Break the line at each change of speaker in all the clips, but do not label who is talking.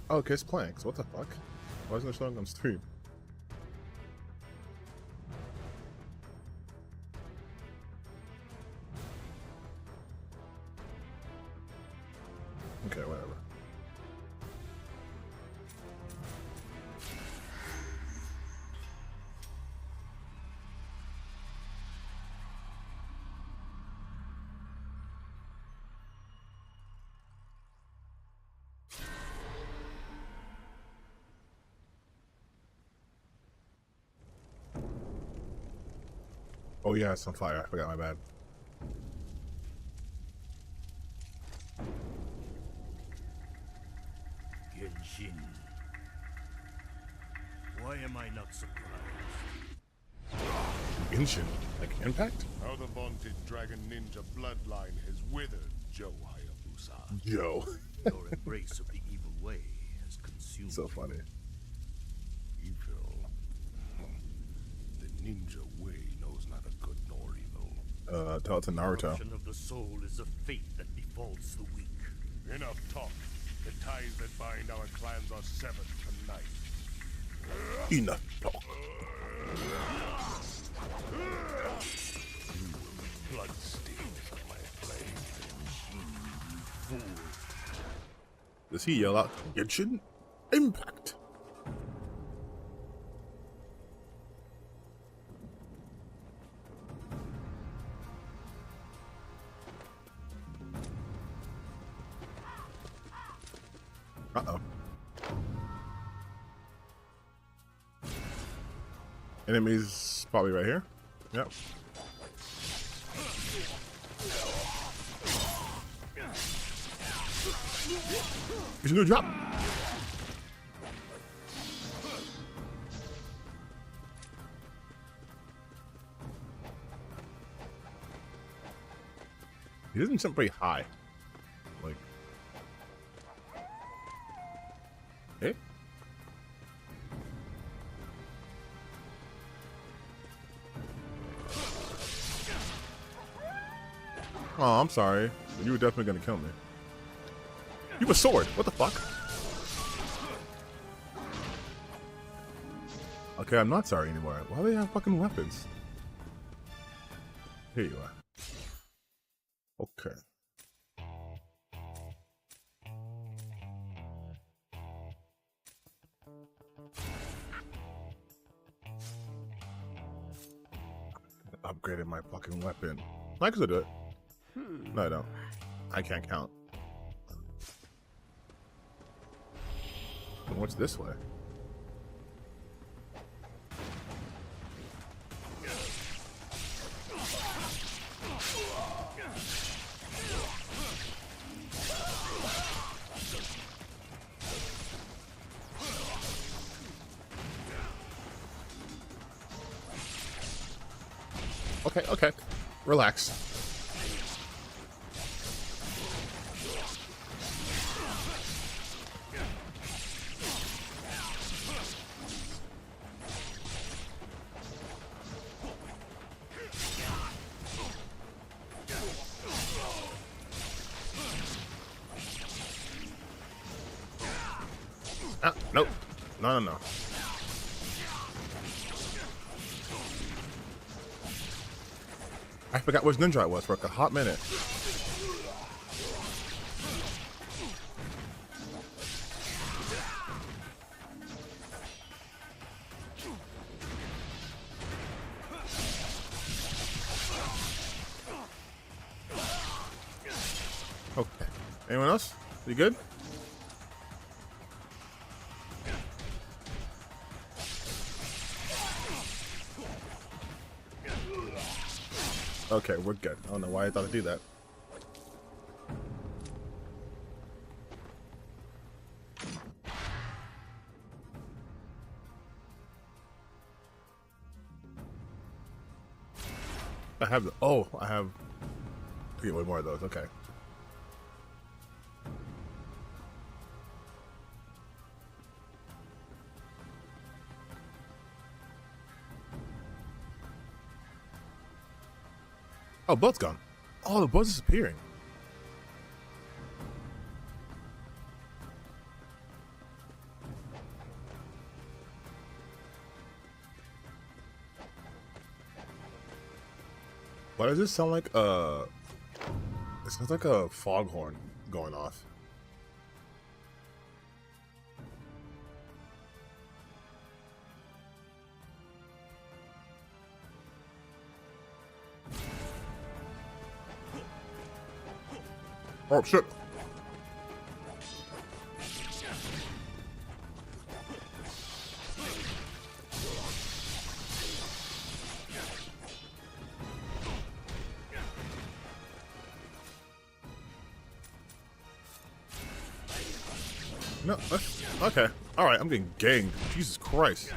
Oh, okay, it's planks. What the fuck? Why isn't it showing on stream? Okay, whatever. Oh yeah, it's on fire. I forgot, my bad.
Genshin. Why am I not surprised?
Genshin? Like Impact?
How the vaunted dragon ninja bloodline has withered, Joe Hayabusa.
Yo.
Your embrace of the evil way has consumed
So funny.
Evil. The ninja way knows neither good nor evil.
Tell it to Naruto.
Corruption of the soul is a fate that befalls the weak.
Enough talk. The ties that bind our clans are severed tonight.
Enough talk.
Bloodstains on my blade. You fool.
Does he yell out, Genshin? Impact! Uh-oh. Enemies probably right here. Yep. He's gonna drop. He doesn't jump very high. Like, eh? Oh, I'm sorry. You were definitely gonna kill me. You have a sword. What the fuck? Okay, I'm not sorry anymore. Why do they have fucking weapons? Here you are. Okay. Upgraded my fucking weapon. I could do it. No, I don't. I can't count. What's this way? Okay, okay. Relax. Ah, nope. No, no, no. I forgot which ninja I was for like a hot minute. Okay. Anyone else? You good? Okay, we're good. I don't know why I thought I'd do that. I have the, oh, I have to get way more of those. Okay. Oh, blood's gone. Oh, the blood's disappearing. Why does this sound like it sounds like a foghorn going off. Oh shit. No, okay. Alright, I'm getting ganged. Jesus Christ.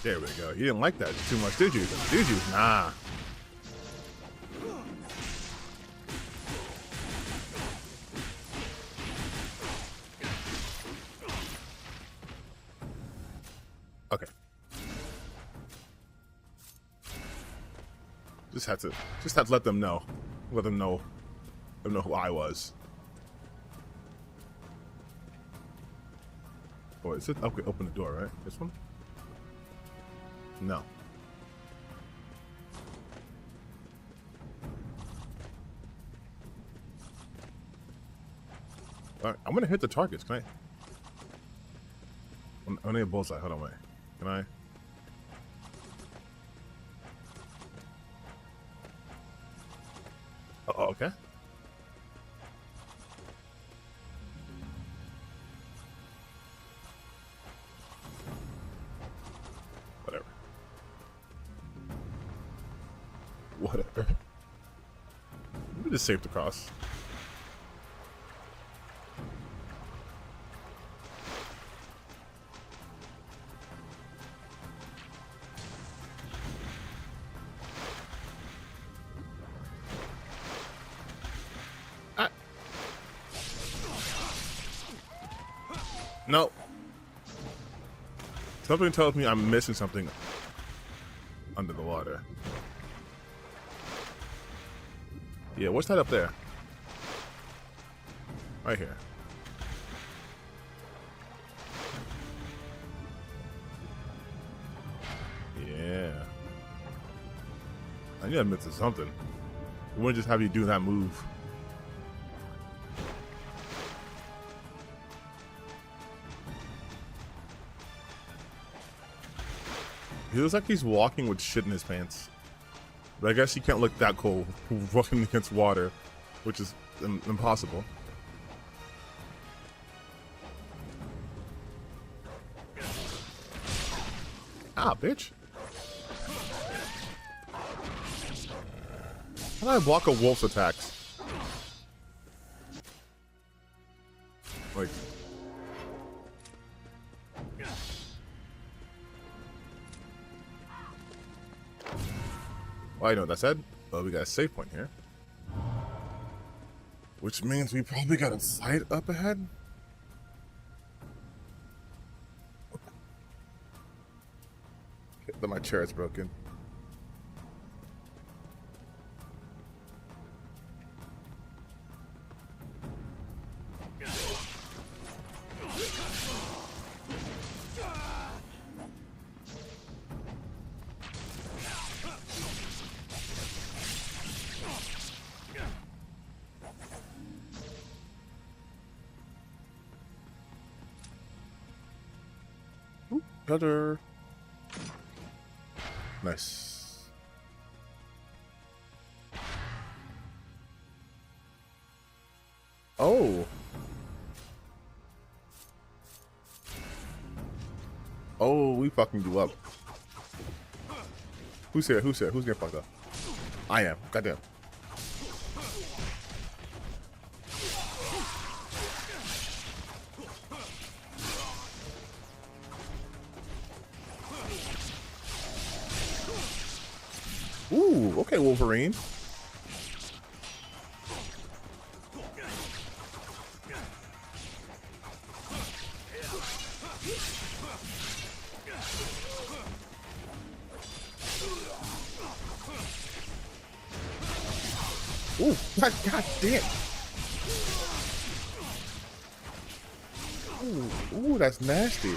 There we go. You didn't like that too much, did you? Did you? Nah. Okay. Just had to let them know. Let them know who I was. Oh, is it? Okay, open the door, right? This one? No. Alright, I'm gonna hit the targets. Can I need a bullseye. Hold on, wait. Can I? Oh, okay. Whatever. Whatever. Let me just save the cross. No. Something tells me I'm missing something under the water. Yeah, what's that up there? Right here. Yeah. I knew I missed something. It wouldn't just have you do that move. He looks like he's walking with shit in his pants. But I guess he can't look that cool walking against water, which is impossible. Ah, bitch. How do I block a wolf's attacks? Like... Well, I know what that said. Well, we got a save point here. Which means we probably got a fight up ahead. Okay, but my chair is broken. Cutter. Nice. Oh. Oh, we fucking blew up. Who's here? Who's here? Who's getting fucked up? I am. Goddamn. Ooh, okay, Wolverine. Ooh, god damn. Ooh, that's nasty.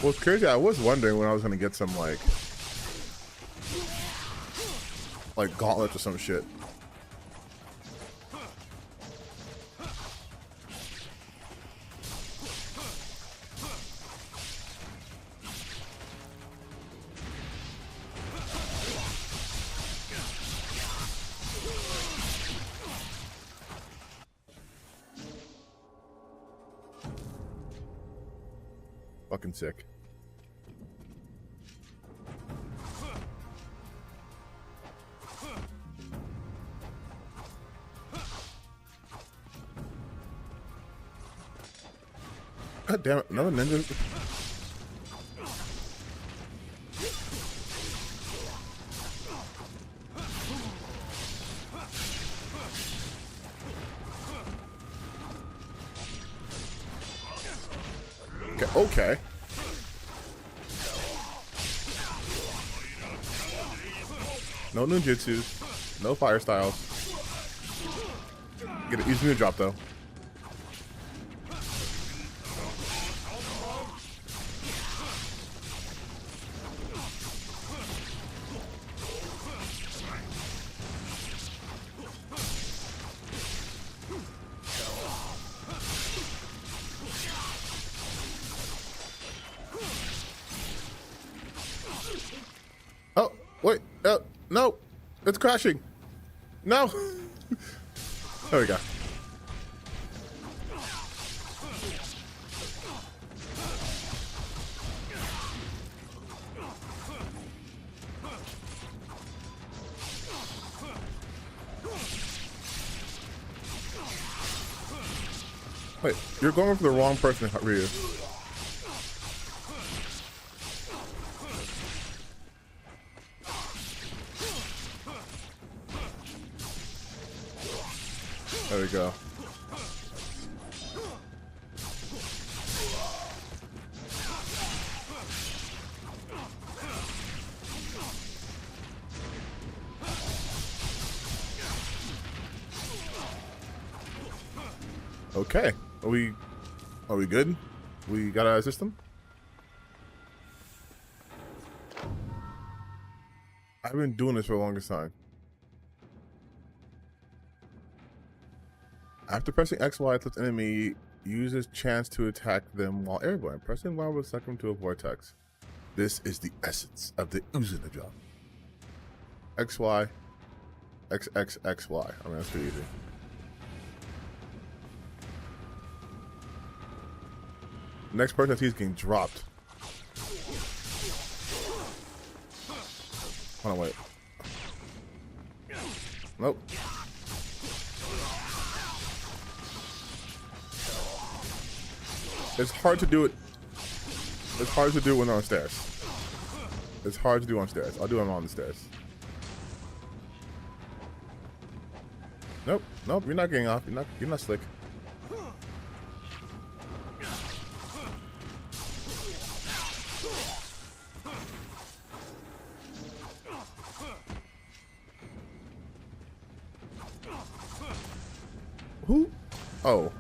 Well, it's crazy. I was wondering when I was gonna get some like gauntlets or some shit. Fucking sick. God damn it, another ninja. Okay. No ninjutsu, no fire styles. Get an easy drop though. Oh, wait, no, it's crashing. No. There we go. Wait, you're going for the wrong person, Ryu. There we go. Okay. Are we good? We got a system? I've been doing this for the longest time. After pressing XY, it lets enemy uses chance to attack them while airborne. Pressing Y will suck them to a vortex. This is the essence of the Uzuna job. XY, XXXY. I mean, that's pretty easy. Next person I see is getting dropped. Hold on, wait. Nope. It's hard to do it. It's hard to do when on stairs. It's hard to do on stairs. I'll do it on the stairs. Nope. Nope. You're not getting off. You're not slick. Who? Oh.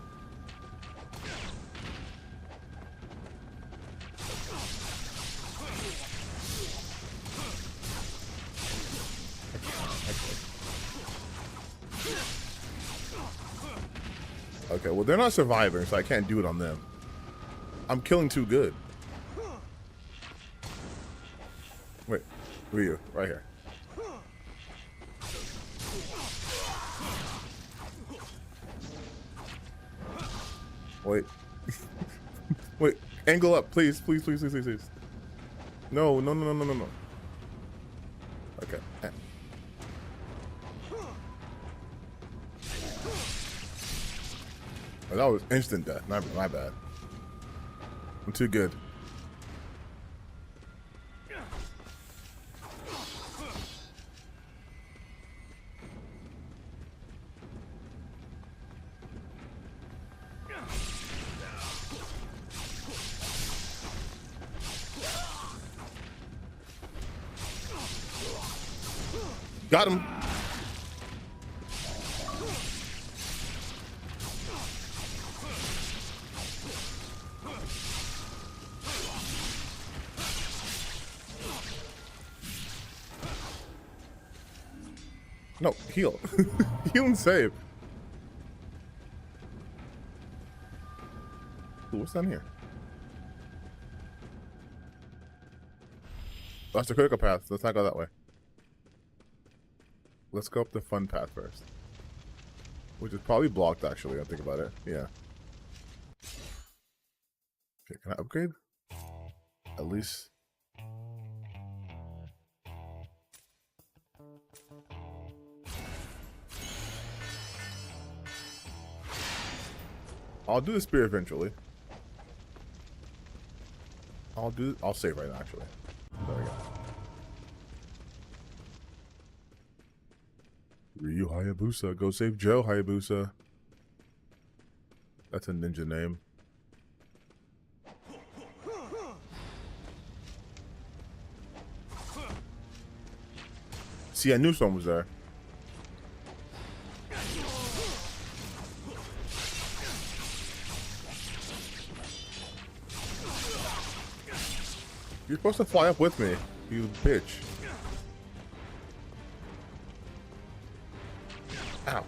Okay, well, they're not surviving, so I can't do it on them. I'm killing too good. Wait, where are you? Right here. Wait. Wait, angle up, please, please, please, please, please, please. No, no, no, no, no, no, no. Okay. Oh, that was instant death. My bad. I'm too good. Got him. No, heal. Heal and save. Ooh, what's down here? That's the critical path. Let's not go that way. Let's go up the fun path first. Which is probably blocked, actually, I think about it. Yeah. Okay, can I upgrade? At least. I'll do the spear eventually. I'll save right now, actually. There we go. Ryu Hayabusa, go save Joe Hayabusa. That's a ninja name. See, I knew someone was there. You're supposed to fly up with me, you bitch. Ow.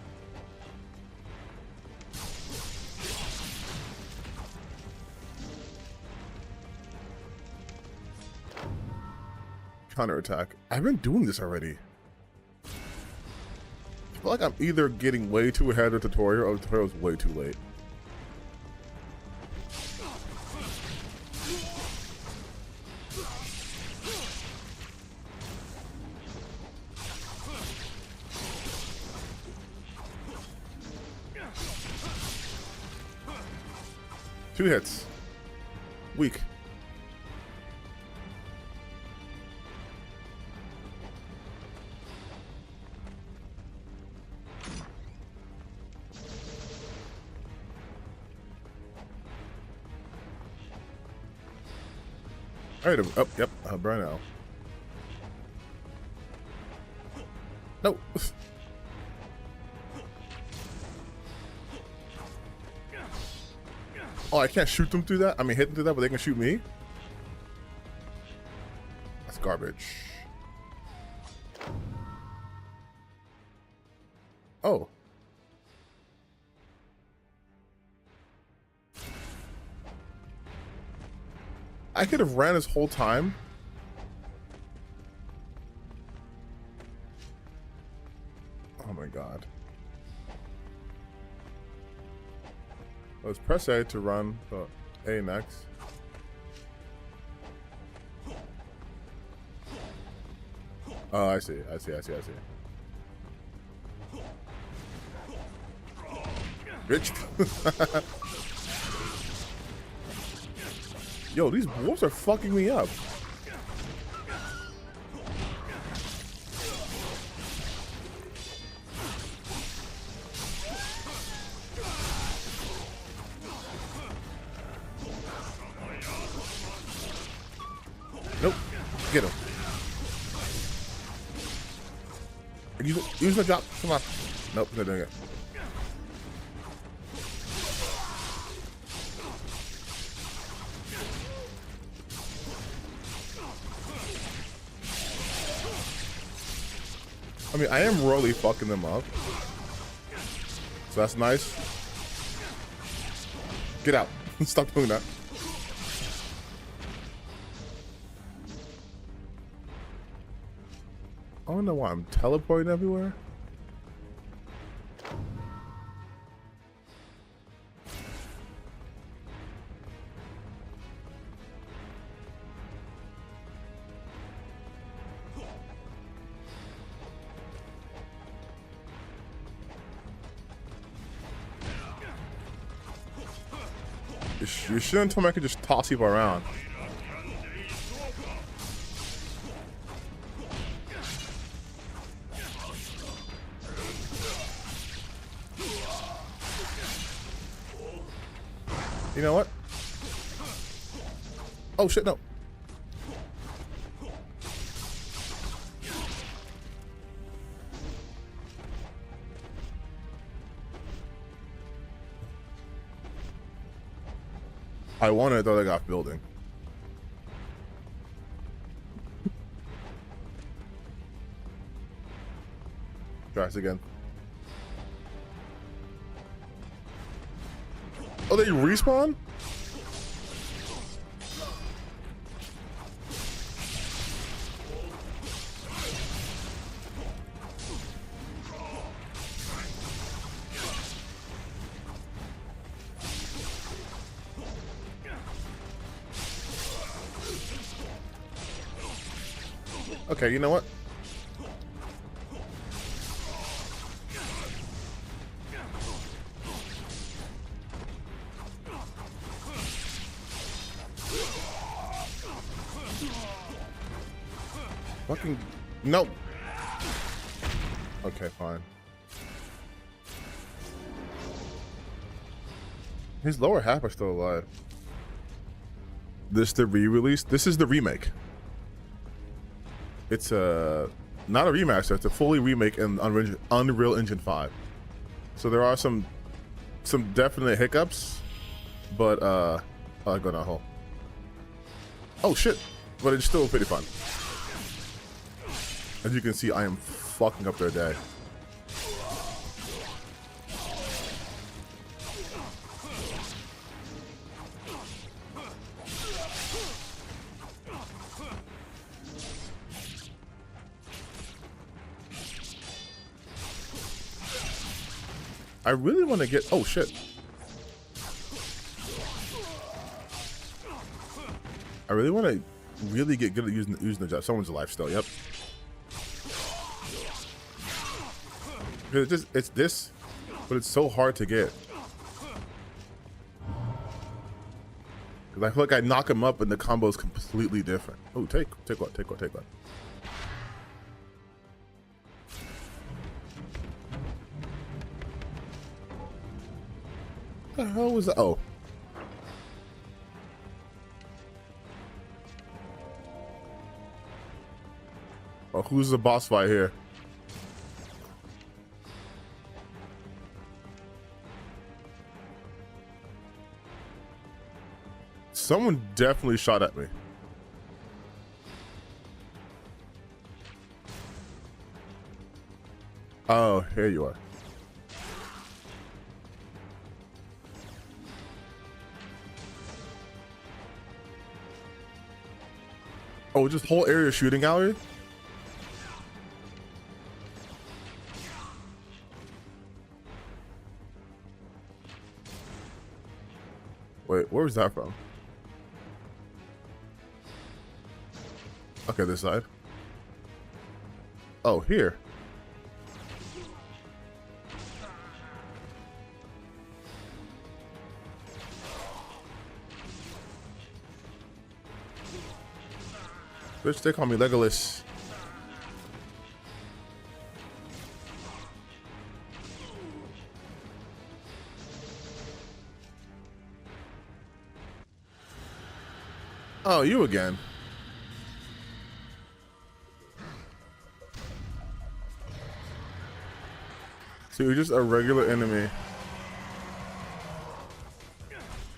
Counterattack. I've been doing this already. I feel like I'm either getting way too ahead of the tutorial or the tutorial's way too late. Two hits. Weak. Alright, up, yep, right now. No. Oh, I can't shoot them through that? I mean, hit them through that, but they can shoot me? That's garbage. Oh. I could have ran this whole time. Oh my god. Let's press A to run, but A next. Oh, I see. Bitch. Yo, these wolves are fucking me up. Nope. Get him. Use my drop. Come on. Nope, they're doing it. I mean, I am really fucking them up. So that's nice. Get out. Stop doing that. I don't know why I'm teleporting everywhere. You shouldn't tell me I could just toss people around. You know what? Oh shit, no. I wanted to throw that guy off building. Try this again. Oh, they respawn? Okay, you know what? Fucking no. Okay, fine. His lower half are still alive. This the re-release? This is the remake. It's not a remaster, it's a fully remake in Unreal Engine 5. So there are some definite hiccups, but I go down a hole. Oh shit, but it's still pretty fun. As you can see, I am fucking up their day. I really want to get, oh shit. I really want to really get good at using the job. Someone's alive still, yep. Because it's this, but it's so hard to get. Because I feel like I knock him up and the combo is completely different. Oh, take one. What the hell was that? Oh. Oh, who's the boss fight here? Someone definitely shot at me. Oh, here you are. Oh, just whole area shooting gallery? Wait, where was that from? Okay, this side. Oh, here. Bitch, they call me Legolas. Oh, you again. So you're just a regular enemy.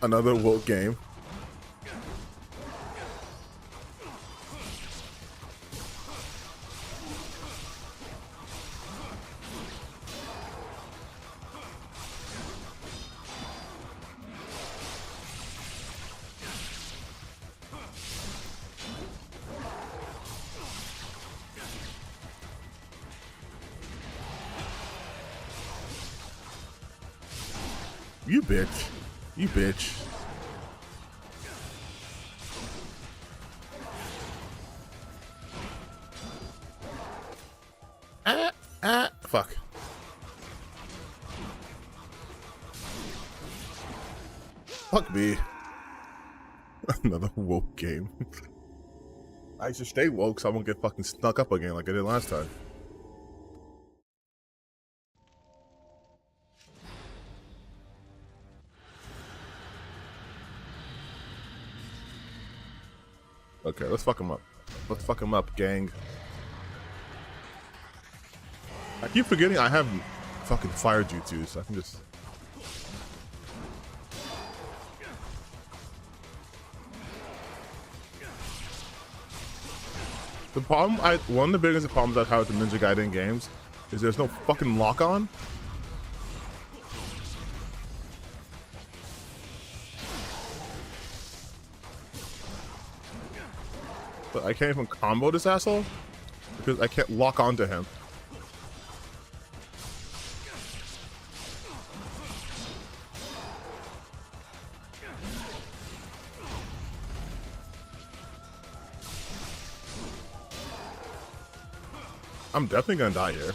Another woke game. You bitch. You bitch. Fuck. Fuck me. Another woke game. I should stay woke so I won't get fucking snuck up again like I did last time. Okay, let's fuck him up. Let's fuck him up, gang. I keep forgetting I have fucking fire jutsu, so I can just... The problem, one of the biggest problems I've had with the Ninja Gaiden games is there's no fucking lock-on. But I can't even combo this asshole because I can't lock onto him. I'm definitely gonna die here.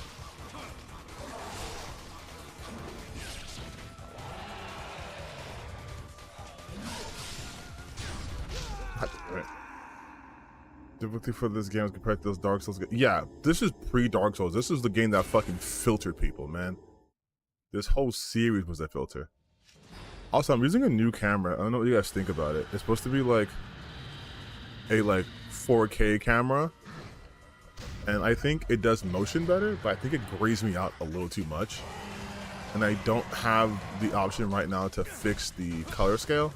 God damn it. Difficulty for this game is compared to those Dark Souls games. Yeah, this is pre-Dark Souls. This is the game that fucking filtered people, man. This whole series was a filter. Also, I'm using a new camera. I don't know what you guys think about it. It's supposed to be like a 4K camera. And I think it does motion better, but I think it grays me out a little too much. And I don't have the option right now to fix the color scale.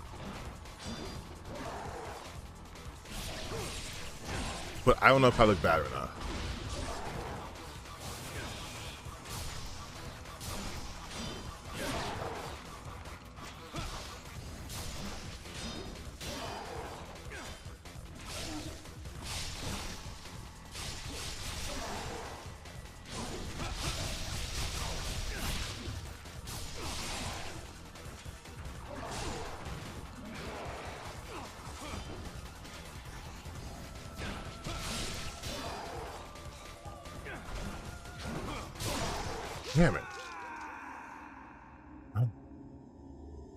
But I don't know if I look bad or not. Damn it.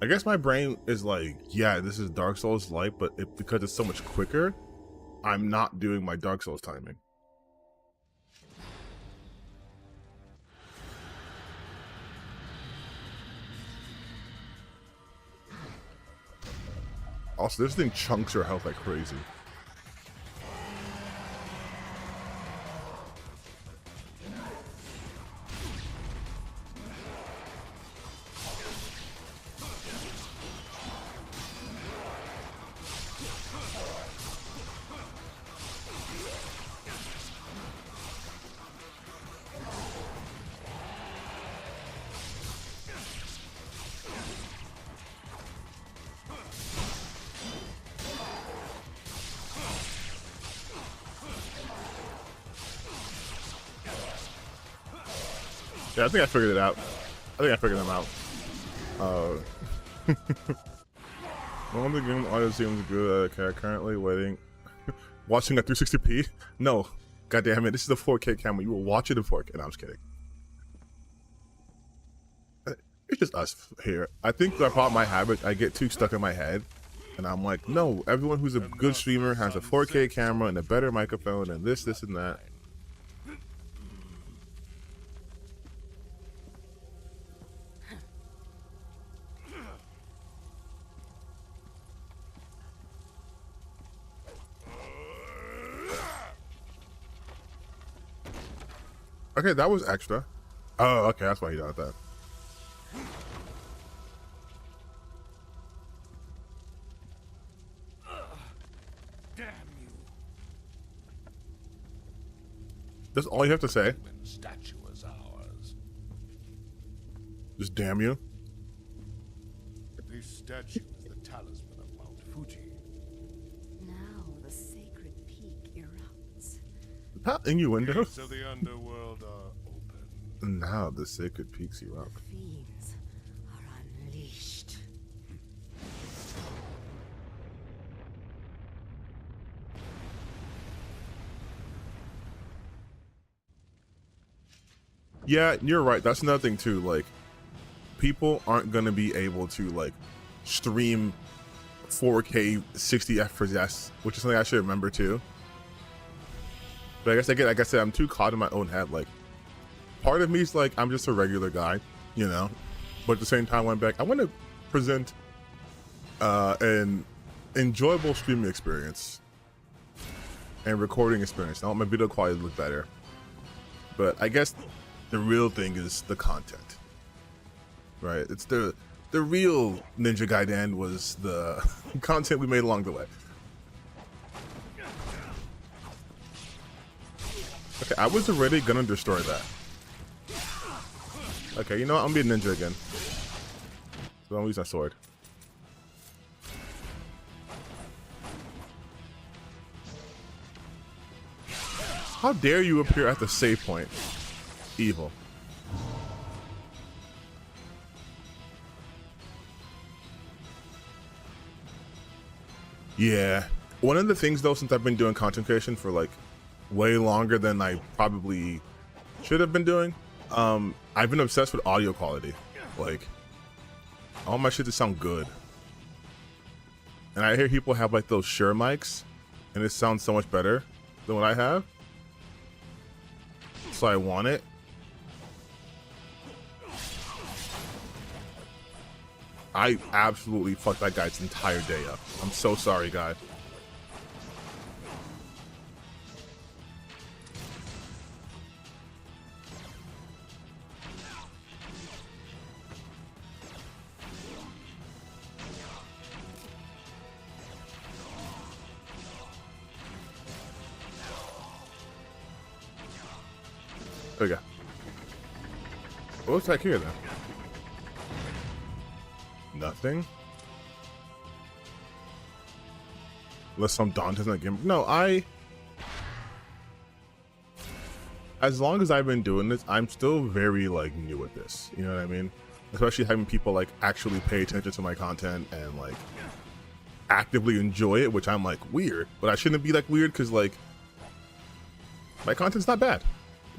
I guess my brain is like, yeah, this is Dark Souls like, but because it's so much quicker, I'm not doing my Dark Souls timing. Also, this thing chunks your health like crazy. Yeah, I think I figured it out. I think I figured them out. One of the game audio seems good. Currently waiting, watching at 360p. No, god damn it! This is a 4K camera. You will watch it in 4K. No, I'm just kidding. It's just us here. I think the problem I have is I get too stuck in my head, and I'm like, no, everyone who's a good streamer has a 4K camera and a better microphone and this, and that. Okay, that was extra. Oh, okay, that's why he did that.
Damn you.
That's all you have to say.
Statue is ours.
Just damn you.
This statue is the talisman of Mount Fuji.
Now the sacred peak erupts.
Not innuendo.
Gates of the underworld are open.
Now the sacred peaks you up.
Fiends are unleashed.
Yeah, you're right. That's another thing too. Like, people aren't gonna be able to like stream 4K 60 FPS, which is something I should remember too. But I guess again, like I said, I'm too caught in my own head. Like, part of me is like, I'm just a regular guy, you know. But at the same time, I'm back. I want to present an enjoyable streaming experience and recording experience. I want my video quality to look better. But I guess the real thing is the content, right? It's the real Ninja Gaiden was the content we made along the way. Okay, I was already gonna destroy that. Okay, you know what? I'm being ninja again. So I'm using my sword. How dare you appear at the save point? Evil. Yeah. One of the things though, since I've been doing content creation for like way longer than I probably should have been doing, I've been obsessed with audio quality. Like, I want my shit to sound good. And I hear people have like those Shure mics and it sounds so much better than what I have. So I want it. I absolutely fucked that guy's entire day up. I'm so sorry, guy. There we go. What's back here then? Nothing? Unless some Dante's in the game. No, as long as I've been doing this, I'm still very like new at this. You know what I mean? Especially having people like actually pay attention to my content and like actively enjoy it, which I'm like weird, but I shouldn't be like weird because like my content's not bad.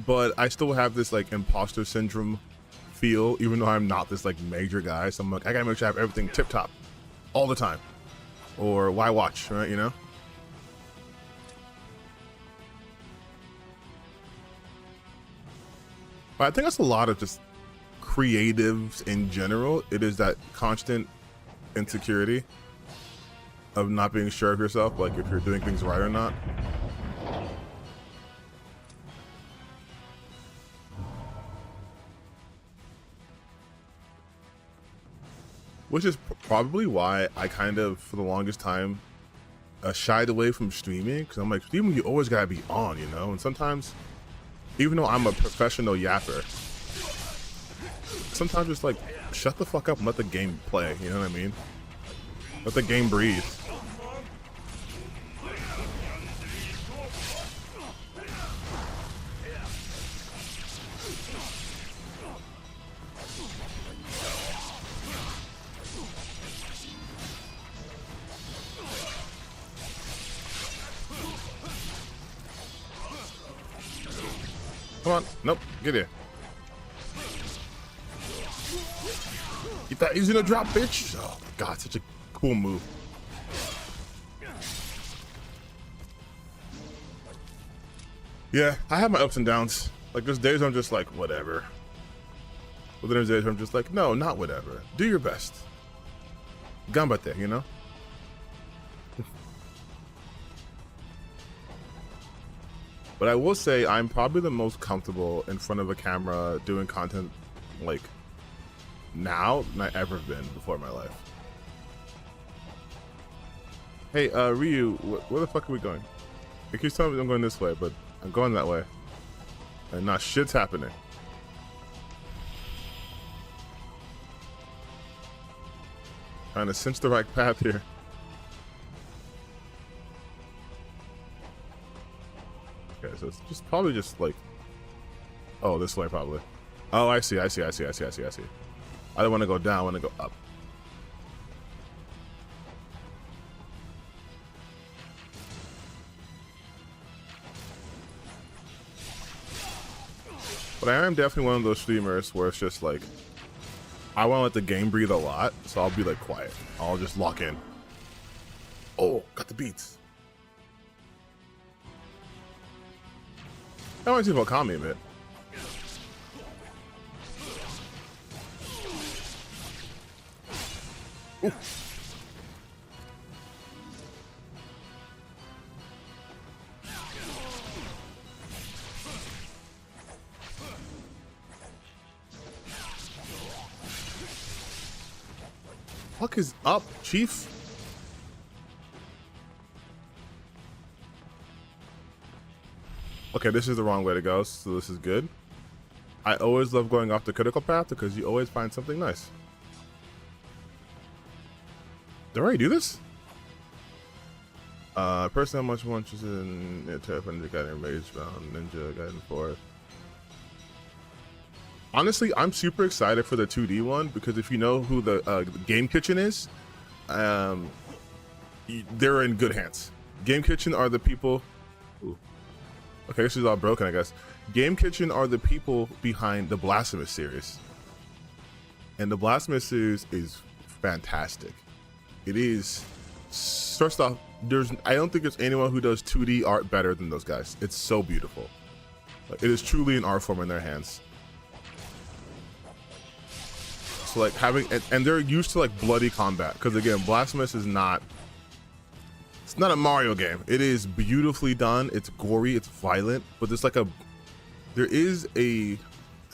But I still have this like imposter syndrome feel, even though I'm not this like major guy. So I'm like, I gotta make sure I have everything tip top all the time. Or why watch, right? You know? But I think that's a lot of just creatives in general. It is that constant insecurity of not being sure of yourself, like if you're doing things right or not. Which is probably why I kind of, for the longest time, shied away from streaming. Because I'm like, streaming, you always gotta be on, you know? And sometimes, even though I'm a professional yapper, sometimes it's like, shut the fuck up and let the game play, you know what I mean? Let the game breathe. Come on, nope, get here. You thought he was gonna drop, bitch? Oh my god, such a cool move. Yeah, I have my ups and downs. Like there's days I'm just like, whatever. But then there's days where I'm just like, no, not whatever. Do your best. Gambate, you know? But I will say I'm probably the most comfortable in front of a camera doing content like now than I've ever been before in my life. Hey, Ryu, where the fuck are we going? It keeps telling me I'm going this way, but I'm going that way. And not shit's happening. Trying to cinch the right path here. Okay, so it's just probably just like, oh, this way probably. Oh, I see. I don't want to go down, I want to go up. But I am definitely one of those streamers where it's just like, I want to let the game breathe a lot, so I'll be like quiet. I'll just lock in. Oh, got the beats. I want to see if it'll calm me a bit. Ooh. Fuck is up, Chief? Okay, this is the wrong way to go, so this is good. I always love going off the critical path because you always find something nice. Did I already do this? Person I'm much more interested in Ninja Gaiden Rage Bound, Ninja Gaiden 4. Honestly, I'm super excited for the 2D one because if you know who the Game Kitchen is, they're in good hands. Game Kitchen are the people. Ooh. Okay, this is all broken, I guess. Game Kitchen are the people behind the Blasphemous series, and the Blasphemous series is fantastic. It is. First off, I don't think there's anyone who does 2D art better than those guys. It's so beautiful. It is truly an art form in their hands. So like having, and they're used to like bloody combat because again, Blasphemous is not. It's not a Mario game. It is beautifully done. It's gory. It's violent, but there's like there is I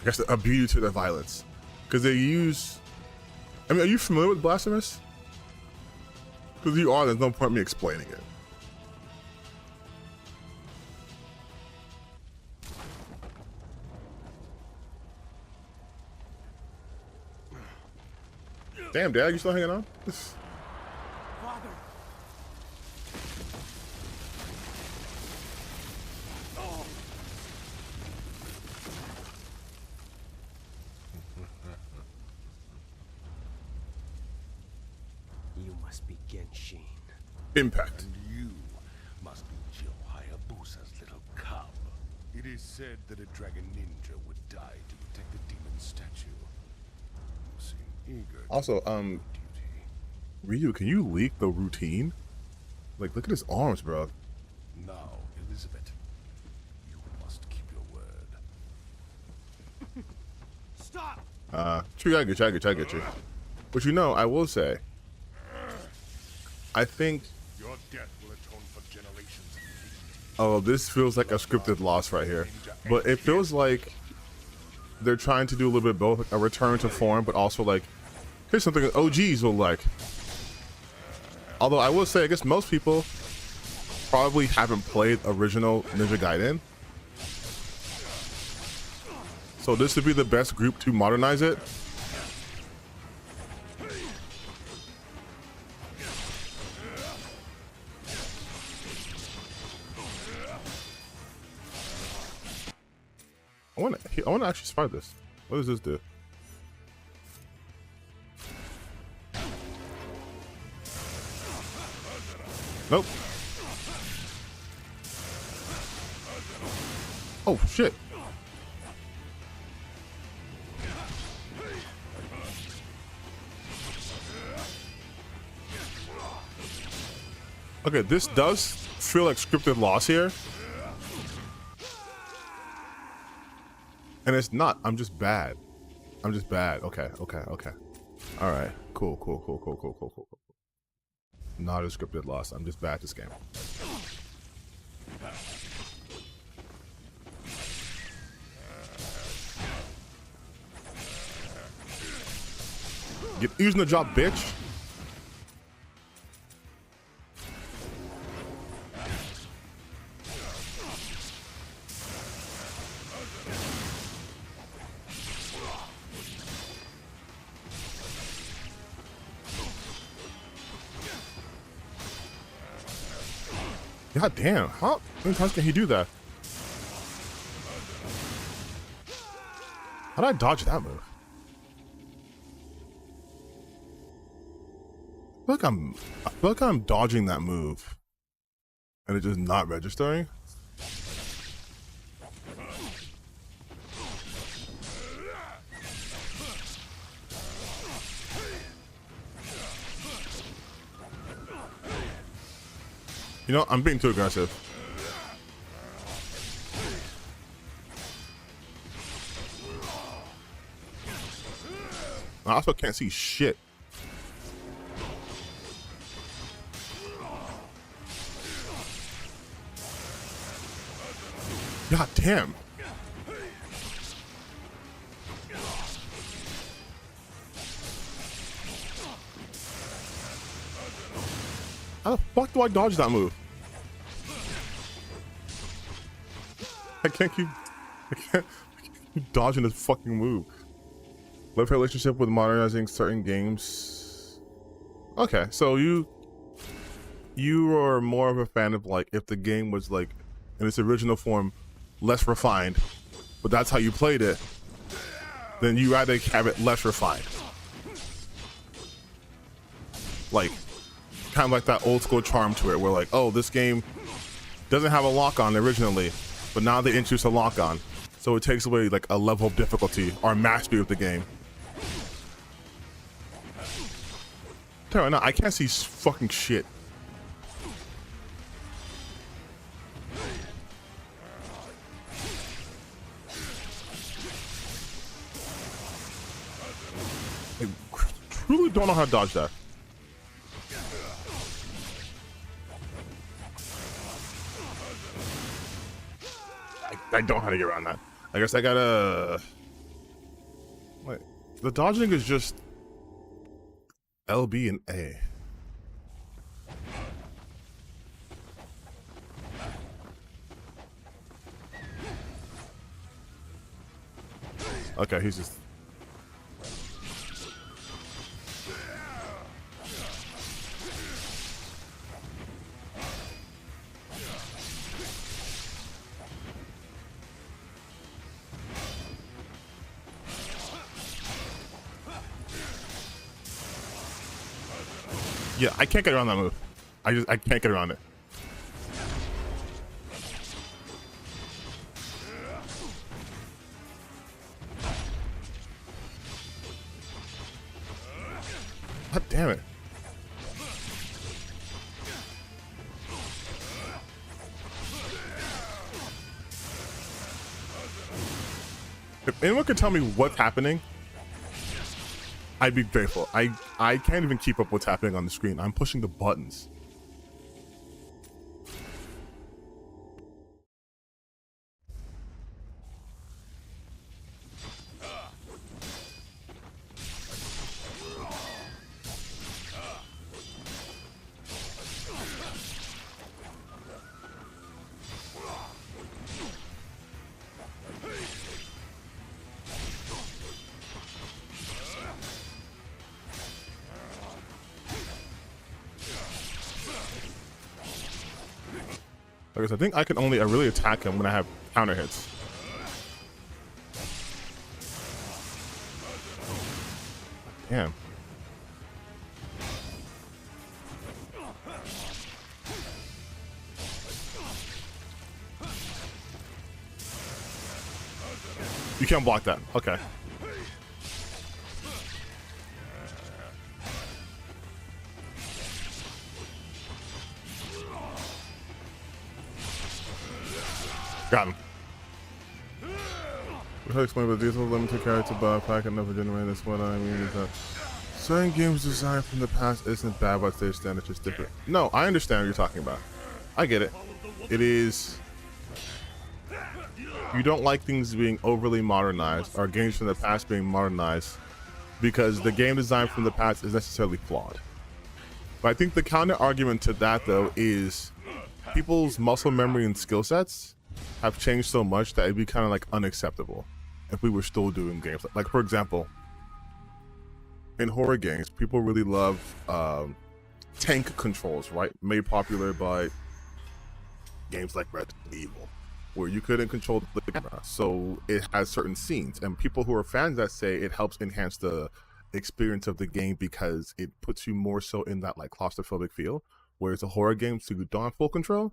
guess a beauty to their violence because they use. I mean, are you familiar with Blasphemous? Because you are. There's no point in me explaining it. Damn, Dad, you still hanging on?
Father.
You must be Genshin.
Impact.
And you must be Joe Hayabusa's little cub. It is said that a dragon ninja would die to protect the demon statue. You seem eager to
Also,
duty.
Ryu, can you leak the routine? Like, look at his arms, bro.
Now, Elizabeth, you must keep your word.
Stop!
True, I get you. But you know, I will say, I think,
Your death will atone for generations of hate.
oh, this feels like a scripted loss right here. But it feels like they're trying to do a little bit both, a return to form, but also like, here's something that OGs will like. Although I will say, I guess most people probably haven't played original Ninja Gaiden. So this would be the best group to modernize it. I want to actually spy this. What does this do? Nope. Oh shit. Okay, this does feel like scripted loss here. And it's not. I'm just bad. Okay. All right. Cool. Not a scripted loss. I'm just bad at this game. Get using the job, bitch. God damn, how many times can he do that? How did I dodge that move? I feel like I'm dodging that move and it's just not registering. You know, I'm being too aggressive. I also can't see shit. God damn. How the fuck do I dodge that move? I can't keep dodging this fucking move. Love relationship with modernizing certain games. Okay, so you are more of a fan of like if the game was like in its original form less refined, but that's how you played it, then you rather have it less refined. Like kind of like that old school charm to it where like, oh, this game doesn't have a lock on originally, but now they introduce a lock on, so it takes away like a level of difficulty or mastery of the game. Tell you right now, I can't see fucking shit. I truly don't know how to dodge that. I don't know how to get around that. I guess I gotta... Wait, the dodging is just LB and A. Okay, he's just... Yeah, I can't get around that move. I can't get around it. God damn it. If anyone could tell me what's happening, I'd be grateful. I can't even keep up what's happening on the screen. I'm pushing the buttons. Because I think I can only really attack him when I have counter hits. Damn. You can't block that. Okay. Got him. How to explain what these will limited character buff pack and never generate this. What I mean is that certain games designed from the past isn't bad, but they stand it's just different. No, I understand what you're talking about. I get it. It is, you don't like things being overly modernized or games from the past being modernized because the game design from the past is necessarily flawed. But I think the counter argument to that though is people's muscle memory and skill sets have changed so much that it'd be kind of like unacceptable if we were still doing games. Like for example, in horror games, people really love tank controls, right? Made popular by games like Resident Evil, where you couldn't control the camera, so it has certain scenes, and people who are fans that say it helps enhance the experience of the game because it puts you more so in that like claustrophobic feel. Whereas a horror game, so you don't have full control.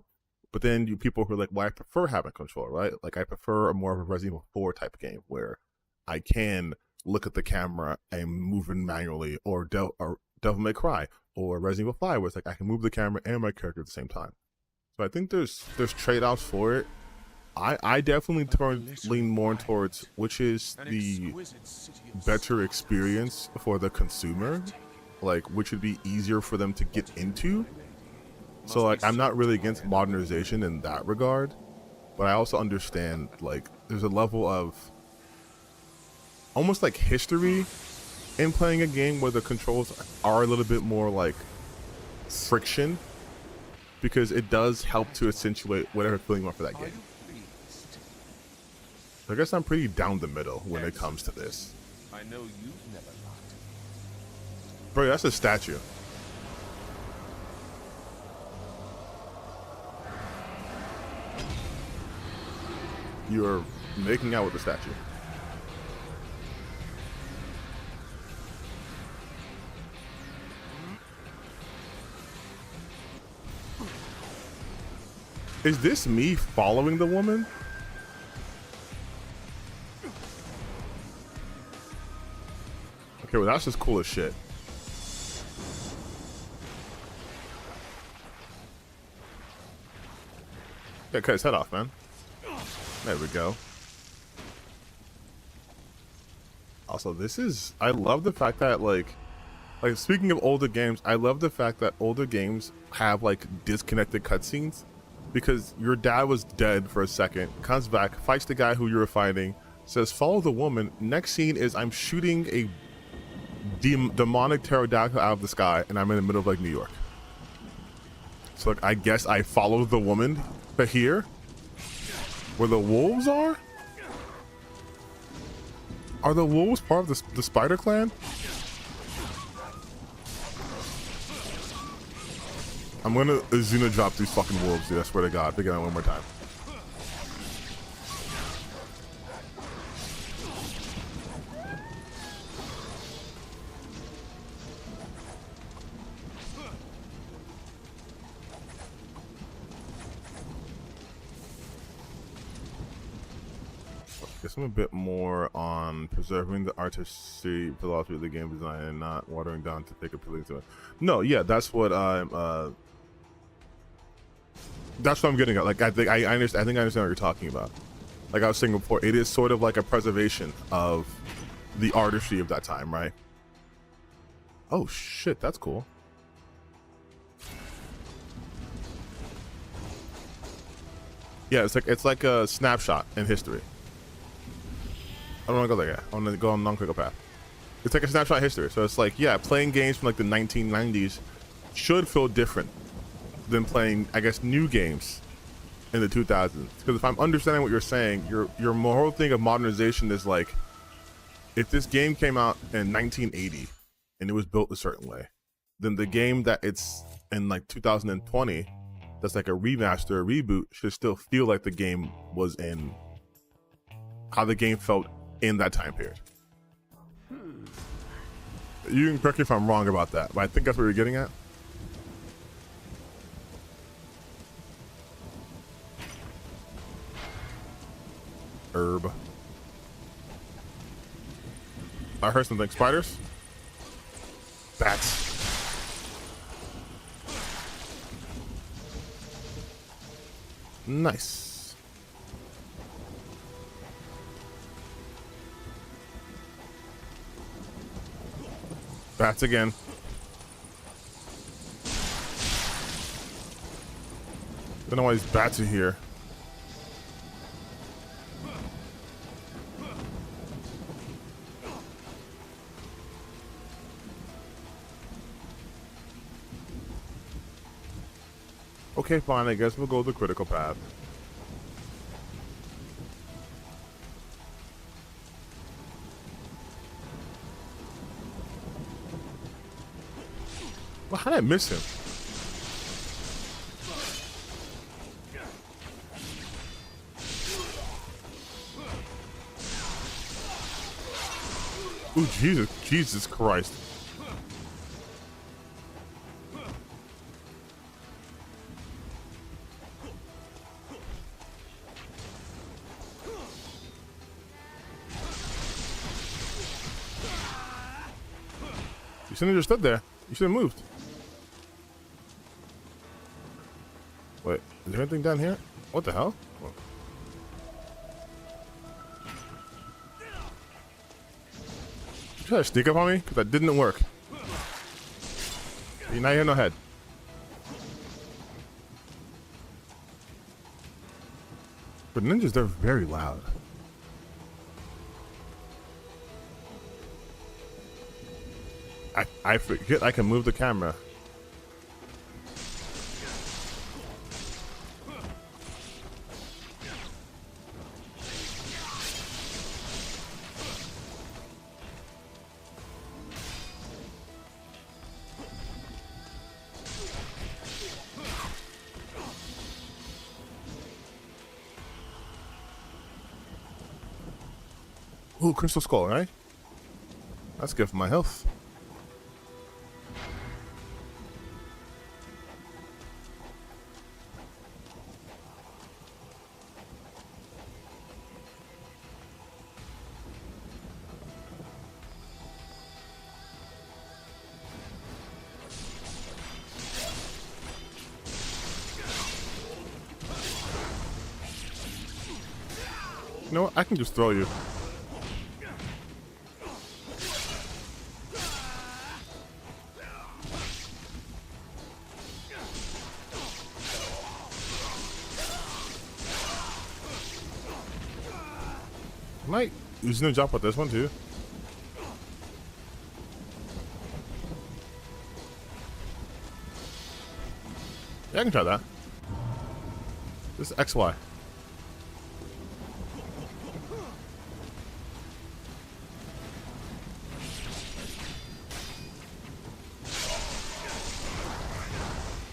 But then you people who are like, well, I prefer having control, right? Like I prefer a more of a Resident Evil 4 type game where I can look at the camera and move it manually, or Devil May Cry, or Resident Evil 5, where it's like I can move the camera and my character at the same time. So I think there's trade-offs for it. I definitely lean more towards which is the better experience for the consumer, like which would be easier for them to get into. So like I'm not really against modernization in that regard, but I also understand like there's a level of almost like history in playing a game where the controls are a little bit more like friction, because it does help to accentuate whatever feeling you want for that game. I guess I'm pretty down the middle when it comes to this.
I know you've never locked.
Bro, that's a statue. You're making out with the statue. Is this me following the woman? Okay, well that's just cool as shit. Yeah, cut his head off, man. There we go. Also, this is, I love the fact that like speaking of older games, I love the fact that older games have like disconnected cutscenes, because your dad was dead for a second, comes back, fights the guy who you were fighting, says follow the woman. Next scene is I'm shooting a demonic pterodactyl out of the sky, and I'm in the middle of like New York. So like I guess I followed the woman, but here, where the wolves are the wolves part of the spider clan? I'm gonna Azuna drop these fucking wolves, dude. I swear to God. Think of that one more time. Guess I'm a bit more on preserving the artistic philosophy of the game design and not watering down to take a appealing to it. No, yeah, that's what I'm getting at. Like I think I understand what you're talking about. Like I was saying before, it is sort of like a preservation of the artistry of that time, right? Oh shit, that's cool. Yeah, it's like a snapshot in history. I don't want to go there yet. I want to go on non-critical path. It's like a snapshot history. So it's like, yeah, playing games from like the 1990s should feel different than playing, I guess, new games in the 2000s. Because if I'm understanding what you're saying, your whole thing of modernization is like, if this game came out in 1980 and it was built a certain way, then the game that it's in like 2020, that's like a remaster, a reboot, should still feel like the game was in how the game felt in that time period. You can correct me if I'm wrong about that, but I think that's what you're getting at. Herb. I heard something. Spiders? Bats. Nice. Bats again. Don't know why these bats are here. Okay, fine. I guess we'll go the critical path. Well, how did I miss him? Ooh, Jesus Christ. You shouldn't have just stood there. You should have moved. Wait. Is there anything down here? What the hell? You try to sneak up on me? Because that didn't work. You're not here, no head. But ninjas, they're very loud. I forget I can move the camera. Ooh, crystal skull, right? That's good for my health. You know what? I can just throw you. Might use no jump with this one too. Yeah, I can try that. This is XY.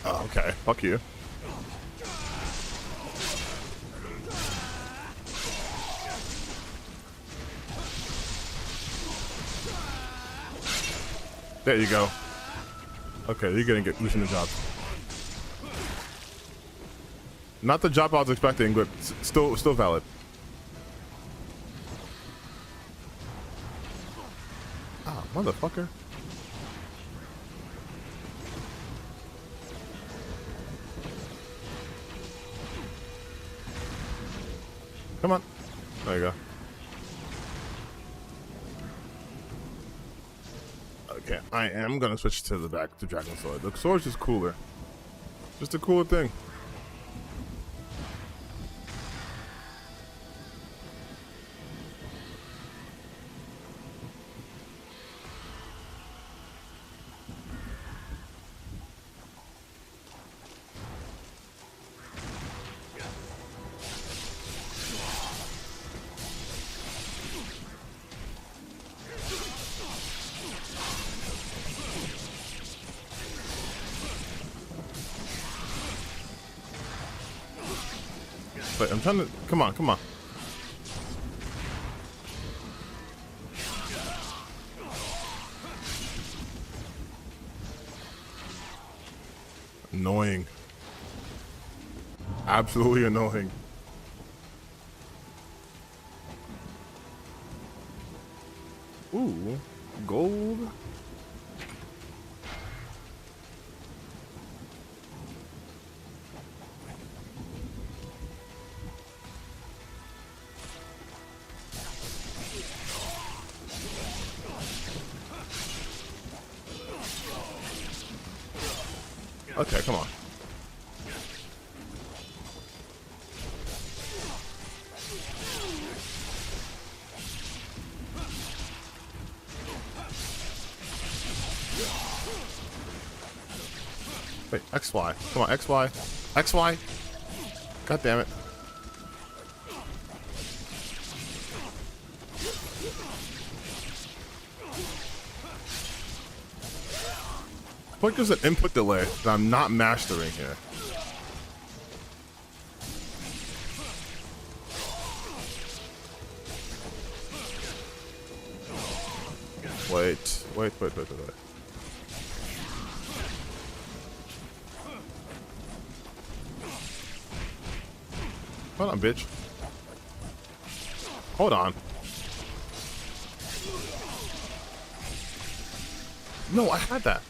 Oh, okay. Fuck you. There you go. Okay, you're gonna get losing the job. Not the job I was expecting, but still valid. Ah, motherfucker. Come on. There you go. Okay, I am gonna switch to the back to Dragon Sword. The sword's just cooler. Just a cooler thing. Wait, I'm trying to. Come on, come on. Annoying. Absolutely annoying. Ooh, gold. Okay, come on. Wait, XY. Come on, XY. XY. God damn it. I feel like there's an input delay that I'm not mastering here. Wait. Hold on, bitch. Hold on. No, I had that.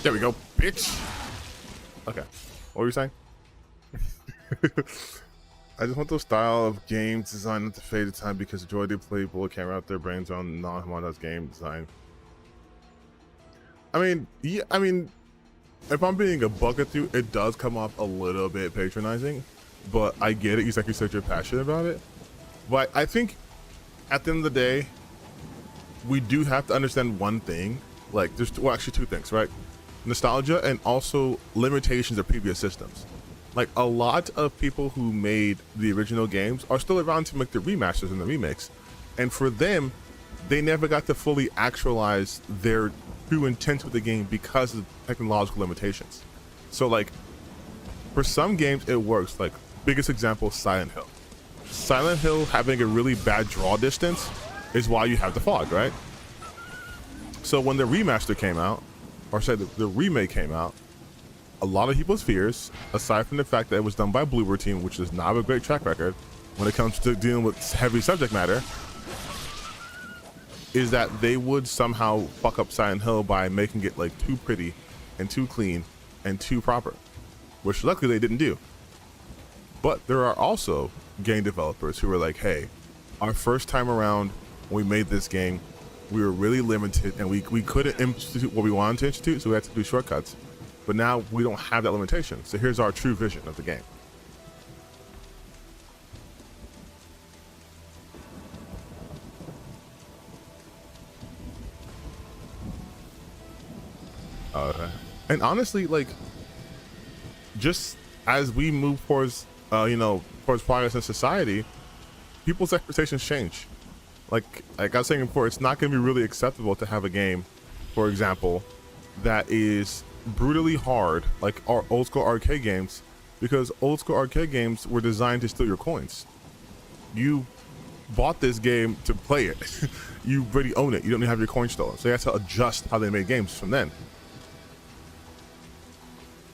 There we go, bitch. Okay, what were you saying? I just want those style of games designed not to fade the time because the joy they play bullet camera out their brains on non-homogenous game design. I mean, yeah, I mean, if I'm being a buck at you, it does come off a little bit patronizing, but I get it. Like you said, you're passionate about it. But I think at the end of the day, we do have to understand one thing. Like, there's, well, actually two things, right? Nostalgia and also limitations of previous systems. Like, a lot of people who made the original games are still around to make the remasters and the remakes. And for them, they never got to fully actualize their true intent with the game because of technological limitations. So, like, for some games, it works. Like, biggest example, Silent Hill. Silent Hill having a really bad draw distance is why you have the fog, right? So when the remaster came out, or say the remake came out, a lot of people's fears, aside from the fact that it was done by Bloober Team, which does not have a great track record when it comes to dealing with heavy subject matter, is that they would somehow fuck up Silent Hill by making it like too pretty and too clean and too proper, which luckily they didn't do. But there are also game developers who were like, hey, our first time around when we made this game, we were really limited and we couldn't institute what we wanted to institute, so we had to do shortcuts. But now we don't have that limitation. So here's our true vision of the game. Okay. And honestly, like, just as we move towards, towards progress in society, people's expectations change. Like I was saying before, it's not going to be really acceptable to have a game, for example, that is brutally hard, like our old school arcade games, because old school arcade games were designed to steal your coins. You bought this game to play it. You already own it. You don't have your coin stolen. So you have to adjust how they made games from then.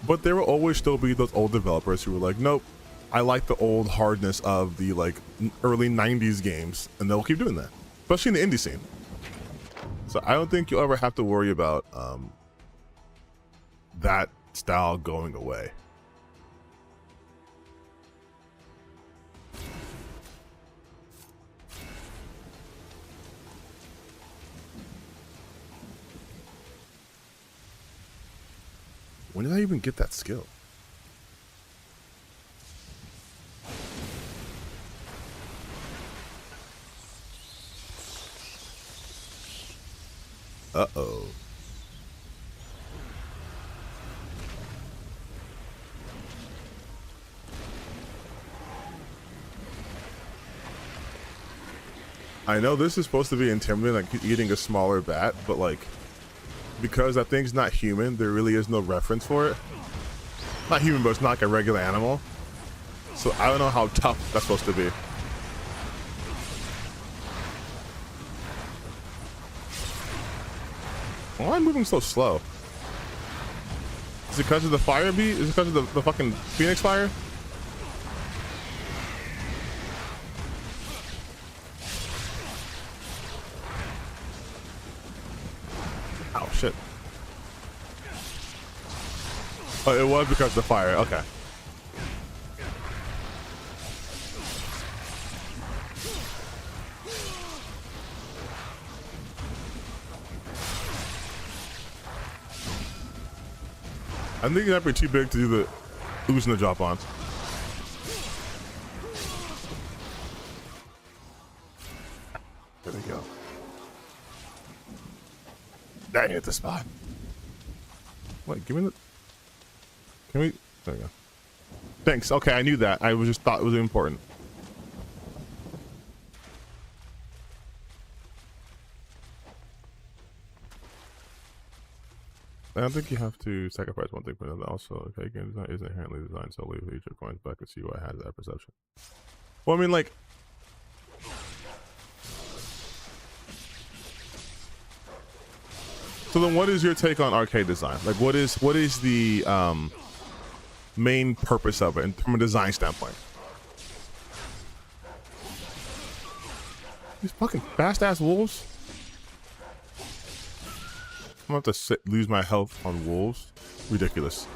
But there will always still be those old developers who were like, nope, I like the old hardness of the like early 90s games, and they'll keep doing that, especially in the indie scene. So I don't think you'll ever have to worry about that style going away. When did I even get that skill? Uh-oh. I know this is supposed to be intimidating, like eating a smaller bat, but like, because that thing's not human, there really is no reference for it. Not human, but it's not like a regular animal. So I don't know how tough that's supposed to be. Why am I moving so slow? Is it because of the fire beat? Is it because of the fucking Phoenix fire? Oh shit. Oh, it was because of the fire. Okay. I think it might be too big to do the Uzna drop on. There we go. That hit the spot. Wait, give me the... Can we... There we go. Thanks. Okay, I knew that. I was just thought it was important. I don't think you have to sacrifice one thing for another. Also, okay, game design isn't inherently designed solely with each of coins, but I can see why I had that perception. Well, I mean, like, so then what is your take on arcade design? Like, what is the main purpose of it from a design standpoint? These fucking fast ass wolves. gonna have to lose my health on wolves. Ridiculous.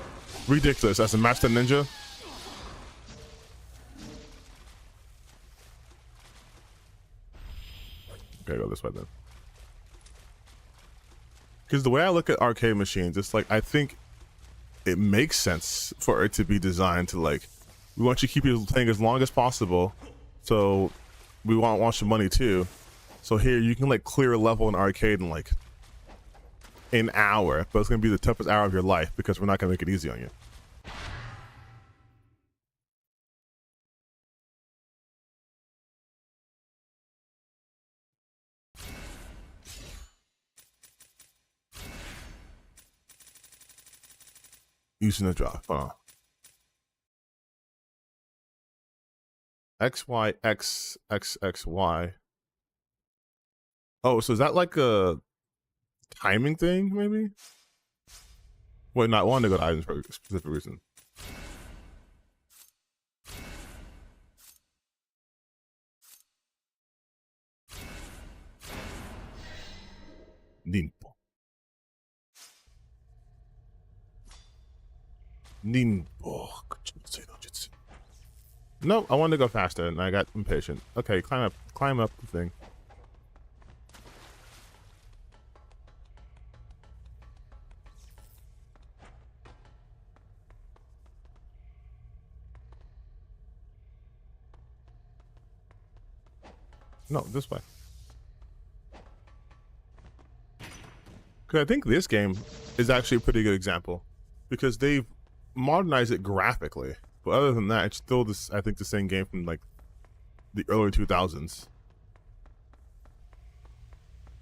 Ridiculous. As a master ninja. Okay, go this way then. Because the way I look at arcade machines, it's like, I think it makes sense for it to be designed to, like, we want you to keep you playing as long as possible, so we want your money too. So here you can like clear a level in arcade in like an hour, but it's gonna be the toughest hour of your life because we're not gonna make it easy on you. Using the drop. Hold on. X, Y, X, X, X, Y. Oh, so is that like a timing thing, maybe? Wait, not one to go to items for a specific reason. Ninpo. Ninpo. No, I wanted to go faster and I got impatient. Okay, climb up the thing. No, this way. Because I think this game is actually a pretty good example because they've modernized it graphically. But other than that, it's still this, I think, the same game from like the early 2000s.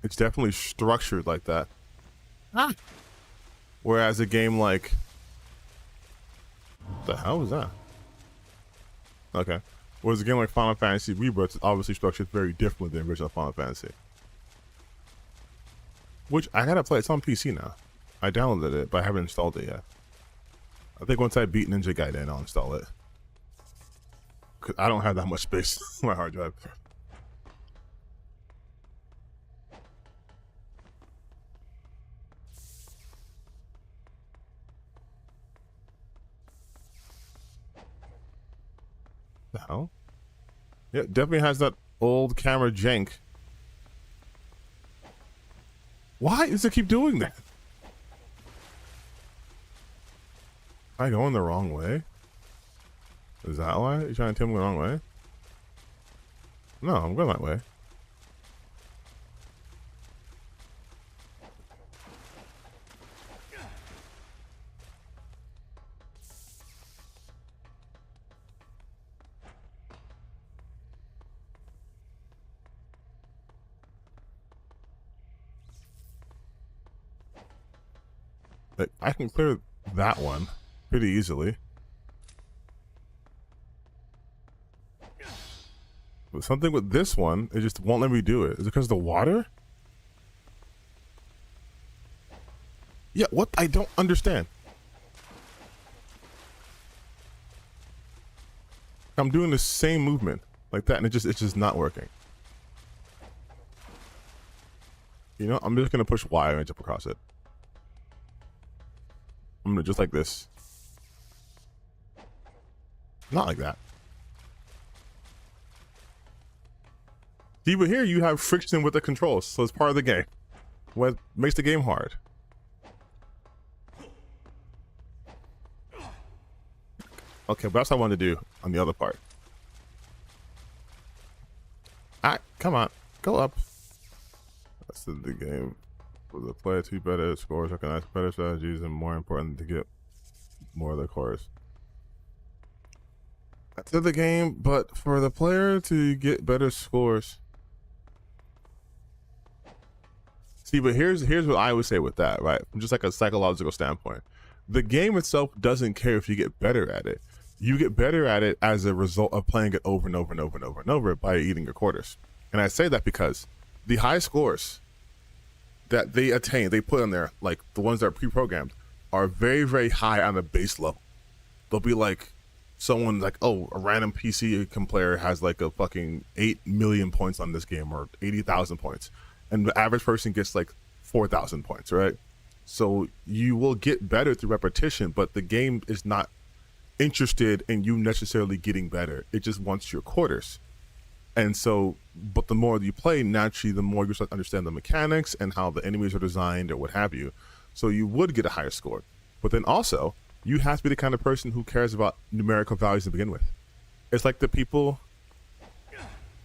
It's definitely structured like that. Ah. Whereas a game like, what the hell was that? Okay. Whereas a game like Final Fantasy Rebirth is obviously structured very differently than the original Final Fantasy. Which I gotta play. It's on PC now. I downloaded it, but I haven't installed it yet. I think once I beat Ninja Gaiden, I'll install it. Cause I don't have that much space on my hard drive. The hell? Yeah, definitely has that old camera jank. Why does it keep doing that? Am I going the wrong way? Is that why? You're trying to tell me the wrong way? No, I'm going that way. But I can clear that one pretty easily. But something with this one, it just won't let me do it. Is it because of the water? Yeah, what? I don't understand. I'm doing the same movement like that, and it's just not working. You know, I'm just gonna push Y and jump across it. I'm gonna just like this. Not like that. See, but here you have friction with the controls, so it's part of the game. What makes the game hard? Okay, but that's what I wanted to do on the other part. Alright, come on, go up. That's the game. For the player to better scores, recognize better strategies, and more important to get more of the cores. That's the game, but for the player to get better scores. See, but here's what I would say with that, right? From just like a psychological standpoint. The game itself doesn't care if you get better at it. You get better at it as a result of playing it over and over and over and over and over by eating your quarters. And I say that because the high scores that they attain, they put in there, like the ones that are pre-programmed, are very, very high on the base level. They'll be like, someone like, oh, a random PC player has like a fucking 8 million points on this game, or 80,000 points. And the average person gets like 4,000 points, right? So you will get better through repetition, but the game is not interested in you necessarily getting better. It just wants your quarters. And so, but the more you play, naturally, the more you start to understand the mechanics and how the enemies are designed or what have you. So you would get a higher score. But then also, you have to be the kind of person who cares about numerical values to begin with. It's like the people...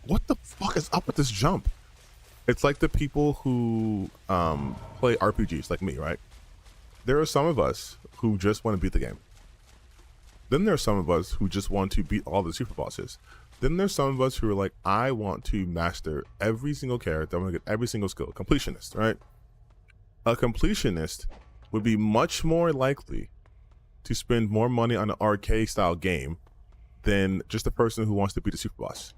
What the fuck is up with this jump? It's like the people who play RPGs, like me, right? There are some of us who just want to beat the game. Then there are some of us who just want to beat all the super bosses. Then there's some of us who are like, I want to master every single character. I want to get every single skill. Completionist, right? A completionist would be much more likely to spend more money on an arcade style game than just a person who wants to beat a super boss.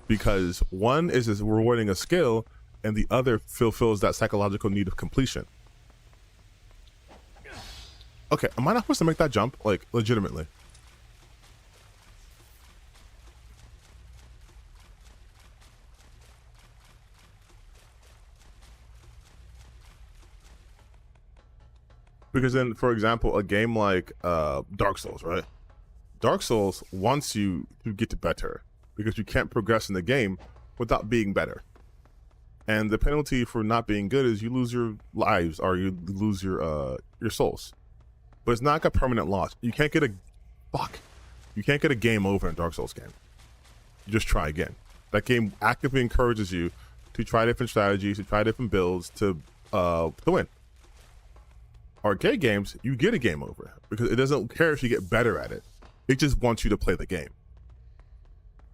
Because one is rewarding a skill and the other fulfills that psychological need of completion. Okay, am I not supposed to make that jump? Like, legitimately. Because then, for example, a game like Dark Souls, right? Dark Souls wants you to get to better because you can't progress in the game without being better. And the penalty for not being good is you lose your lives or you lose your souls. But it's not like a permanent loss. You can't get you can't get a game over in Dark Souls game. You just try again. That game actively encourages you to try different strategies, to try different builds to win. Arcade games, you get a game over because it doesn't care if you get better at it. It just wants you to play the game.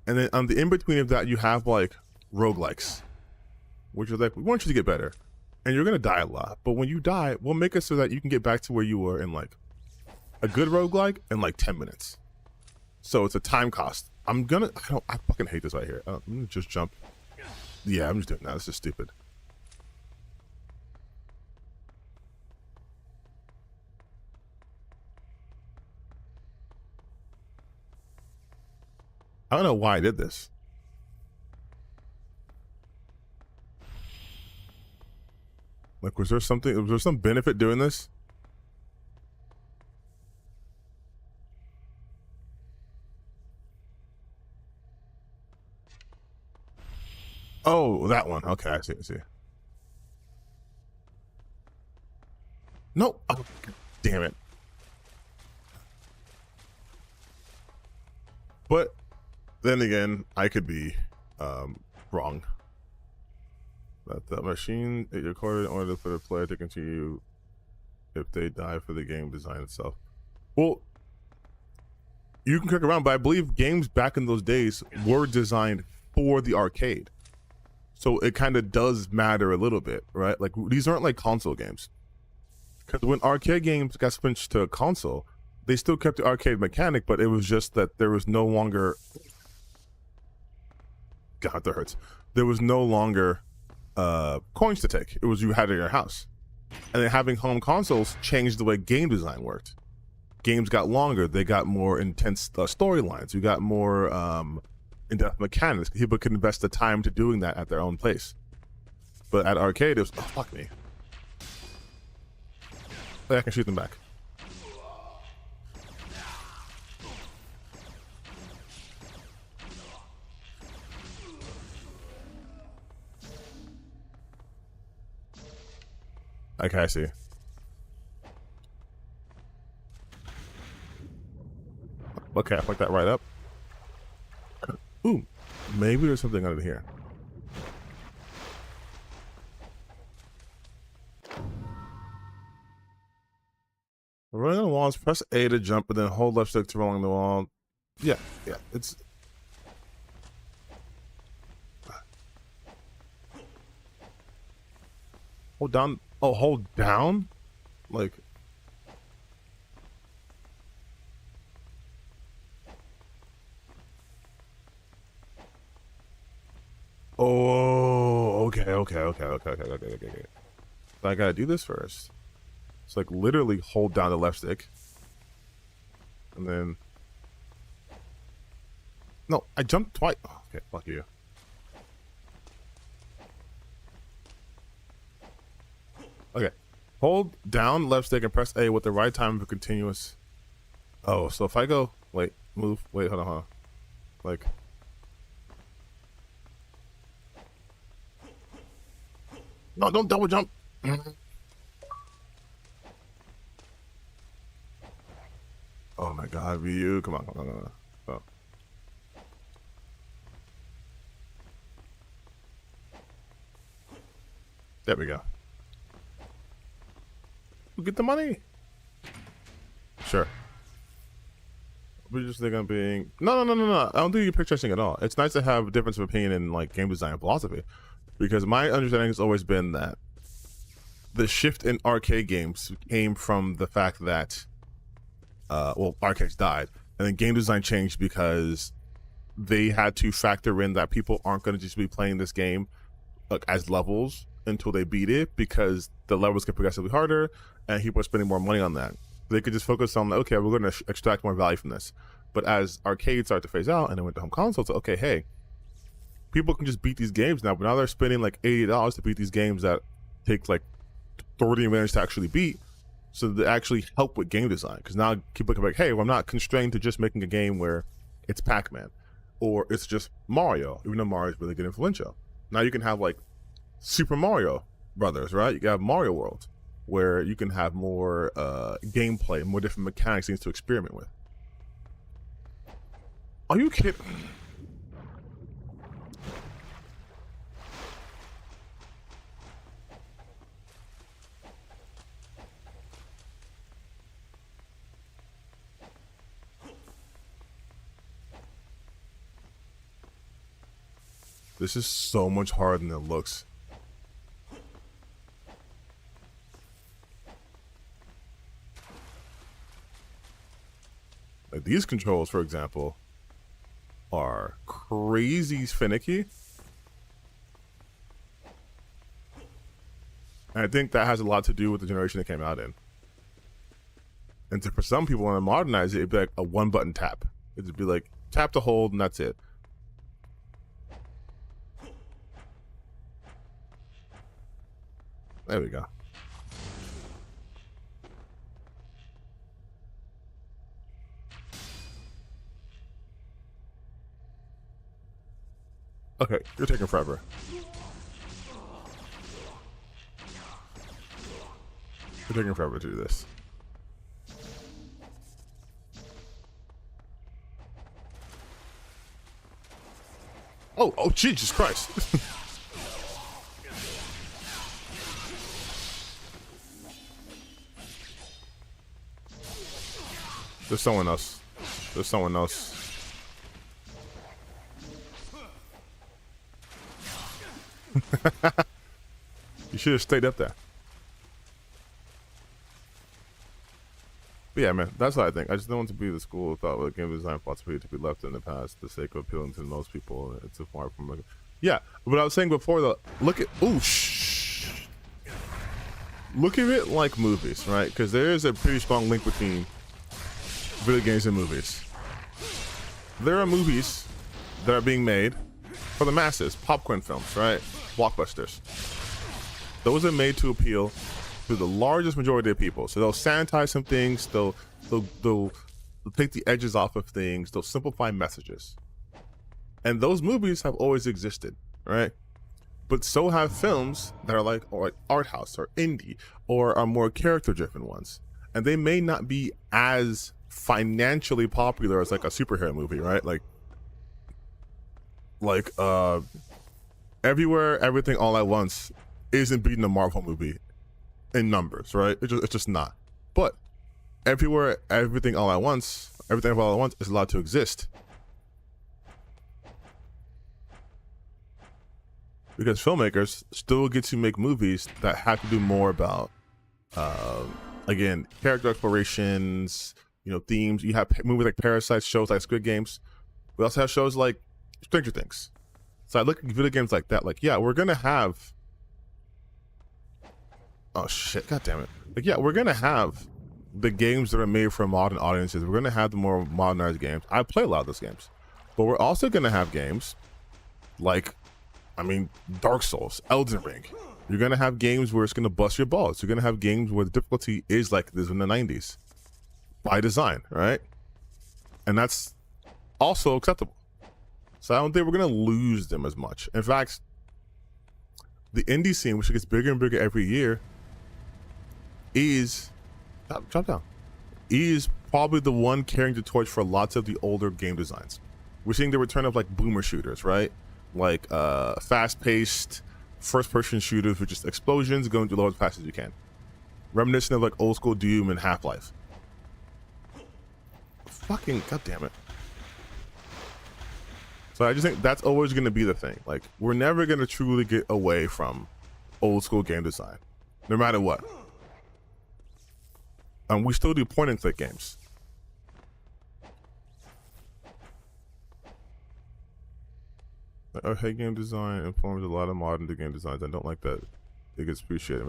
And then on the in-between of that, you have like roguelikes, which are like, we want you to get better. And you're going to die a lot. But when you die, we'll make it so that you can get back to where you were in like a good roguelike in like 10 minutes. So it's a time cost. I fucking hate this right here. I'm going to just jump. Yeah, I'm just doing that. This is stupid. I don't know why I did this. Like, was there some benefit doing this? Oh, that one. Okay, I see. No. Oh, damn it. But then again, I could be wrong. That the machine is recorded in order for the player to continue if they die for the game design itself. Well, you can click around, but I believe games back in those days were designed for the arcade. So it kind of does matter a little bit, right? Like, these aren't like console games. Because when arcade games got switched to a console, they still kept the arcade mechanic, but it was just that there was no longer... God, that hurts. There was no longer coins to take. It was you had it in your house. And then having home consoles changed the way game design worked. Games got longer. They got more intense storylines. You got more in-depth mechanics. People could invest the time to doing that at their own pace. But at arcade, it was, oh, fuck me. I can shoot them back. Okay, I see. Okay, I fucked that right up. Ooh, maybe there's something under here. Running on the walls, press A to jump, and then hold left stick to roll along the wall. Yeah, it's... Hold down. Oh, hold down? Like... Oh, okay. So I gotta do this first. It's like literally hold down the left stick. And then... No, I jumped twice. Oh, okay, fuck you. Okay. Hold down left stick and press A with the right time for continuous. Oh, so if I go, wait, move, wait, hold on. Like, no, don't double jump. Oh my God, Ryu, come on. Oh. There we go. We'll get the money. Sure. We're just thinking of being no. I don't think you're picturing at all. It's nice to have a difference of opinion in like game design and philosophy, because my understanding has always been that the shift in arcade games came from the fact that arcades died, and then game design changed because they had to factor in that people aren't going to just be playing this game as levels until they beat it, because the levels get progressively harder and people are spending more money on that. They could just focus on, okay, we're going to extract more value from this. But as arcades start to phase out and they went to home consoles, okay, hey, people can just beat these games now, but now they're spending like $80 to beat these games that take like 30 minutes to actually beat. So they actually help with game design, because now people can be like, hey, well, I'm not constrained to just making a game where it's Pac-Man or it's just Mario, even though Mario is really good influential. Now you can have like Super Mario Brothers, right? You can have Mario World, where you can have more gameplay, more different mechanics, things to experiment with. Are you kidding? This is so much harder than it looks. Like these controls, for example, are crazy finicky. And I think that has a lot to do with the generation it came out in. And for some people, when I modernize it, it'd be like a one button tap. It'd be like tap to hold and that's it. There we go. Okay, you're taking forever. You're taking forever to do this. Oh, Jesus Christ. There's someone else. There's someone else. You should have stayed up there. But yeah, man, that's what I think. I just don't want to be the school of thought with game design philosophy to be left in the past for the sake of appealing to most people. It's a far from yeah. But I was saying before, though, look at look at it like movies, right? Because there is a pretty strong link between video games and movies. There are movies that are being made for the masses, popcorn films, right? Blockbusters. Those are made to appeal to the largest majority of people. So they'll sanitize some things, they'll take the edges off of things, they'll simplify messages. And those movies have always existed, right? But so have films that are like art house or indie or are more character driven ones. And they may not be as financially popular as like a superhero movie, right? Like Everywhere, Everything, All at Once isn't beating a Marvel movie in numbers, right? It's just not. But Everywhere, Everything, All at Once, Everything All at Once is allowed to exist. Because filmmakers still get to make movies that have to do more about, again, character explorations, themes. You have movies like Parasite, shows like Squid Games. We also have shows like Stranger Things. So I look at video games like that, like, yeah, we're going to have... Oh, shit, God damn it. Like, yeah, we're going to have the games that are made for modern audiences. We're going to have the more modernized games. I play a lot of those games. But we're also going to have games like, Dark Souls, Elden Ring, You're gonna have games where it's gonna bust your balls. You're gonna have games where the difficulty is like this in the 90s, by design, right? And that's also acceptable. So I don't think we're gonna lose them as much. In fact, the indie scene, which gets bigger and bigger every year, is drop down. Is probably the one carrying the torch for lots of the older game designs. We're seeing the return of like boomer shooters, right? Like fast-paced first-person shooters with just explosions going through the as fast as you can, reminiscent of like old school Doom and Half-Life. Fucking goddamn it! So I just think that's always going to be the thing. Like, we're never going to truly get away from old school game design, no matter what. And we still do point and click games. Hey, game design informs a lot of modern game designs. I don't like that it gets appreciated.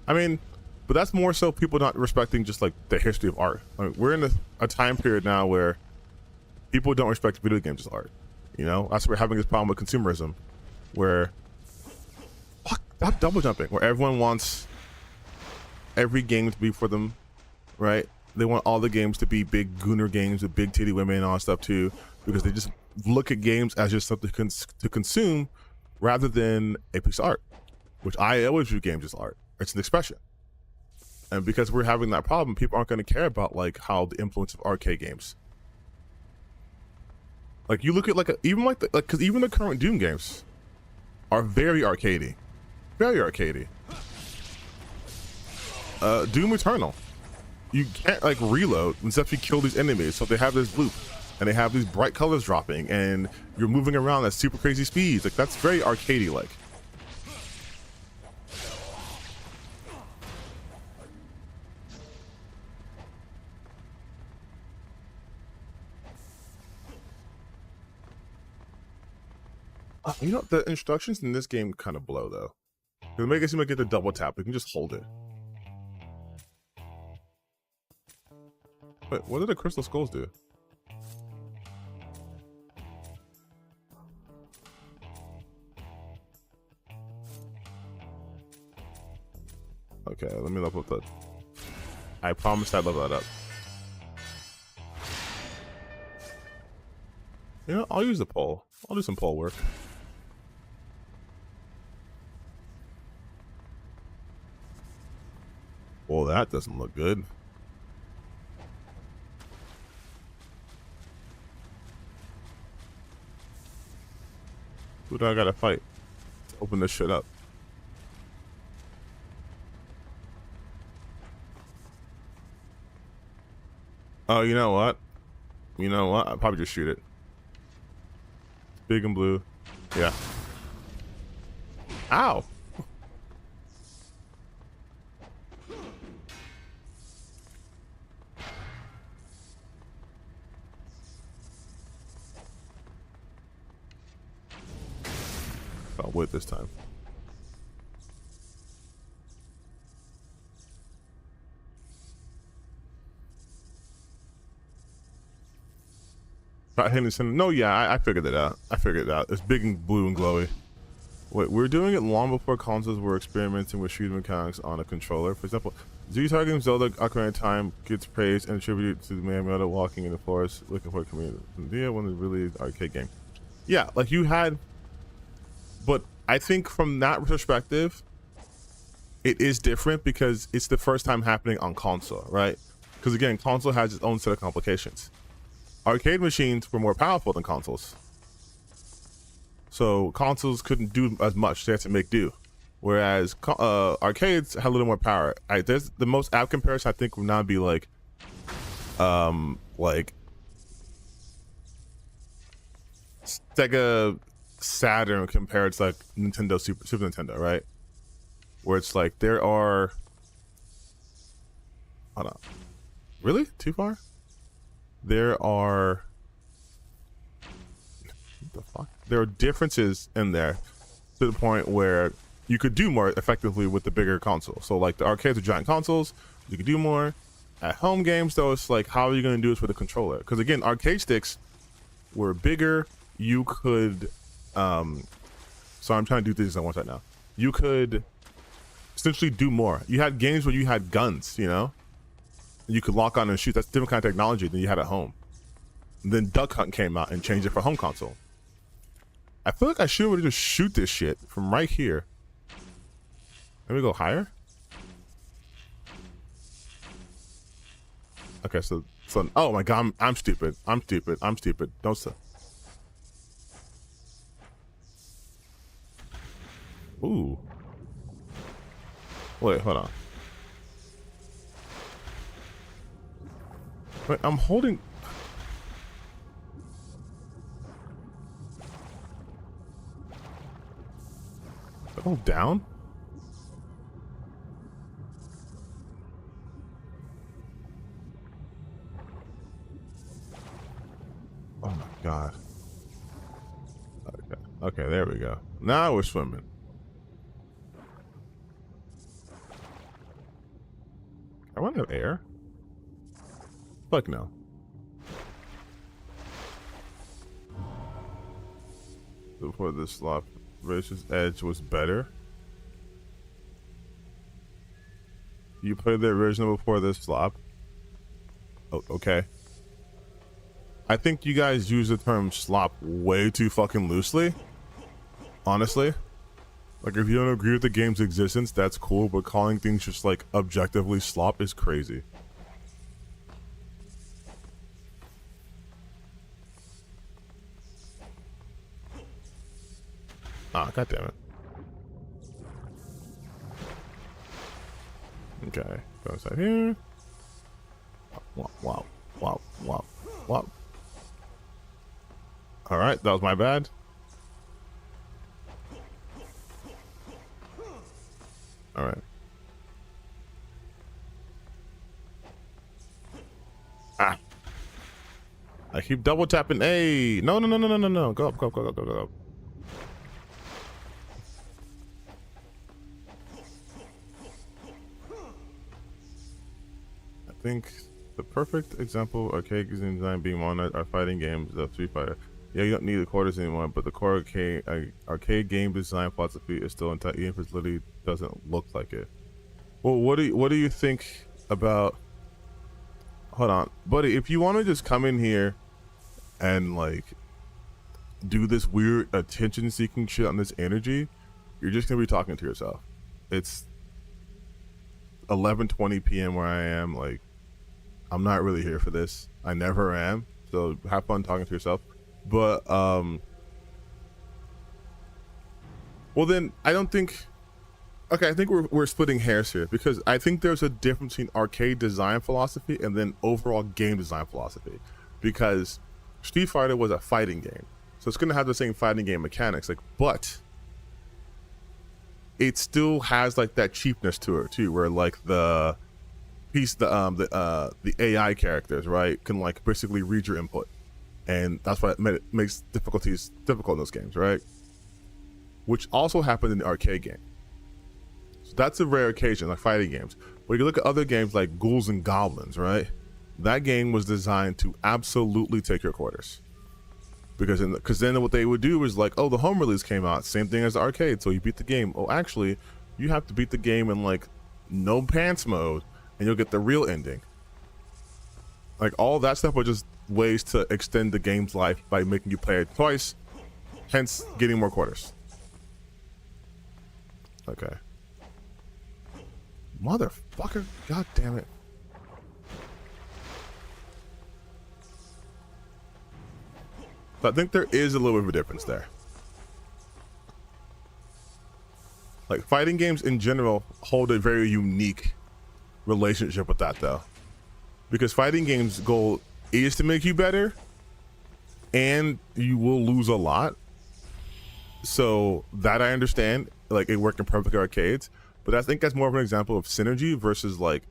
I mean, but that's more so people not respecting just like the history of art. Like, we're in a time period now where people don't respect video games as art. You know, that's where we're having this problem with consumerism, where stop double jumping, where everyone wants every game to be for them, right? They want all the games to be big gooner games with big titty women and all that stuff too, because they just look at games as just something to consume rather than a piece of art, which I always view games as art. It's an expression. And because we're having that problem, people aren't going to care about like how the influence of arcade games. Like, you look at because even the current Doom games are very arcadey, very arcadey. Doom Eternal, you can't like reload except you kill these enemies, so they have this loop and they have these bright colors dropping and you're moving around at super crazy speeds. Like, that's very arcadey like. You know, the instructions in this game kind of blow though. They make it seem like you have to double tap. You can just hold it. Wait, what did the crystal skulls do? Okay, let me level up that. I promised I'd level that up. You know, I'll use the pole. I'll do some pole work. Well, that doesn't look good. Who do I gotta fight to open this shit up? Oh, you know what? You know what? I'll probably just shoot it. It's big and blue. Yeah. Ow! I'll wait this time. Not hitting center. No, yeah, I figured it out. I figured it out. It's big and blue and glowy. Wait, we're doing it long before consoles were experimenting with shooting mechanics on a controller. For example, Z-Targeting Zelda Ocarina of Time gets praised and attributed to the man walking in the forest looking for a community. Yeah, when it really is an arcade game. Yeah, like you had. But I think from that perspective, it is different because it's the first time happening on console, right? Because again, console has its own set of complications. Arcade machines were more powerful than consoles. So consoles couldn't do as much, they had to make do. Whereas arcades had a little more power. There's the most apt comparison I think would now be like Sega Saturn compared to like Nintendo Super Nintendo, right? Where it's like there are, hold on, really too far? There are, what the fuck? There are differences in there to the point where you could do more effectively with the bigger console. So like the arcades are giant consoles, you could do more. At home games though, it's like, how are you going to do this with a controller? Because again, arcade sticks were bigger. You could so I'm trying to do things at once right now. You could essentially do more. You had games where you had guns, you know, and you could lock on and shoot. That's different kind of technology than you had at home. And then Duck Hunt came out and changed it for home console. I feel like I should really just shoot this shit from right here. Let me go higher. Okay, so oh my god, I'm stupid. I'm stupid. Don't say. Ooh. Wait, hold on. Wait, I'm holding. Oh, down? Oh my god. Okay, there we go. Now we're swimming. I want to have air. Fuck no. Before this slop, Race's Edge was better. You played the original before this slop. Oh, okay. I think you guys use the term slop way too fucking loosely. Honestly. Like, if you don't agree with the game's existence, that's cool, but calling things just, like, objectively slop is crazy. Ah, goddammit. Okay, go inside here. Wow. Alright, that was my bad. Alright. Ah. I keep double tapping. Hey, no. Go up. I think the perfect example of arcade design being one are fighting games of Street Fighter. Yeah, you don't need the quarters anymore, but the core arcade game design philosophy is still intact, even if it literally doesn't look like it. Well, what do you think about? Hold on, buddy. If you want to just come in here and like do this weird attention-seeking shit on this energy, you're just gonna be talking to yourself. It's 11:20 p.m. where I am. Like, I'm not really here for this. I never am. So have fun talking to yourself. But well then I don't think. Okay, I think we're splitting hairs here, because I think there's a difference between arcade design philosophy and then overall game design philosophy. Because Street Fighter was a fighting game, so it's gonna have the same fighting game mechanics, like, but it still has like that cheapness to it too, where like the AI characters, right, can like basically read your input, and that's why it makes difficulties difficult in those games, right? Which also happened in the arcade game. So that's a rare occasion, like fighting games. But you look at other games like Ghouls and Goblins, right? That game was designed to absolutely take your quarters. Because then what they would do is like, oh, the home release came out, same thing as the arcade, so you beat the game. Oh, actually, you have to beat the game in like no pants mode, and you'll get the real ending. Like, all that stuff was just ways to extend the game's life by making you play it twice, hence getting more quarters. Okay. Motherfucker, god damn it. So I think there is a little bit of a difference there. Like, fighting games in general hold a very unique relationship with that, though. Because fighting games' goal is to make you better, and you will lose a lot. So that I understand, like, it worked in perfect arcades. But I think that's more of an example of synergy versus like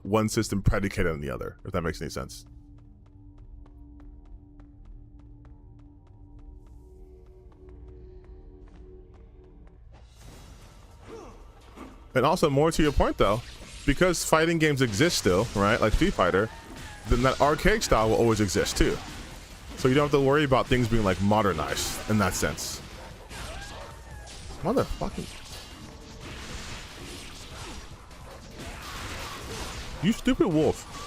one system predicated on the other, if that makes any sense. And also, more to your point though, because fighting games exist still, right, like Street Fighter, then that arcade style will always exist too. So you don't have to worry about things being like modernized in that sense. Motherfucking. You stupid wolf.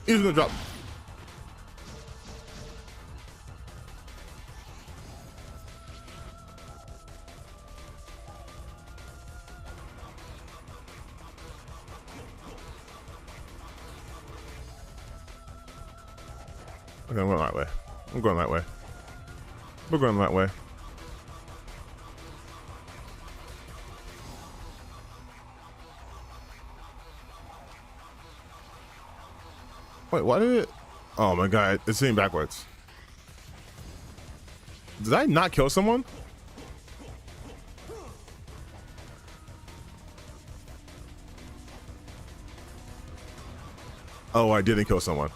He's gonna drop. Okay, I'm going that way. I'm going that way. We're going that way. Wait, why did it? Oh my god, it's sitting backwards. Did I not kill someone? Oh, I didn't kill someone.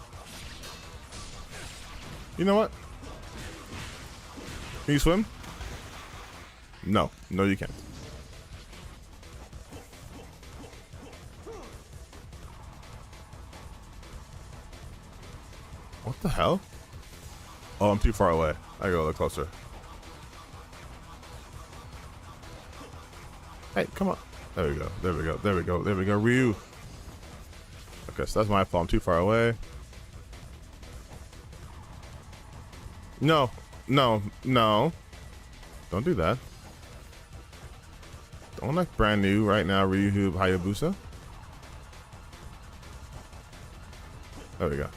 You know what? Can you swim? No. No, you can't. What the hell? Oh, I'm too far away. I gotta go a little closer. Hey, come on. There we go. There we go. There we go. There we go. Ryu. Okay, so that's my fault. I'm too far away. No. No. No. Don't do that. Don't like brand new right now, Ryu Hayabusa. There we go.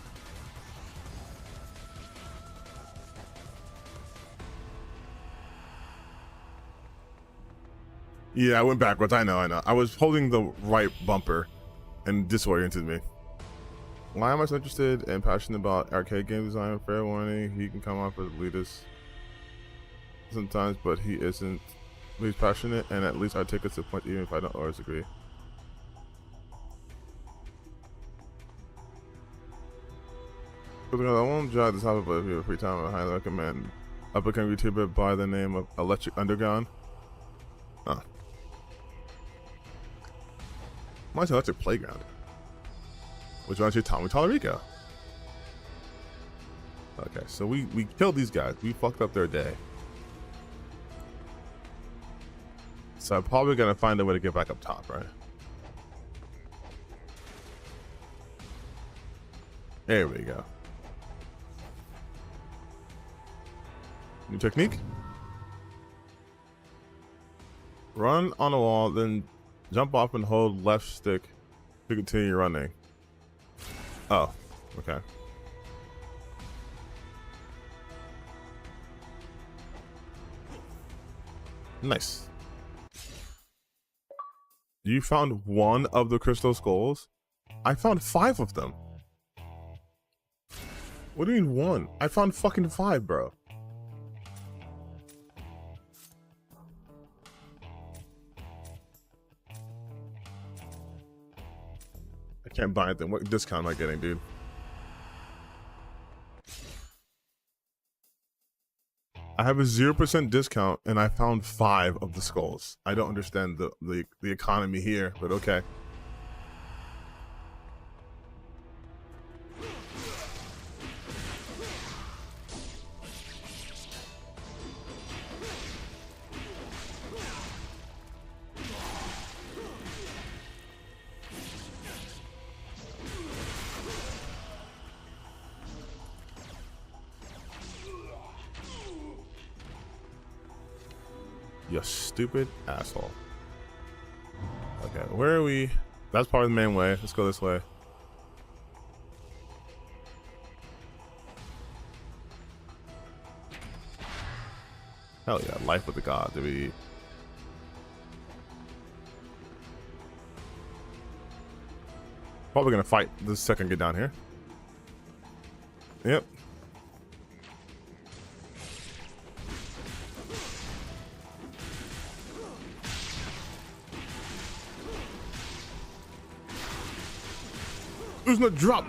Yeah, I went backwards. I know. I was holding the right bumper and disoriented me. Why am I so interested and passionate about arcade game design? Fair warning, he can come off as elitist sometimes, but he isn't. He's passionate and at least articulate to the point even if I don't always agree. I won't judge this topic, but if you have free time, I highly recommend up-and-coming YouTuber by the name of Electric Underground. Huh. Mine's Electric Playground. Which one's your Tommy Tallarico? Okay, so we killed these guys. We fucked up their day. So I'm probably gonna find a way to get back up top, right? There we go. New technique. Run on a wall, then jump off and hold left stick to continue running. Oh, okay. Nice. You found one of the crystal skulls? I found 5 of them. What do you mean one? I found fucking 5, bro. I can't buy anything. What discount am I getting, dude? I have a 0% discount and I found 5 of the skulls. I don't understand the economy here, but okay. You stupid asshole. Okay, where are we? That's probably the main way. Let's go this way. Hell yeah, life with the god, dude. Probably gonna fight the second get down here. Yep. There's no drop.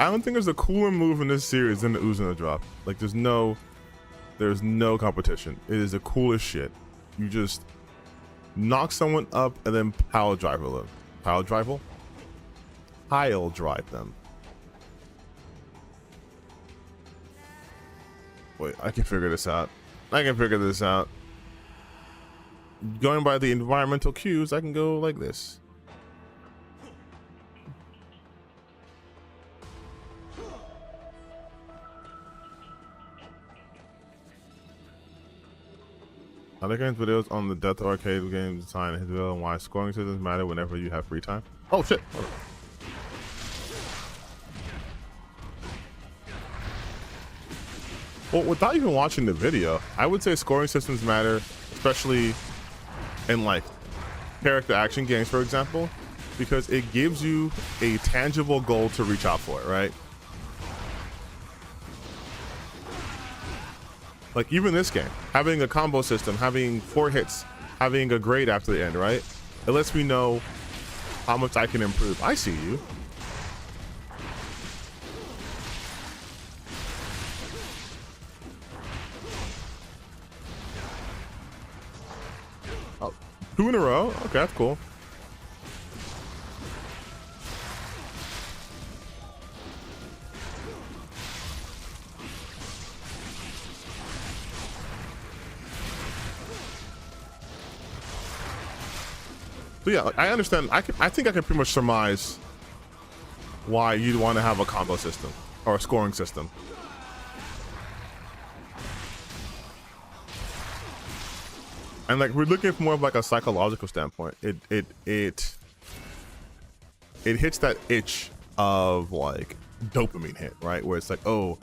I don't think there's a cooler move in this series than the Uzuna drop. Like there's no competition. It is the coolest shit. You just knock someone up and then pile drive them. Pile drive them. Wait, I can figure this out. Going by the environmental cues, I can go like this. Other games videos on the Death Arcade game design and video and why scoring systems matter whenever you have free time. Oh shit. Hold on. Well, without even watching the video, I would say scoring systems matter, especially in like character action games, for example, because it gives you a tangible goal to reach out for, right? Like even this game, having a combo system, having 4 hits, having a grade after the end, right? It lets me know how much I can improve. I see you. Oh, 2 in a row. Okay, that's cool. So yeah, I understand. I think I can pretty much surmise why you'd want to have a combo system or a scoring system. And like we're looking from more of like a psychological standpoint. It hits that itch of like dopamine hit, right? Where it's like, oh,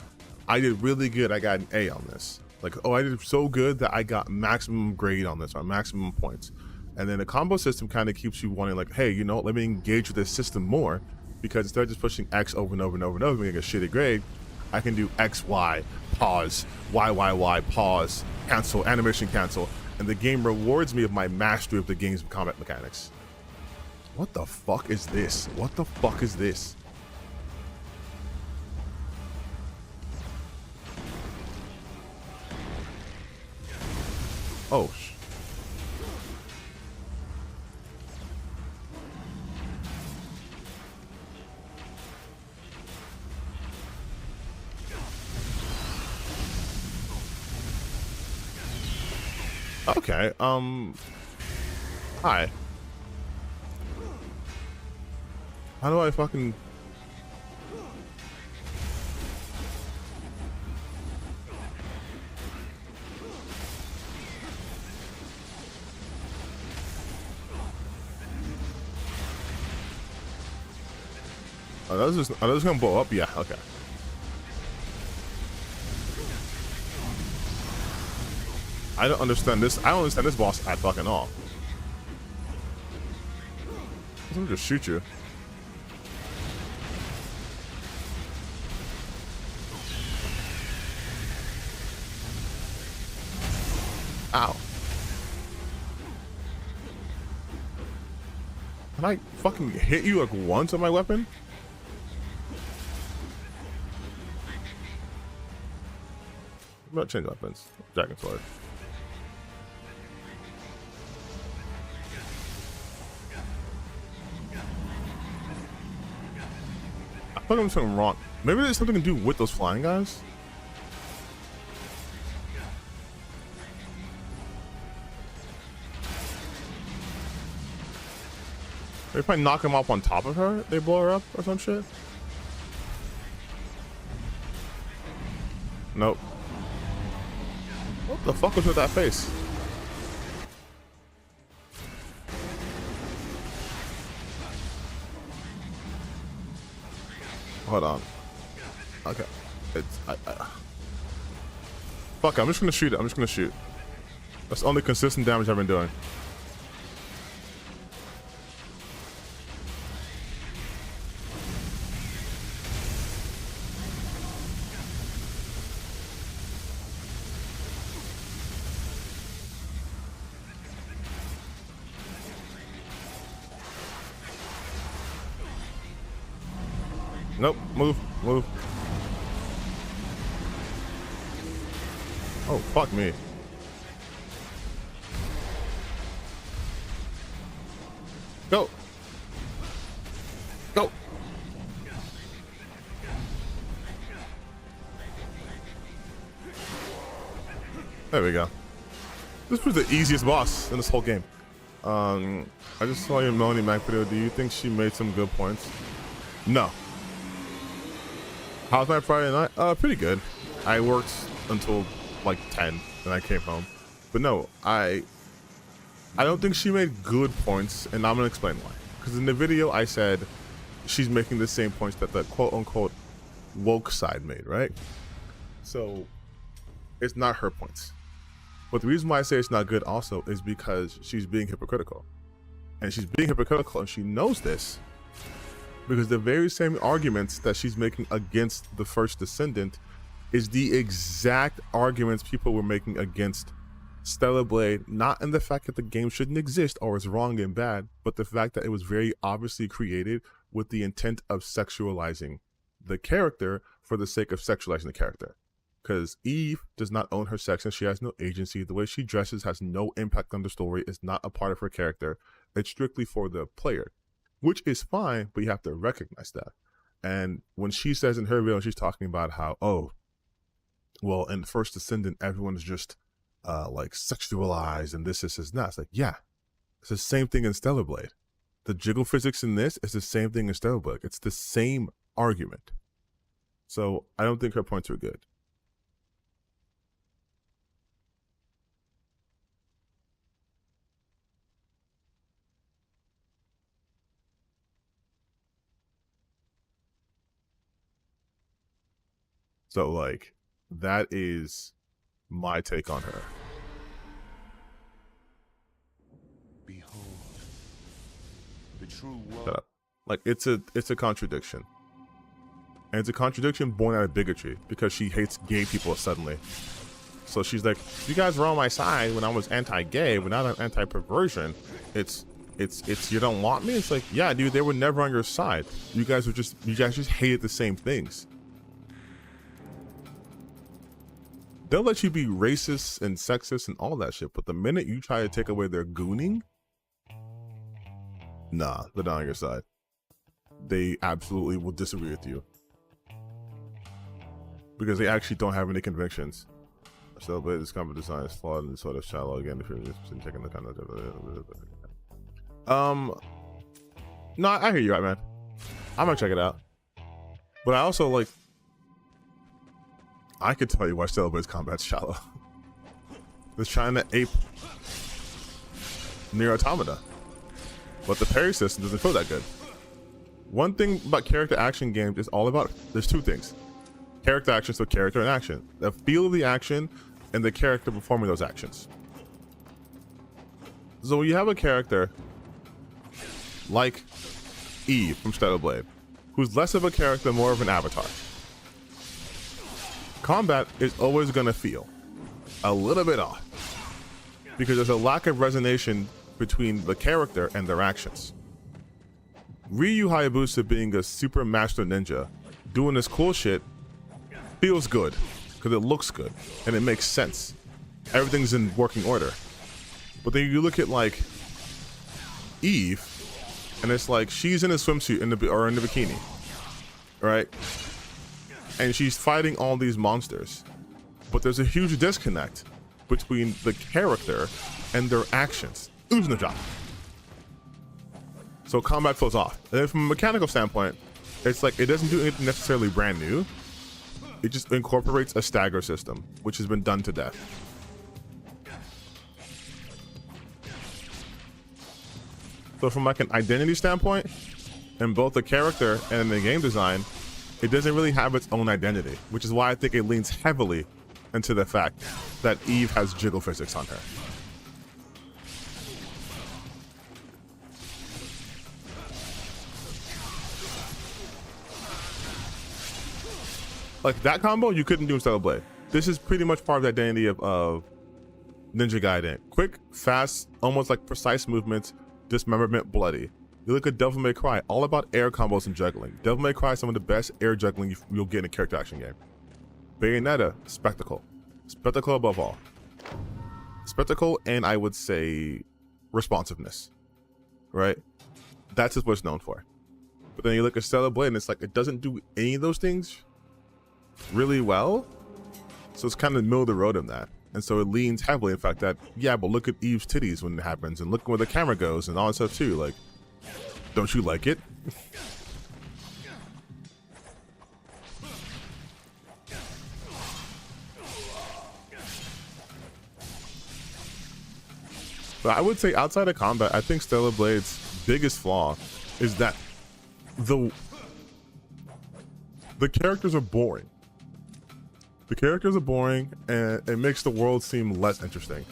I did really good. I got an A on this. Like, oh, I did so good that I got maximum grade on this or maximum points. And then the combo system kind of keeps you wanting like, hey, you know what, let me engage with this system more, because instead of just pushing X over and over and over and over, making a shitty grade, I can do X, Y, pause, Y, pause, cancel, animation cancel, and the game rewards me of my mastery of the game's combat mechanics. What the fuck is this? What the fuck is this? Oh, okay, hi. How do I fucking... Are those gonna blow up? Yeah, okay. I don't understand this. I don't understand this boss at fucking all. Let me just shoot you. Ow. Can I fucking hit you like once on my weapon? I'm not change weapons. Dragon sword. I thought I'm something wrong. Maybe there's something to do with those flying guys. Maybe if I knock them off on top of her, they blow her up or some shit. Nope. What the fuck was with that face? Hold on. Okay. It's fuck it, I'm just gonna shoot it. I'm just gonna shoot. That's the only consistent damage I've been doing. Nope. Move. Move. Oh, fuck me. Go. Go. There we go. This was the easiest boss in this whole game. I just saw your Melanie Mac video. Do you think she made some good points? No. How's my Friday night? Pretty good. I worked until like 10 and I came home. But no, I don't think she made good points, and I'm gonna explain why. Because in the video I said she's making the same points that the quote unquote woke side made, right? So it's not her points. But the reason why I say it's not good also is because she's being hypocritical. And she's being hypocritical and she knows this. Because the very same arguments that she's making against the first Descendant is the exact arguments people were making against Stellar Blade, not in the fact that the game shouldn't exist or is wrong and bad, but the fact that it was very obviously created with the intent of sexualizing the character for the sake of sexualizing the character. Because Eve does not own her sex and she has no agency. The way she dresses has no impact on the story. It's not a part of her character. It's strictly for the player, which is fine, but you have to recognize that. And when she says in her video, she's talking about how, oh, well, in First Descendant, everyone's just like sexualized and this is that. It's like, yeah, it's the same thing in Stellar Blade. The jiggle physics in this is the same thing in Stellar Blade. It's the same argument. So I don't think her points are good. So like, that is my take on her.
Behold, the true
Shut
world.
up. Like, it's a contradiction. And it's a contradiction born out of bigotry because she hates gay people suddenly. So she's like, you guys were on my side when I was anti-gay, but now I'm anti-perversion. It's you don't want me? It's like, yeah, dude, they were never on your side. You guys just hated the same things. They'll let you be racist and sexist and all that shit, but the minute you try to take away their gooning, nah, they're not on your side. They absolutely will disagree with you. Because they actually don't have any convictions. So, but this cover design is flawed and sort of shallow again if you're just taking the kind of... No, I hear you, right, man. I'm gonna check it out. But I also, like... I could tell you why Stellar Blade's combat's shallow. It's trying to ape Nier Automata. But the parry system doesn't feel that good. One thing about character action games is all about, there's two things. Character action, so character and action. The feel of the action and the character performing those actions. So when you have a character like Eve from Stellar Blade, who's less of a character, more of an avatar, combat is always going to feel a little bit off because there's a lack of resonation between the character and their actions. Ryu Hayabusa being a super master ninja doing this cool shit feels good because it looks good and it makes sense. Everything's in working order. But then you look at like Eve and it's like she's in a swimsuit or in the bikini, right? And she's fighting all these monsters, but there's a huge disconnect between the character and their actions. Losing the job. So combat feels off. And then from a mechanical standpoint, it's like it doesn't do anything necessarily brand new. It just incorporates a stagger system, which has been done to death. So from like an identity standpoint, in both the character and the game design, it doesn't really have its own identity, which is why I think it leans heavily into the fact that Eve has jiggle physics on her. Like that combo, you couldn't do in Stellar Blade. This is pretty much part of the identity of Ninja Gaiden. Quick, fast, almost like precise movements, dismemberment, bloody. You look at Devil May Cry, all about air combos and juggling. Devil May Cry is some of the best air juggling you'll get in a character action game. Bayonetta, spectacle. Spectacle above all. Spectacle, and I would say responsiveness, right? That's just what it's known for. But then you look at Stellar Blade and it's like, it doesn't do any of those things really well. So it's kind of middle of the road in that. And so it leans heavily in fact that, yeah, but look at Eve's titties when it happens and look where the camera goes and all that stuff too. Like, don't you like it? But I would say outside of combat, I think Stellar Blade's biggest flaw is that the characters are boring. The characters are boring, and it makes the world seem less interesting.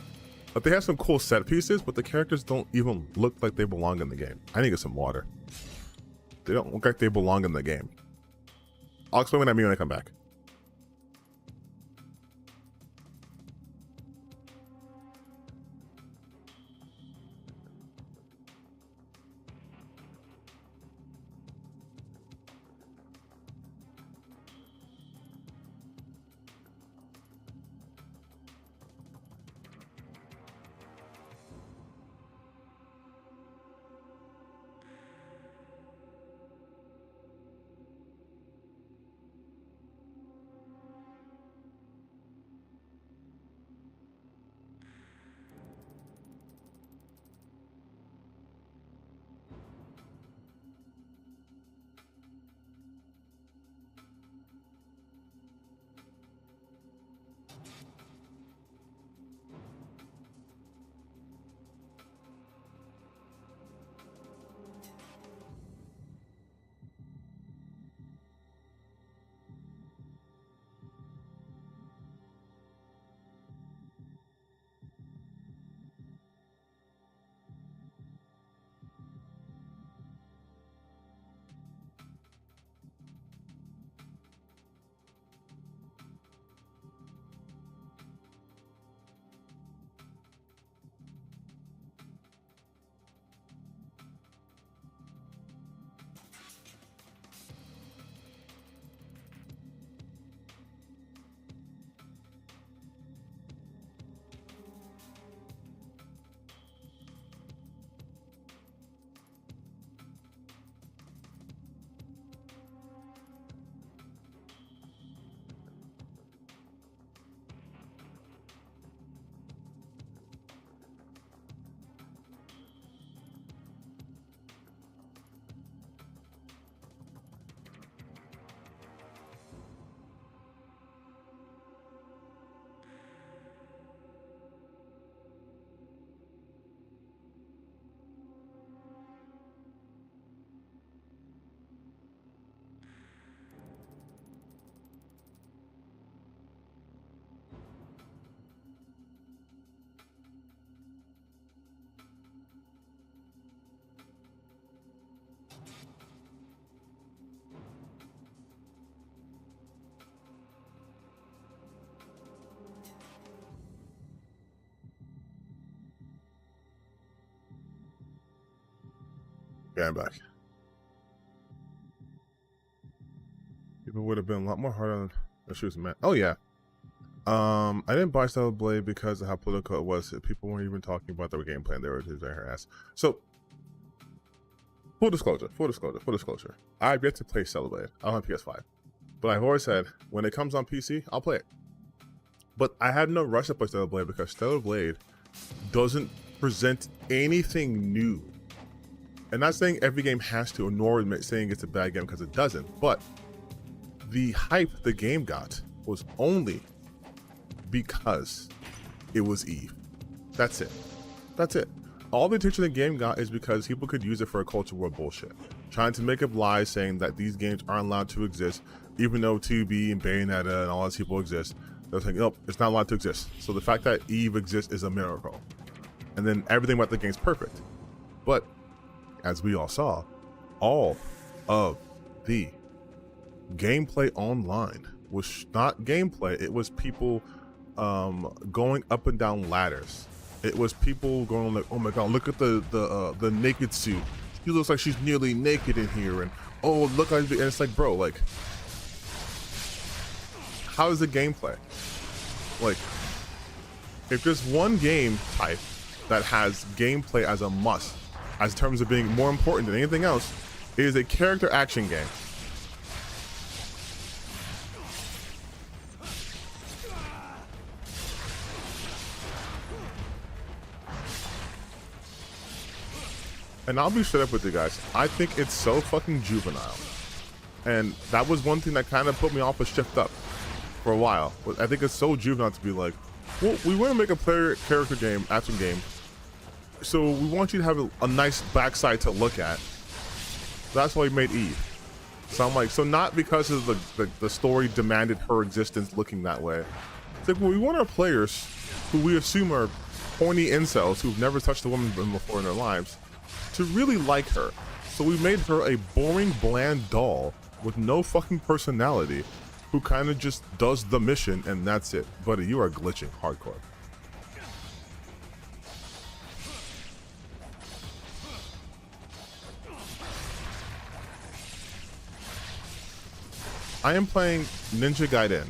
But they have some cool set pieces, but the characters don't even look like they belong in the game. I need to get some water. They don't look like they belong in the game. I'll explain what I mean when I come back. Okay, I'm back. People would have been a lot more hard on the shoes, man. Oh yeah. I didn't buy Stellar Blade because of how political it was. People weren't even talking about their gameplay and they were just her ass. So full disclosure. I've yet to play Stellar Blade. I don't have PS5. But I've always said when it comes on PC, I'll play it. But I have no rush to play Stellar Blade because Stellar Blade doesn't present anything new. And not saying every game has to, nor saying it's a bad game because it doesn't, but the hype the game got was only because it was Eve. That's it. That's it. All the attention the game got is because people could use it for a culture war bullshit. Trying to make up lies saying that these games aren't allowed to exist, even though 2B and Bayonetta and all those people exist. They're saying, nope, it's not allowed to exist. So the fact that Eve exists is a miracle. And then everything about the game's perfect. But as we all saw, all of the gameplay online was not gameplay. It was people going up and down ladders. It was people going like, oh my god, look at the naked suit she looks like she's nearly naked in here, and oh look, and it's like, bro, like, how is the gameplay? Like, if there's one game type that has gameplay as a must, as terms of being more important than anything else, it is a character action game. And I'll be straight up with you guys, I think it's so fucking juvenile. And that was one thing that kind of put me off of Shift Up for a while. I think it's so juvenile to be like, well, we want to make a player character game, action game, so we want you to have a nice backside to look at. That's why we made Eve. So I'm like, so not because of the story demanded her existence looking that way. It's like, well, we want our players, who we assume are horny incels who've never touched a woman before in their lives, to really like her. So we made her a boring, bland doll with no fucking personality, who kind of just does the mission and that's it. Buddy, you are glitching hardcore. I am playing Ninja Gaiden.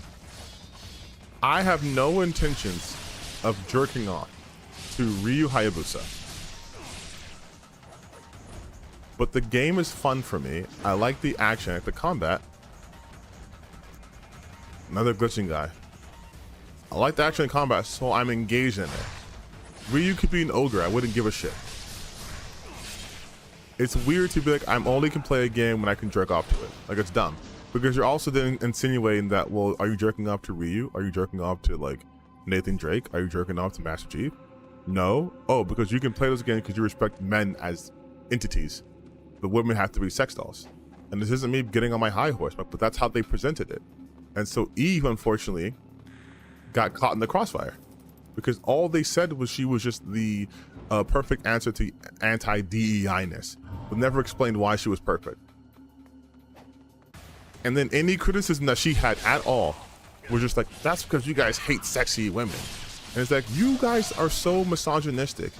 I have no intentions of jerking off to Ryu Hayabusa. But the game is fun for me. I like the action, I like the combat. Another glitching guy. I like the action and combat, so I'm engaged in it. Ryu could be an ogre, I wouldn't give a shit. It's weird to be like, I'm only can play a game when I can jerk off to it. Like, it's dumb. Because you're also then insinuating that, well, are you jerking off to Ryu? Are you jerking off to, like, Nathan Drake? Are you jerking off to Master Chief? No. Oh, because you can play those games because you respect men as entities. The women have to be sex dolls. And this isn't me getting on my high horse, but that's how they presented it. And so Eve, unfortunately, got caught in the crossfire. Because all they said was she was just the perfect answer to anti-DEI-ness. But never explained why she was perfect. And then any criticism that she had at all was just like, that's because you guys hate sexy women. And it's like, you guys are so misogynistic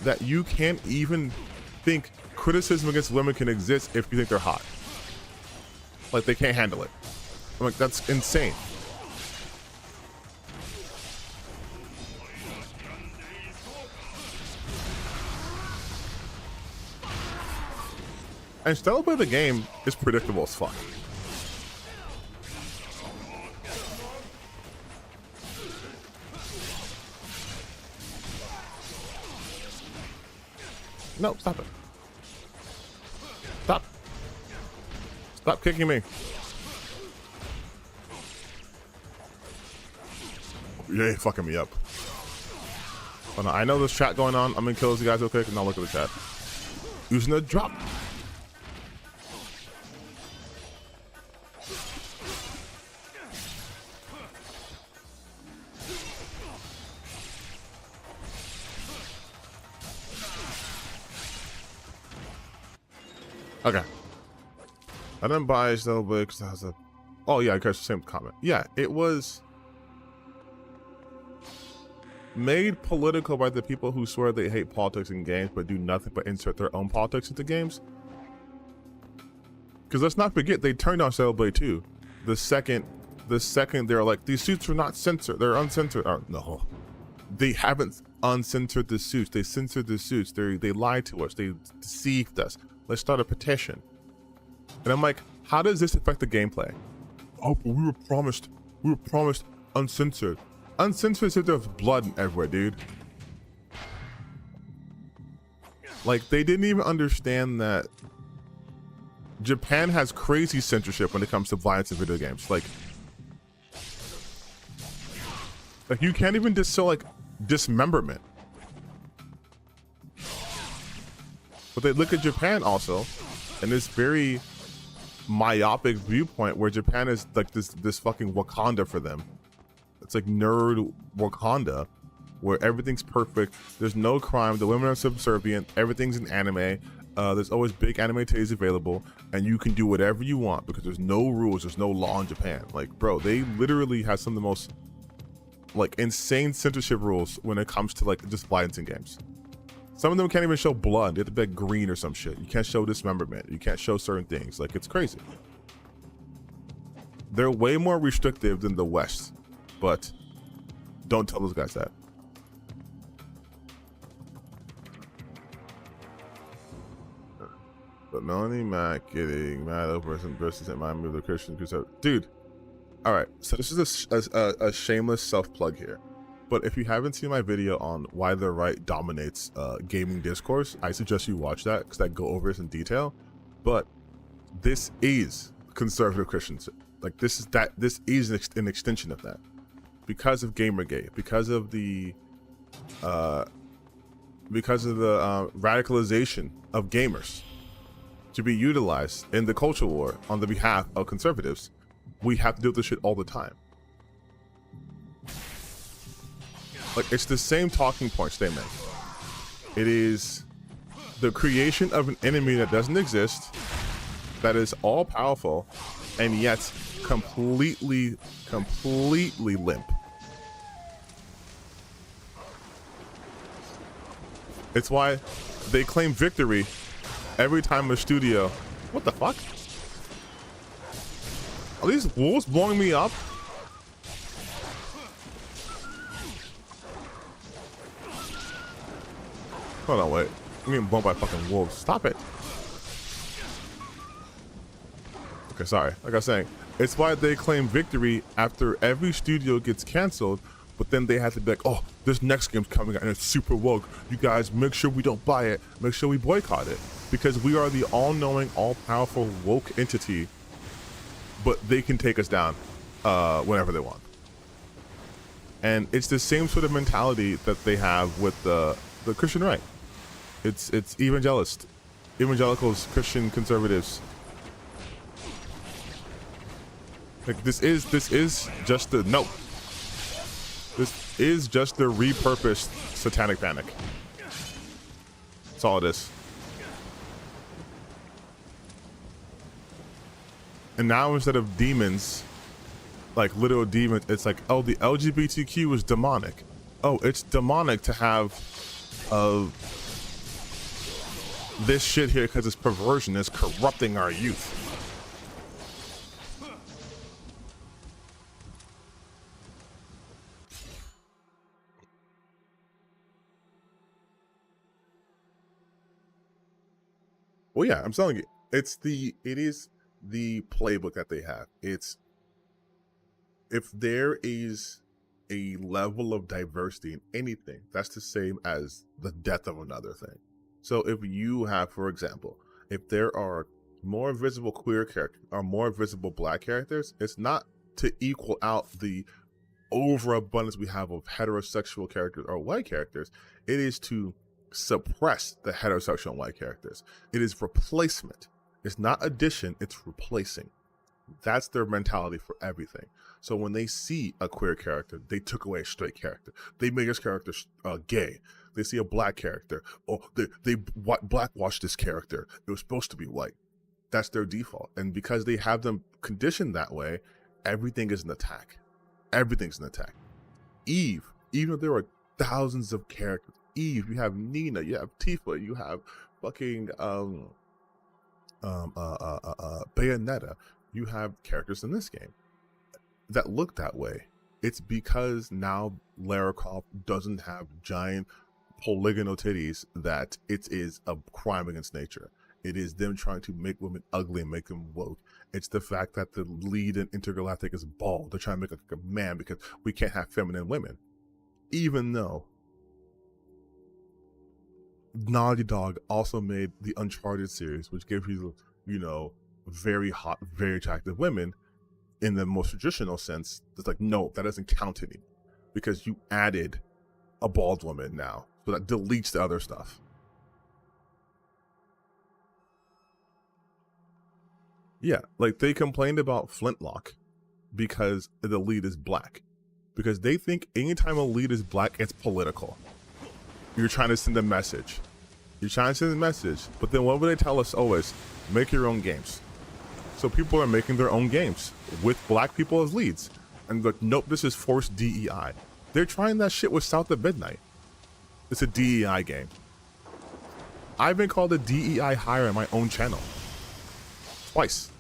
that you can't even think criticism against women can exist if you think they're hot. Like, they can't handle it. I'm like, that's insane. And still play the game is predictable as fuck. No, stop it. Stop. Stop kicking me. You ain't fucking me up. Oh no, I know there's chat going on. I'm gonna kill those guys real quick and I'll look at the chat. Using a drop. Okay. I didn't buy it though, because I was a... Oh yeah, I guess the same comment. Yeah, it was made political by the people who swear they hate politics in games but do nothing but insert their own politics into games. Because let's not forget, they turned on Cellblade 2 the second they're like, these suits are not censored, they're uncensored. Oh, no, they haven't uncensored the suits, they censored the suits, they lied to us, they deceived us. Let's start a petition. And I'm like, how does this affect the gameplay? Oh, but we were promised uncensored. Uncensored is if there's blood everywhere, dude. Like, they didn't even understand that Japan has crazy censorship when it comes to violence in video games. Like you can't even just show like dismemberment. But they look at Japan also, and this very myopic viewpoint where Japan is like this fucking Wakanda for them. It's like nerd Wakanda, where everything's perfect. There's no crime. The women are subservient. Everything's in anime. There's always big anime titties available, and you can do whatever you want because there's no rules. There's no law in Japan. Like, bro, they literally have some of the most like insane censorship rules when it comes to like just violence in games. Some of them can't even show blood. They have to be like green or some shit. You can't show dismemberment. You can't show certain things. Like, it's crazy. They're way more restrictive than the West, but don't tell those guys that. But Melanie Mac getting mad over some versus at my move the Christian conservative. Dude, all right. So this is a shameless self-plug here. But if you haven't seen my video on why the right dominates gaming discourse, I suggest you watch that because I go over this in detail. But this is conservative Christians. Like this is an extension of that, because of Gamergate, because of the radicalization of gamers to be utilized in the culture war on the behalf of conservatives. We have to deal with this shit all the time. Like, it's the same talking points they make. It is the creation of an enemy that doesn't exist, that is all powerful, and yet completely limp. It's why they claim victory every time a studio. What the fuck? Are these wolves blowing me up? Hold on, wait. I'm getting blown by fucking wolves. Stop it. Okay, sorry. Like I was saying, it's why they claim victory after every studio gets canceled, but then they have to be like, oh, this next game's coming out and it's super woke. You guys make sure we don't buy it. Make sure we boycott it. Because we are the all-knowing, all-powerful woke entity, but they can take us down whenever they want. And it's the same sort of mentality that they have with the Christian right. It's evangelicals, Christian conservatives. Like this is just the This is just the repurposed satanic panic. That's all it is. And now instead of demons, like literal demons, it's like, oh, the LGBTQ is demonic. Oh, it's demonic to have this shit here because it's perversion, it's corrupting our youth. Well, yeah, I'm telling you, it is the playbook that they have. It's, if there is a level of diversity in anything, that's the same as the death of another thing. So if you have, for example, if there are more visible queer characters or more visible black characters, it's not to equal out the overabundance we have of heterosexual characters or white characters. It is to suppress the heterosexual white characters. It is replacement. It's not addition, it's replacing. That's their mentality for everything. So when they see a queer character, they took away a straight character. They made this character gay. They see a black character, or they blackwash this character. It was supposed to be white. That's their default. And because they have them conditioned that way, everything is an attack. Everything's an attack. Eve, even though there are thousands of characters, Eve, you have Nina, you have Tifa, you have fucking Bayonetta, you have characters in this game that look that way. It's because now Lara Croft doesn't have giant polygonal titties that it is a crime against nature. It is them trying to make women ugly and make them woke. It's the fact that the lead in Intergalactic is bald. They're trying to make like a man because we can't have feminine women. Even though Naughty Dog also made the Uncharted series, which gives you, very hot, very attractive women in the most traditional sense. It's like, no, that doesn't count anymore because you added a bald woman now. So that deletes the other stuff. Yeah, like they complained about Flintlock because the lead is black. Because they think anytime a lead is black, it's political. You're trying to send a message. You're trying to send a message. But then what would they tell us always? Make your own games. So people are making their own games with black people as leads. And like, nope, this is forced DEI. They're trying that shit with South of Midnight. It's a DEI game. I've been called a DEI hire on my own channel. Twice.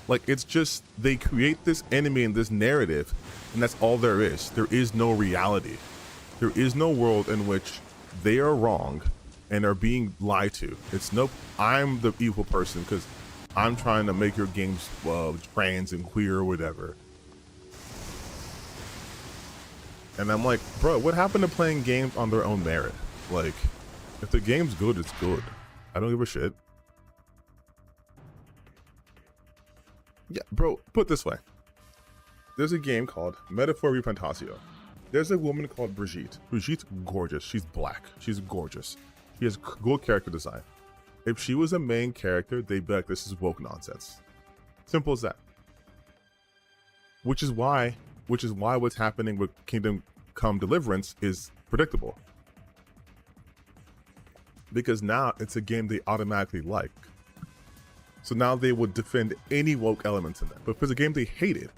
Like, it's just, they create this enemy and this narrative, and that's all there is. There is no reality. There is no world in which they are wrong and are being lied to. It's no, I'm the evil person because I'm trying to make your games trans and queer or whatever. And I'm like, bro, what happened to playing games on their own merit? Like, if the game's good, it's good. I don't give a shit. Yeah, bro, put it this way. There's a game called Metaphor Refantasio. There's a woman called Brigitte. Brigitte's gorgeous. She's black. She's gorgeous. She has cool character design. If she was a main character, they'd be like, this is woke nonsense. Simple as that. Which is why what's happening with Kingdom Come Deliverance is predictable. Because now it's a game they automatically like. So now they would defend any woke elements in that. But if it's a game they hated,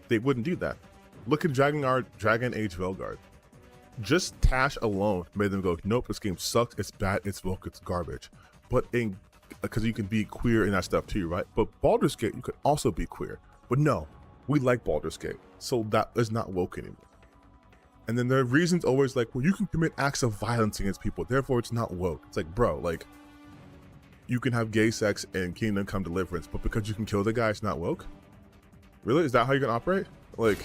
they wouldn't do that. Look at Dragon Age Velguard. Just Tash alone made them go, nope, this game sucks, it's bad, it's woke, it's garbage. But because you can be queer in that stuff too, right? But Baldur's Gate, you could also be queer. But no, we like Baldur's Gate, so that is not woke anymore. And then there are reasons always like, well, you can commit acts of violence against people, therefore it's not woke. It's like, bro, like, you can have gay sex and Kingdom Come Deliverance, but because you can kill the guy, it's not woke? Really? Is that how you're gonna operate? Like,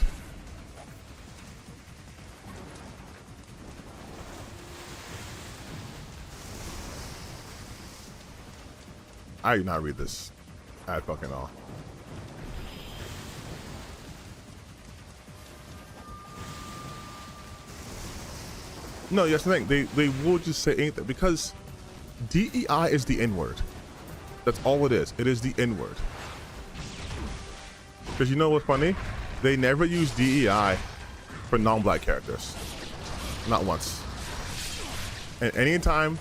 I did not read this at fucking all. No, that's the thing. They will just say anything because DEI is the N-word. That's all it is. It is the N-word. Because you know what's funny? They never use DEI for non-black characters. Not once. And anytime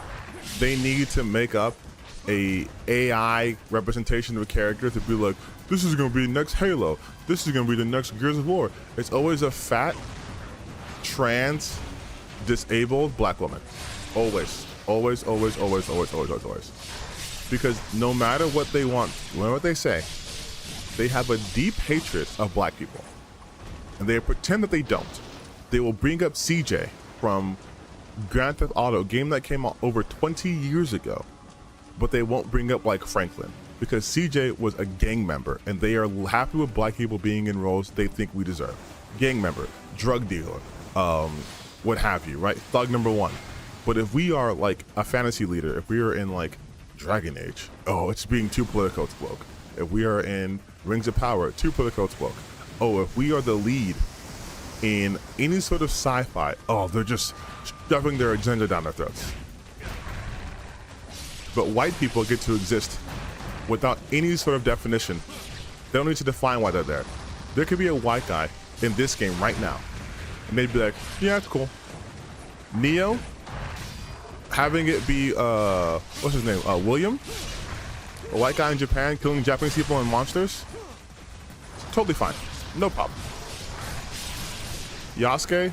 they need to make up a AI representation of a character to be like, this is going to be the next Halo. This is going to be the next Gears of War. It's always a fat, trans, disabled black woman. Always. Always, always, always, always, always, always, always. Because no matter what they want, no matter what they say, they have a deep hatred of black people. And they pretend that they don't. They will bring up CJ from Grand Theft Auto, a game that came out over 20 years ago. But they won't bring up like Franklin because CJ was a gang member and they are happy with black people being in roles they think we deserve. Gang member, drug dealer, what have you, right? Thug number one. But if we are like a fantasy leader, if we are in like Dragon Age, oh, it's being too political, it's woke. If we are in Rings of Power, too political, it's woke. Oh, if we are the lead in any sort of sci-fi, oh, they're just shoving their agenda down their throats. But white people get to exist without any sort of definition. They don't need to define why they're there. There could be a white guy in this game right now, and they'd be like, yeah, it's cool. Neo, having it be, what's his name, William? A white guy in Japan killing Japanese people and monsters? Totally fine, no problem. Yasuke,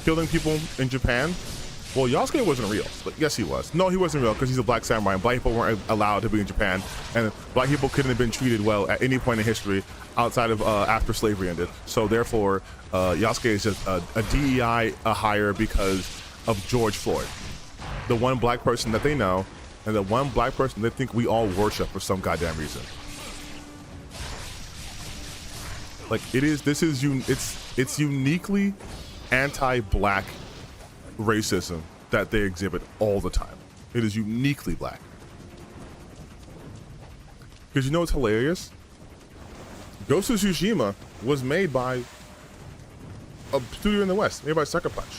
killing people in Japan? Well, Yasuke wasn't real, but yes, he was. No, he wasn't real because he's a black samurai and black people weren't allowed to be in Japan, and black people couldn't have been treated well at any point in history outside of after slavery ended. So therefore, Yasuke is just a DEI hire because of George Floyd, the one black person that they know, and the one black person they think we all worship for some goddamn reason. Like it's uniquely anti-black racism that they exhibit all the time. It is uniquely black. Because you know what's hilarious? Ghost of Tsushima was made by a studio in the West, made by Sucker Punch.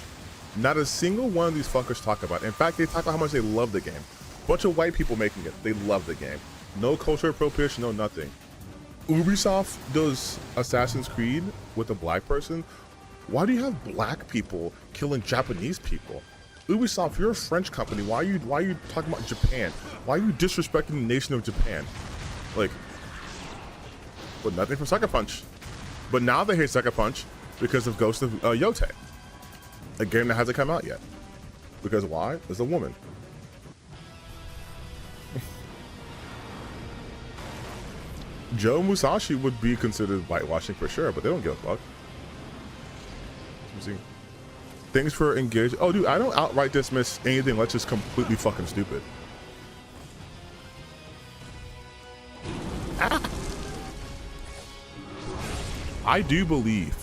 Not a single one of these fuckers talk about it. In fact, they talk about how much they love the game. Bunch of white people making it. They love the game. No cultural appropriation, no nothing. Ubisoft does Assassin's Creed with a black person. Why do you have black people killing Japanese people? Ubisoft, you're a French company. Why are you talking about Japan? Why are you disrespecting the nation of Japan? Like, but nothing from Sucker Punch. But now they hate Sucker Punch because of Ghost of Yotei, a game that hasn't come out yet. Because why? It's a woman. Joe Musashi would be considered whitewashing for sure, but they don't give a fuck. See. Things for engage. Oh, dude, I don't outright dismiss anything that's just completely fucking stupid. Ah. I do believe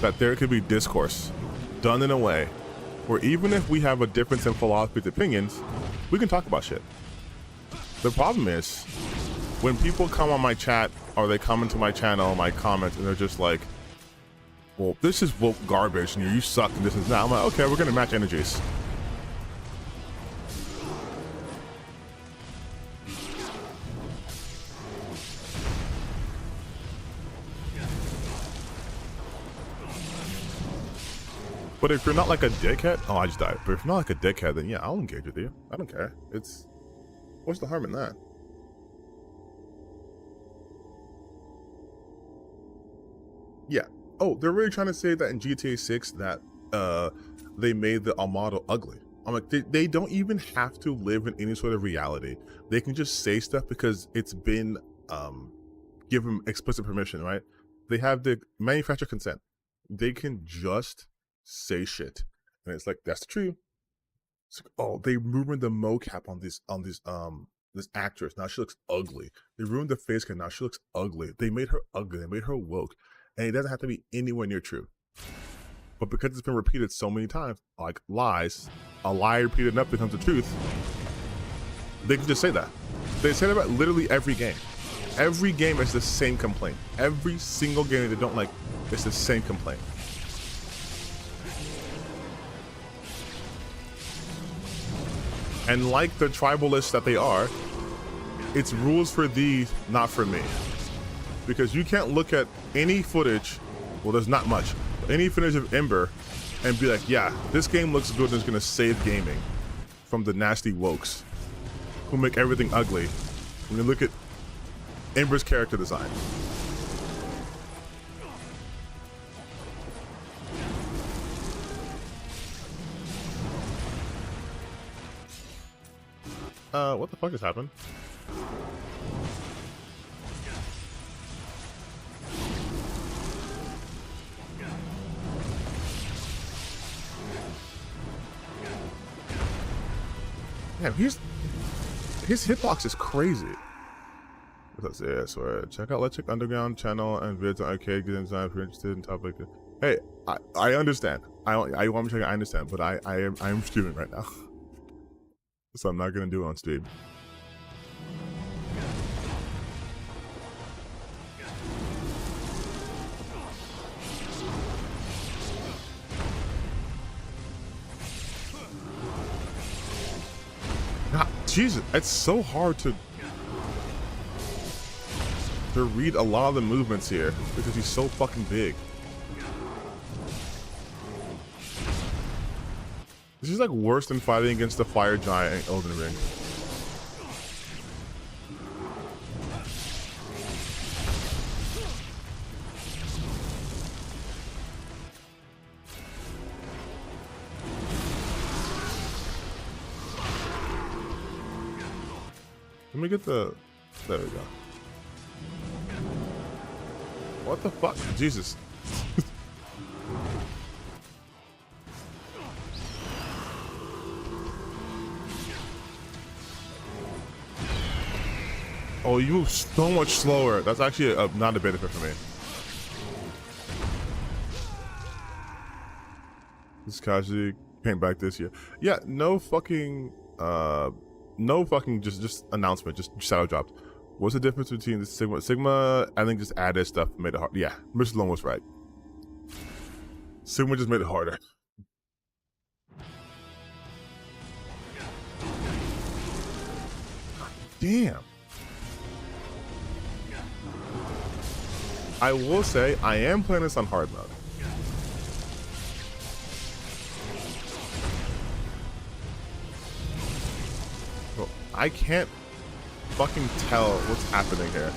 that there could be discourse done in a way where even if we have a difference in philosophy and opinions, we can talk about shit. The problem is when people come on my chat or they come into my channel, my comments, and they're just like, well, this is woke garbage and you suck and this is that. I'm like, okay, we're gonna match energies. But if you're not like a dickhead, oh, I just died. But if you're not like a dickhead, then yeah, I'll engage with you. I don't care. It's, what's the harm in that? Yeah. Oh, they're really trying to say that in GTA 6 that they made the Armado ugly. I'm like, they don't even have to live in any sort of reality. They can just say stuff because it's been given explicit permission, right? They have the manufacturer consent. They can just say shit, and it's like, that's true. It's like, oh, they ruined the mocap on this actress. Now she looks ugly. They ruined the face cam. Now she looks ugly. They made her ugly. They made her woke, and it doesn't have to be anywhere near true. But because it's been repeated so many times, like lies, a lie repeated enough becomes the truth. They can just say that. They say that about literally every game. Every game is the same complaint. Every single game they don't like, it's the same complaint. And like the tribalists that they are, it's rules for thee, not for me. Because you can't look at any footage, well, there's not much, any footage of Ember and be like, yeah, this game looks good and it's gonna save gaming from the nasty wokes who make everything ugly. When you look at Ember's character design. What the fuck has happened? Man, his hitbox is crazy. Let's see, I swear. Check out Let's Check Underground channel and vids on arcade game design if you're interested in topic. Hey, I understand. I want to check. I understand, but I am streaming right now. So I'm not gonna do it on stream. God, Jesus, it's so hard to read a lot of the movements here because he's so fucking big. This is like worse than fighting against the fire giant in Elden Ring. Let me get the, there we go. What the fuck? Jesus. Oh, you move so much slower. That's actually not a benefit for me. This casually came back this year. Yeah, no fucking just announcement, just shadow dropped. What's the difference between the Sigma? Sigma, I think, just added stuff, made it hard. Yeah, Mr. Lone was right. Sigma just made it harder. Damn. I will say, I am playing this on hard mode. Well, I can't fucking tell what's happening here.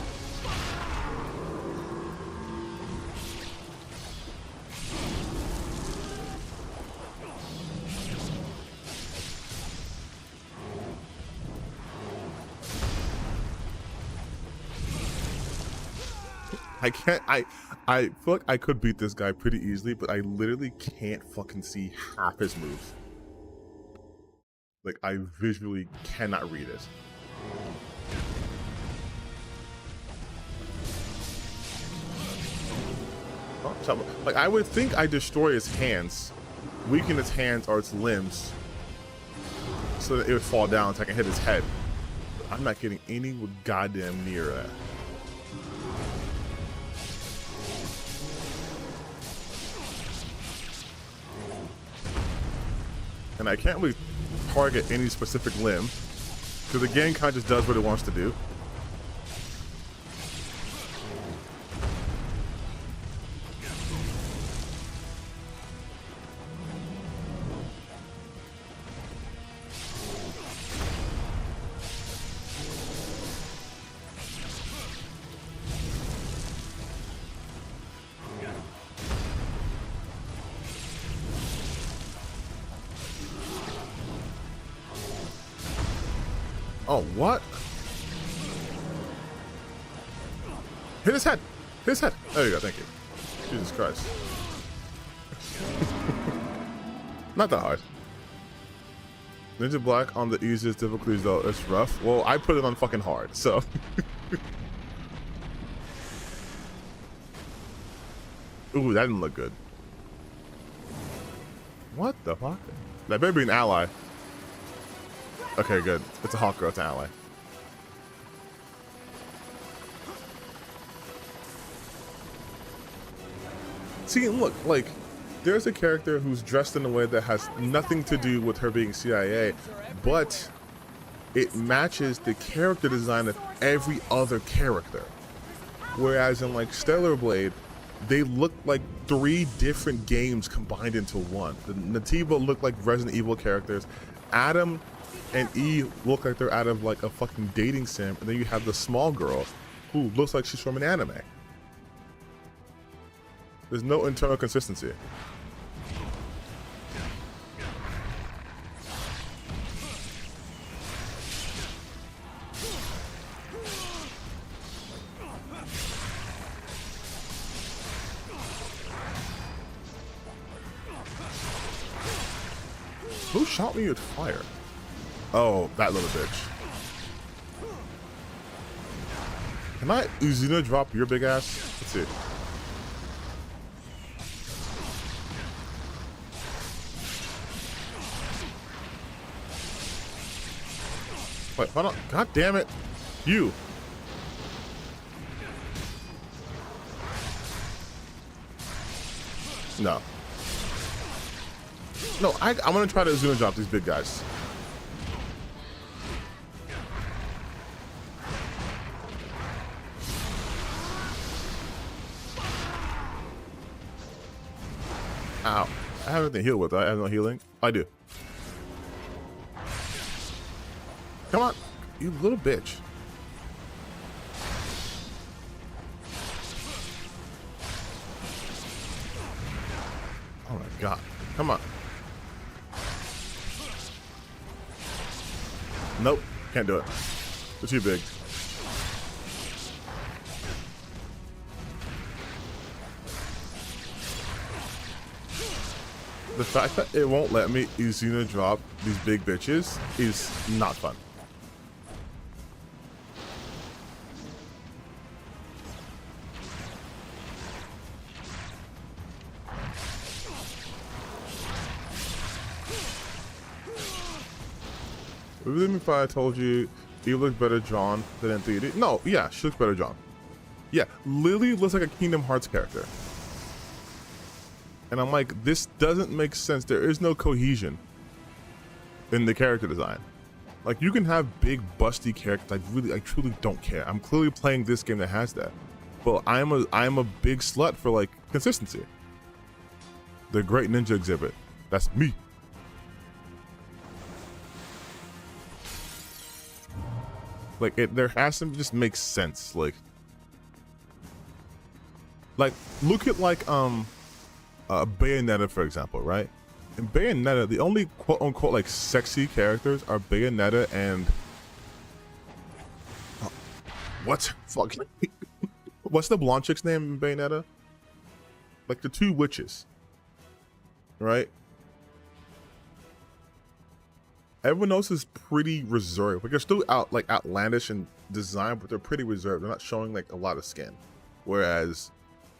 I can't. I feel like I could beat this guy pretty easily, but I literally can't fucking see half his moves. Like, I visually cannot read it. Oh, like, I would think I destroy his hands, weaken his hands or its limbs, so that it would fall down so I can hit his head. But I'm not getting any goddamn near that. And I can't really target any specific limb, because the game kind of just does what it wants to do. Oh, what? Hit his head! Hit his head! There you go, thank you. Jesus Christ. Not that hard. Ninja Black on the easiest difficulties though, it's rough. Well, I put it on fucking hard, so. Ooh, that didn't look good. What the fuck? That better be an ally. Okay, good. It's a hawk girl, it's an ally. See, look, like, there's a character who's dressed in a way that has nothing to do with her being CIA, but it matches the character design of every other character. Whereas in, like, Stellar Blade, they look like 3 different games combined into one. The Nativo look like Resident Evil characters. Adam and Eve look like they're out of like a fucking dating sim, and then you have the small girl who looks like she's from an anime. There's no internal consistency. Who shot me with fire? Oh, that little bitch. Can I Uzuna drop your big ass? Let's see. Wait, hold on. God damn it. You. No. No, I'm gonna try to Uzuna drop these big guys. Ow. I have anything to heal with. I have no healing. I do. Come on, you little bitch. Oh my god. Come on. Nope. Can't do it. They're too big. The fact that it won't let me Izuna drop these big bitches is not fun. Would you believe me if I told you he looks better drawn than in 3D? No, yeah, she looks better drawn. Yeah, Lily looks like a Kingdom Hearts character. And I'm like, this doesn't make sense. There is no cohesion in the character design. Like, you can have big, busty characters. I truly don't care. I'm clearly playing this game that has that. But I'm a big slut for, like, consistency. The Great Ninja Exhibit. That's me. Like, there has to just make sense. Like, look at, like, Bayonetta, for example, right? In Bayonetta, the only quote-unquote like sexy characters are Bayonetta and what? Fuck. what's the blonde chick's name in Bayonetta? Like the two witches, right? Everyone else is pretty reserved. Like they're still out like outlandish in design, but they're pretty reserved. They're not showing like a lot of skin. Whereas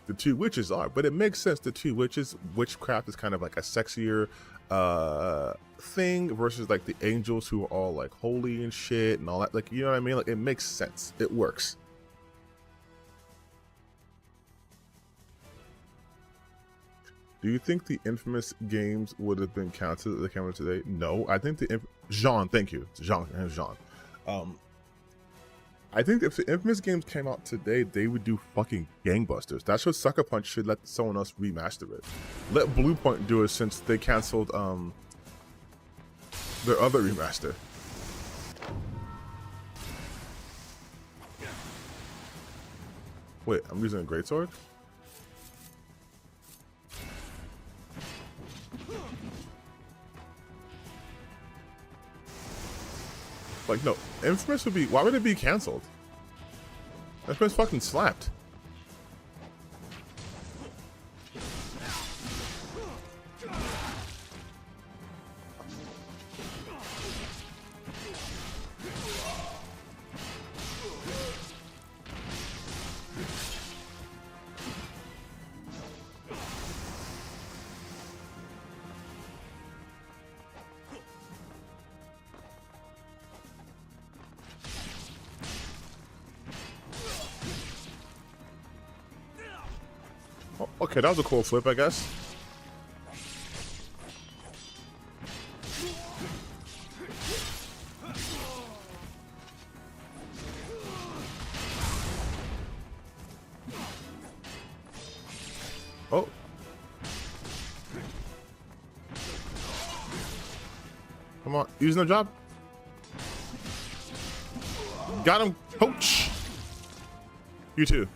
the two witches are. But it makes sense. The two witches, witchcraft is kind of like a sexier thing versus like the angels who are all like holy and shit and all that. Like, you know what I mean? Like it makes sense. It works. Do you think the Infamous games would have been counted at the camera today? No, I think the Jean, thank you, Jean. I think if the Infamous games came out today, they would do fucking gangbusters. That's what Sucker Punch should let someone else remaster it. Let Bluepoint do it since they canceled their other remaster. Wait, I'm using a greatsword? Like, no, Infamous would be, why would it be canceled? Infamous fucking slapped. Okay, that was a cool flip, I guess. Oh. Come on, using the job. Got him, coach. You too.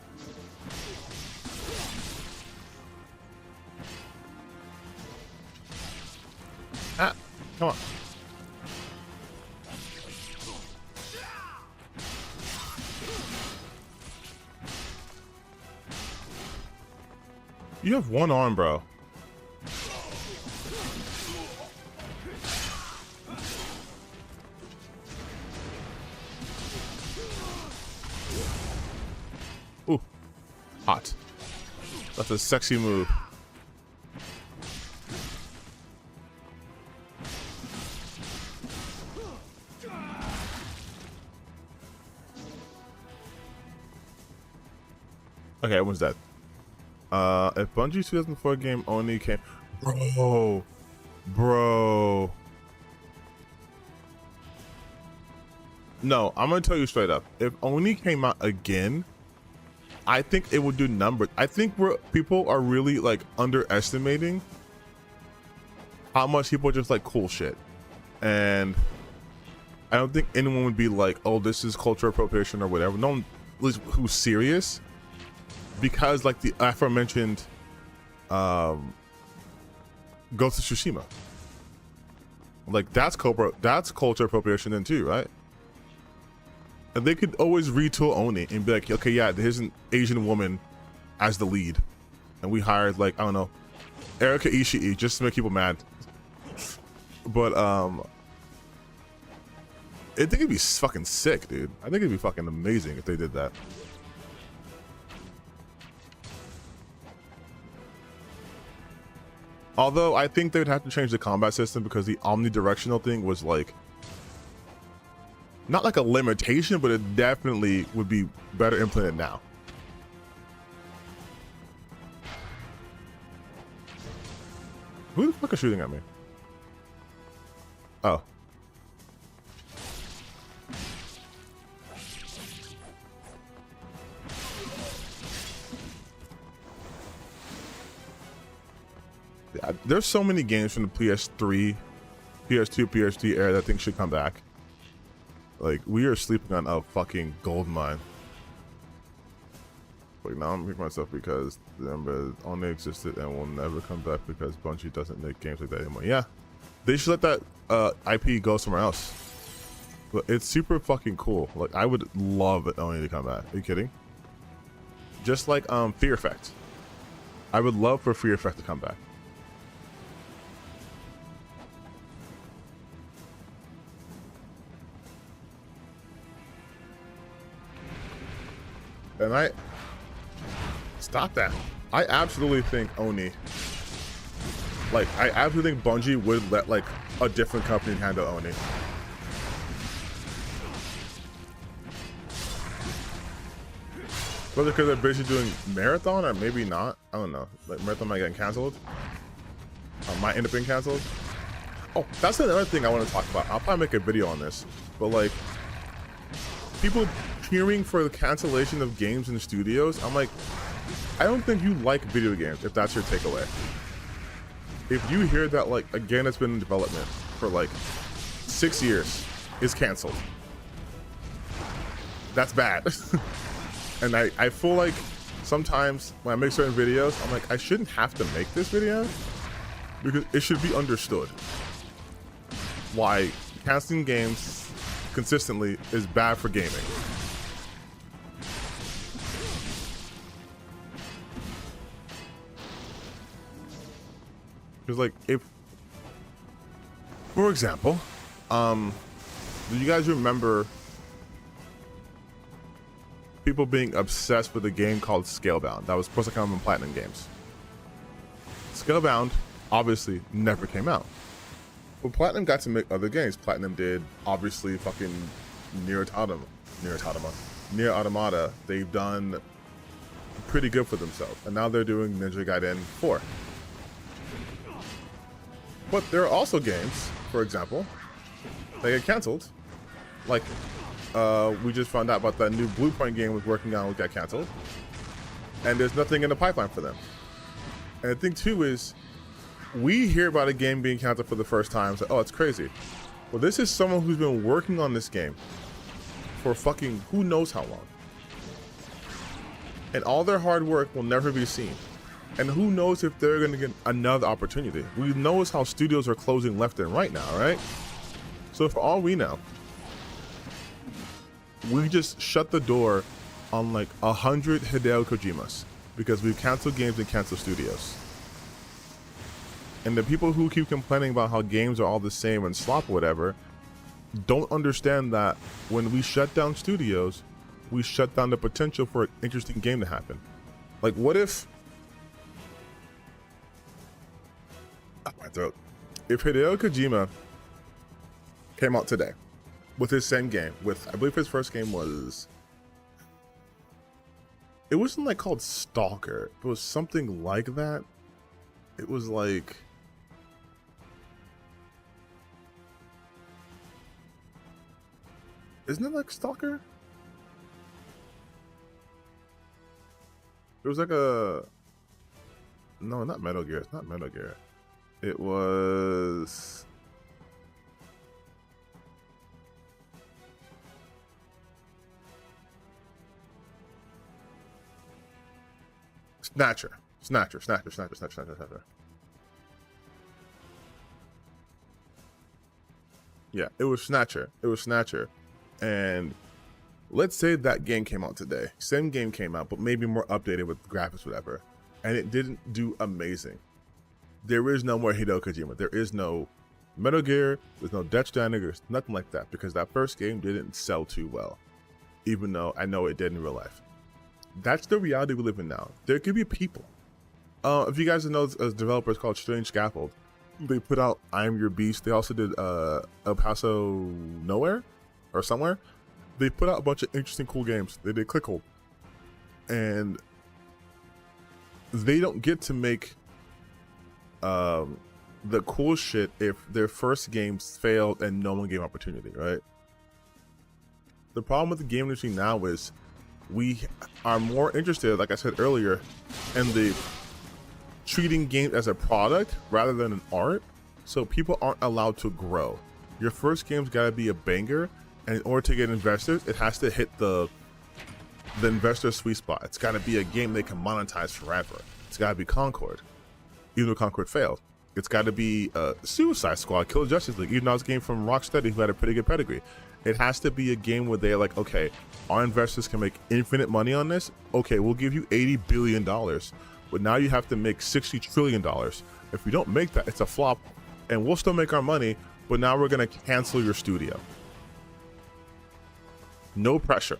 Ah, come on. You have one arm, bro. Ooh, hot. That's a sexy move. Okay, when's that? If Bungie's 2004 game only came, bro. No, I'm gonna tell you straight up. If Oni came out again, I think it would do numbers. I think people are really like underestimating how much people just like cool shit, and I don't think anyone would be like, "Oh, this is cultural appropriation" or whatever. No one, at least who's serious. Because like the aforementioned Ghost of Tsushima, like that's culture appropriation then too, right? And they could always retool Oni and be like, okay, yeah, there's an Asian woman as the lead, and we hired like, I don't know, Erika Ishii just to make people mad. But I think it'd be fucking sick, dude. I think it'd be fucking amazing if they did that. Although I think they would have to change the combat system because the omnidirectional thing was like, not like a limitation, but it definitely would be better implemented now. Who the fuck is shooting at me? Oh. There's so many games from the PS3, PS2, PS3 era that I think should come back. Like, we are sleeping on a fucking gold mine. Like, now I'm picking myself because the number only existed and will never come back because Bungie doesn't make games like that anymore. Yeah, they should let that IP go somewhere else. But it's super fucking cool. Like, I would love it only to come back. Are you kidding? just like Fear Effect. I would love for Fear Effect to come back. And I stop that. I absolutely think Oni, like I absolutely think Bungie would let like a different company handle Oni. Whether because they're basically doing Marathon or maybe not, I don't know. Like Marathon might get canceled. Might end up being canceled. Oh, that's another thing I want to talk about. I'll probably make a video on this, but like people cheering for the cancellation of games in studios, I'm like, I don't think you like video games if that's your takeaway. If you hear that like a game that's been in development for like 6 years is canceled, that's bad. And I feel like sometimes when I make certain videos, I'm like, I shouldn't have to make this video because it should be understood why canceling games consistently is bad for gaming. Because like if, for example, do you guys remember people being obsessed with a game called Scalebound that was supposed to come in Platinum Games? Scalebound obviously never came out. But Platinum got to make other games. Platinum did obviously fucking Nier Automata. They've done pretty good for themselves, and now they're doing Ninja Gaiden 4. But there are also games, for example, that get canceled. Like we just found out about that new Bluepoint game was working on, got canceled, and there's nothing in the pipeline for them. And the thing too is, we hear about a game being canceled for the first time, so oh, it's crazy. Well, this is someone who's been working on this game for fucking who knows how long, and all their hard work will never be seen. And who knows if they're gonna get another opportunity. We know how studios are closing left and right now, right? So for all we know, we just shut the door on like 100 Hideo Kojimas because we've canceled games and canceled studios. And the people who keep complaining about how games are all the same and slop or whatever don't understand that when we shut down studios, we shut down the potential for an interesting game to happen. Like what if, my throat, if Hideo Kojima came out today with his same game, with I believe his first game was, it wasn't like called Stalker, it was something like that. It was like, isn't it like Stalker? It was like a, no, not Metal Gear, it's not Metal Gear. It was, Snatcher. Yeah, it was Snatcher. And let's say that game came out today. Same game came out, but maybe more updated with graphics, whatever. And it didn't do amazing. There is no more Hideo Kojima. There is no Metal Gear. There's no Death Stranding. There's nothing like that because that first game didn't sell too well, even though I know it did in real life. That's the reality we live in now. There could be people. If you guys know a developer called Strange Scaffold, they put out I Am Your Beast. They also did El Paso Nowhere or Somewhere. They put out a bunch of interesting, cool games. They did Clickhold. And they don't get to make the cool shit if their first games failed and no one gave opportunity, right? The problem with the game industry now is we are more interested, like I said earlier, in the treating games as a product rather than an art. So people aren't allowed to grow. Your first game's got to be a banger, and in order to get investors, it has to hit the investor sweet spot. It's got to be a game they can monetize forever. It's got to be Concord, even though Concord failed. It's got to be Suicide Squad, Kill Justice League, even though it's a game from Rocksteady who had a pretty good pedigree. It has to be a game where they're like, okay, our investors can make infinite money on this. Okay, we'll give you $80 billion, but now you have to make $60 trillion. If we don't make that, it's a flop, and we'll still make our money, but now we're gonna cancel your studio. No pressure.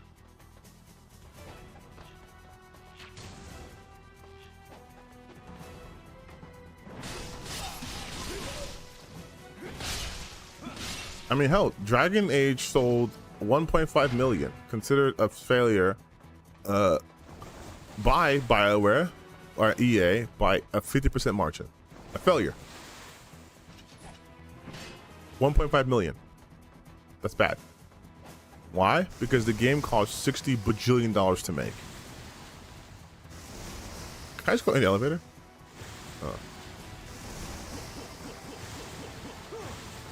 I mean, hell, Dragon Age sold 1.5 million, considered a failure by BioWare or EA by a 50% margin. A failure. 1.5 million. That's bad. Why? Because the game cost $60 bajillion to make. Can I just go in the elevator? Oh.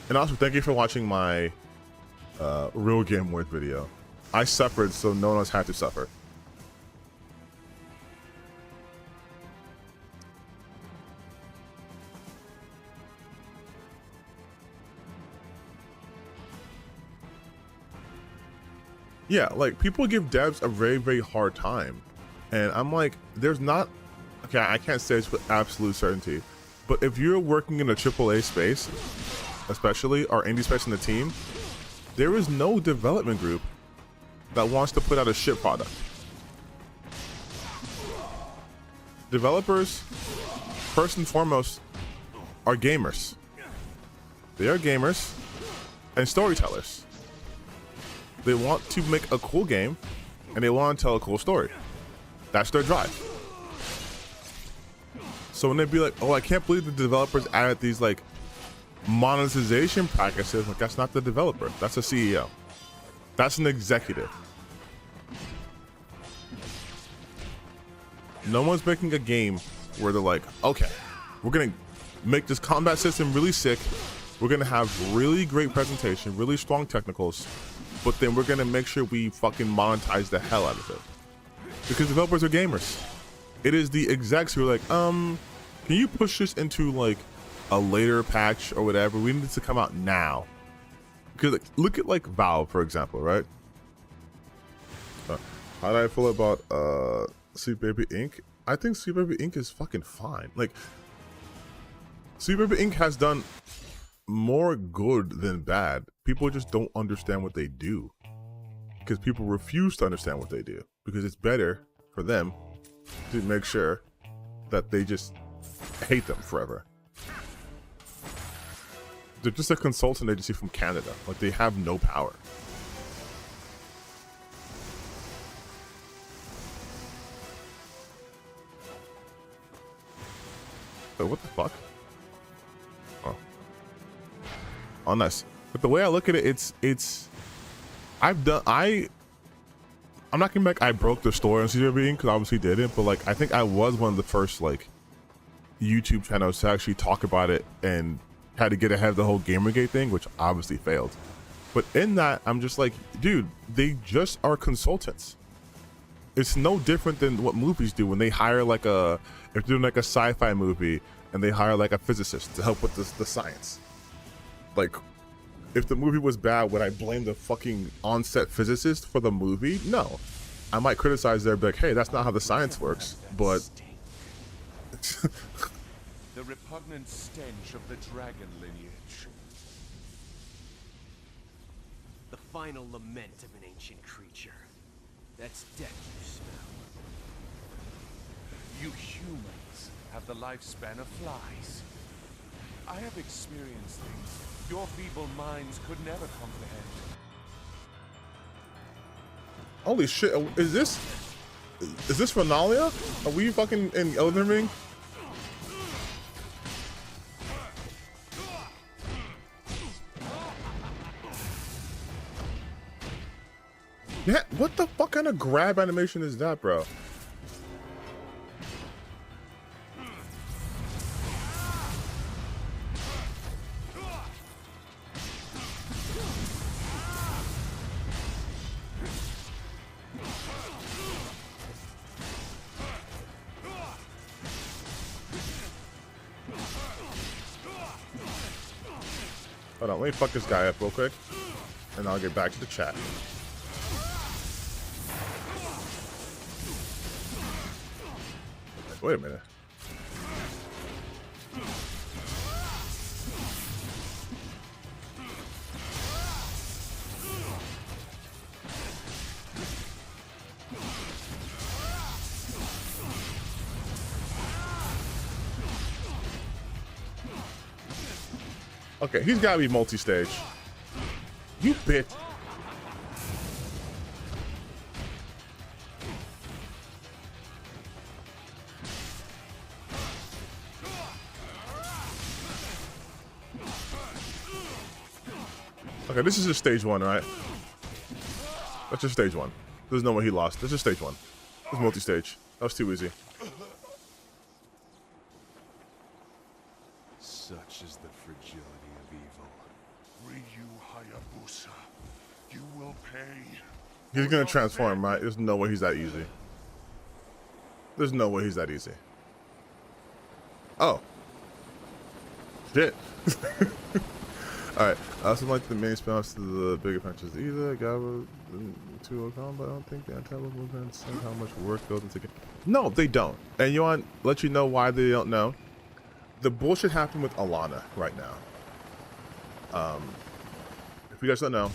And also, thank you for watching my real Game Worth video. I suffered, so no one else had to suffer. Yeah, like, people give devs a very, very hard time. And I'm like, there's not... Okay, I can't say this with absolute certainty. But if you're working in a AAA space, especially, or indie space in the team, there is no development group that wants to put out a shit product. Developers, first and foremost, are gamers. They are gamers and storytellers. They want to make a cool game, and they want to tell a cool story. That's their drive. So when they be like, oh, I can't believe the developers added these like monetization practices, like, that's not the developer, that's a CEO. That's an executive. No one's making a game where they're like, okay, we're gonna make this combat system really sick, we're gonna have really great presentation, really strong technicals, but then we're gonna make sure we fucking monetize the hell out of it. Because developers are gamers. It is the execs who are like, can you push this into like a later patch or whatever? We need it to come out now. Because like, look at like Valve, for example, right? How do I feel about Sweet Baby Inc? I think Sweet Baby Inc is fucking fine. Like, Sweet Baby Inc has done more good than bad. People just don't understand what they do. Because people refuse to understand what they do. Because it's better for them to make sure that they just hate them forever. They're just a consultant agency from Canada. Like, they have no power. Wait, what the fuck? Oh, nice. But the way I look at it, it's I'm not gonna be like I broke the story on CWB because obviously didn't, but like I think I was one of the first like YouTube channels to actually talk about it and had to get ahead of the whole Gamergate thing, which obviously failed. But in that, I'm just like, dude, they just are consultants. It's no different than what movies do when they hire like if they're doing like a sci-fi movie and they hire like a physicist to help with the science. Like, if the movie was bad, would I blame the fucking on-set physicist for the movie? No. I might criticize their, like, hey, that's not how the science works, but...
The repugnant stench of the dragon lineage.
The final lament of an ancient creature. That's death you smell.
You humans have the lifespan of flies. I have experienced things your feeble minds could never comprehend.
Holy shit, is this Renalia? Are we fucking in Elden Ring? Yeah, what the fuck kind of grab animation is that, bro? Hold on, let me fuck this guy up real quick. and I'll get back to the chat. Wait a minute. Okay, he's gotta be multi-stage. You bitch. Okay, this is just stage 1, right? That's just stage 1. There's no way he lost. This is stage 1. It's multi-stage. That was too easy.
Such is the fragility of evil. Ryu Hayabusa, you will pay.
He's gonna transform, right? There's no way he's that easy. There's no way he's that easy. Oh. Shit. Alright, I also like the main spin-offs to the bigger adventures either. Gaba, 2 combat. I don't think the anti-level movements and how much work goes into it. No, they don't. And you want let you know why they don't know. The bullshit happened with Alana right now. If you guys don't know,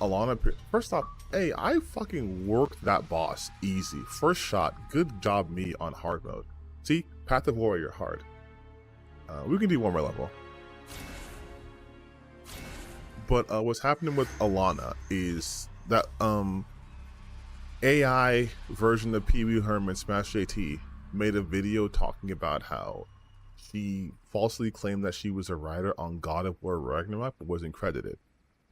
Alana, first off, hey, I fucking worked that boss easy. First shot, good job me on hard mode. See, Path of Warrior hard. We can do one more level. But what's happening with Alana is that AI version of Pee Wee Herman Smash JT made a video talking about how she falsely claimed that she was a writer on God of War Ragnarok but wasn't credited.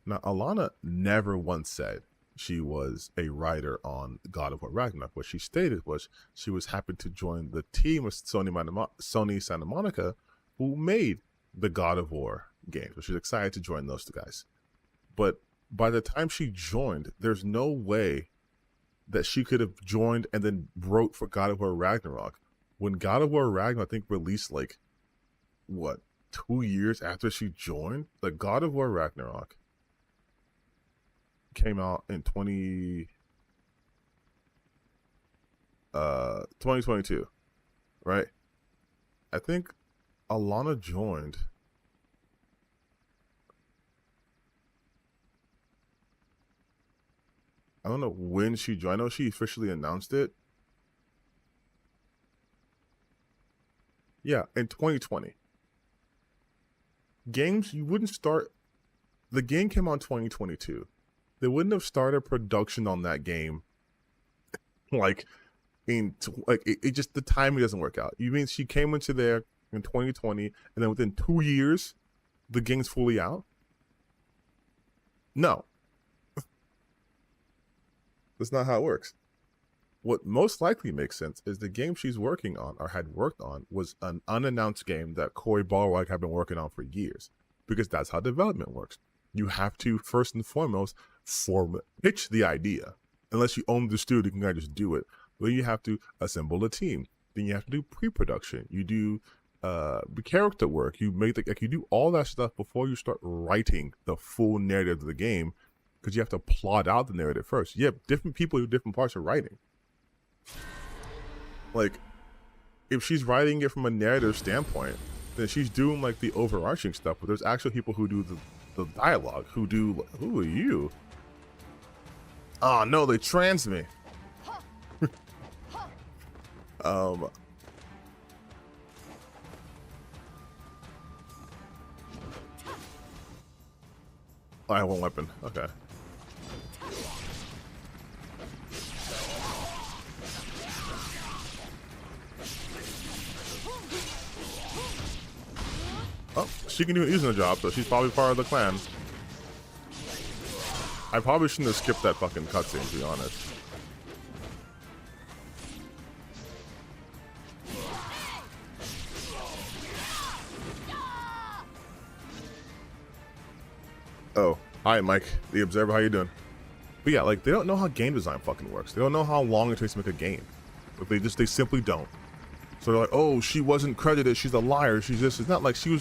Now, Alana never once said she was a writer on God of War Ragnarok. What she stated was she was happy to join the team of Sony Santa Monica who made the God of War game. So she's excited to join those two guys. But by the time she joined, there's no way that she could have joined and then wrote for God of War Ragnarok. When God of War Ragnarok, I think, released like, what, 2 years after she joined? The God of War Ragnarok came out in 2022, right? I think Alana joined I don't know when she joined. I know she officially announced it. Yeah, in 2020. Games, you wouldn't start... The game came out in 2022. They wouldn't have started production on that game. Like, it just, the timing doesn't work out. You mean she came into there in 2020, and then within 2 years, the game's fully out? No. That's not how it works. What most likely makes sense is the game she's working on or had worked on was an unannounced game that Cory Barlog had been working on for years, because that's how development works. You have to first and foremost pitch the idea. Unless you own the studio, you can kind of just do it. Then you have to assemble a team. Then you have to do pre-production. You do character work. You make you do all that stuff before you start writing the full narrative of the game. Because you have to plot out the narrative first. You have different people do different parts of writing. Like, if she's writing it from a narrative standpoint, then she's doing like the overarching stuff. But there's actually people who do the dialogue, who do, who are you? Oh no, they trans me. I have one weapon. Okay. Oh, she can do it using the job, so she's probably part of the clan. I probably shouldn't have skipped that fucking cutscene, to be honest. Oh, hi Mike, the Observer, how you doing? But yeah, like, they don't know how game design fucking works. They don't know how long it takes to make a game. But they simply don't. So they're like, oh, she wasn't credited, she's a liar, she's this. It's not like she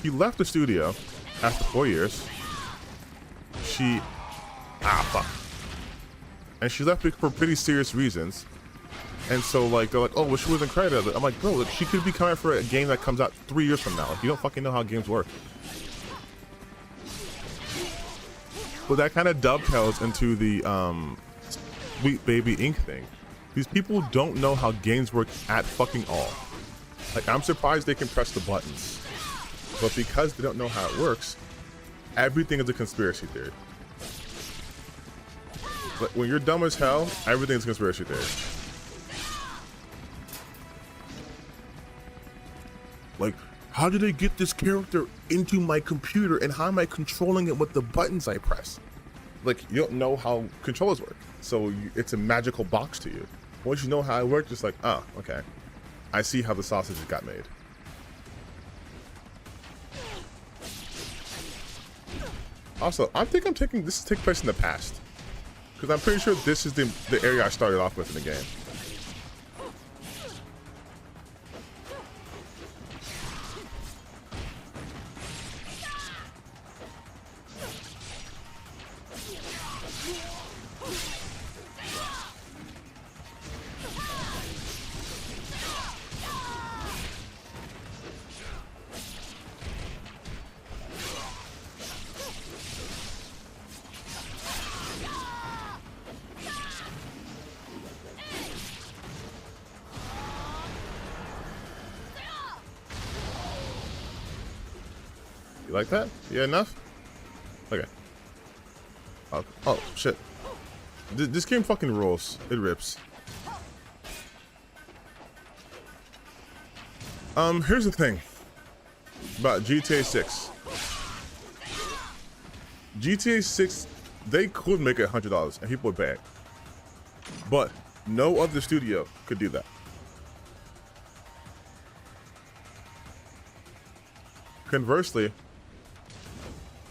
left the studio after 4 years. she fuck. And she left for pretty serious reasons. And so like they're like, oh well, she wasn't credited. I'm like, bro, like, she could be coming for a game that comes out 3 years from now. Like, you don't fucking know how games work. But that kind of dovetails into the Sweet Baby Inc. thing. These people don't know how games work at fucking all. Like, I'm surprised they can press the buttons. But because they don't know how it works, everything is a conspiracy theory. But when you're dumb as hell, everything's a conspiracy theory. Like, how did they get this character into my computer and how am I controlling it with the buttons I press? Like, you don't know how controllers work. So it's a magical box to you. Once you know how it works, just like, oh, okay. I see how the sausages got made. Also, I'm taking this to take place in the past. Because I'm pretty sure this is the area I started off with in the game. You like that? Yeah, enough? Okay. Oh shit. This game fucking rules. It rips. Here's the thing about GTA 6. GTA 6, they could make it $100 and people would pay it. But no other studio could do that. Conversely,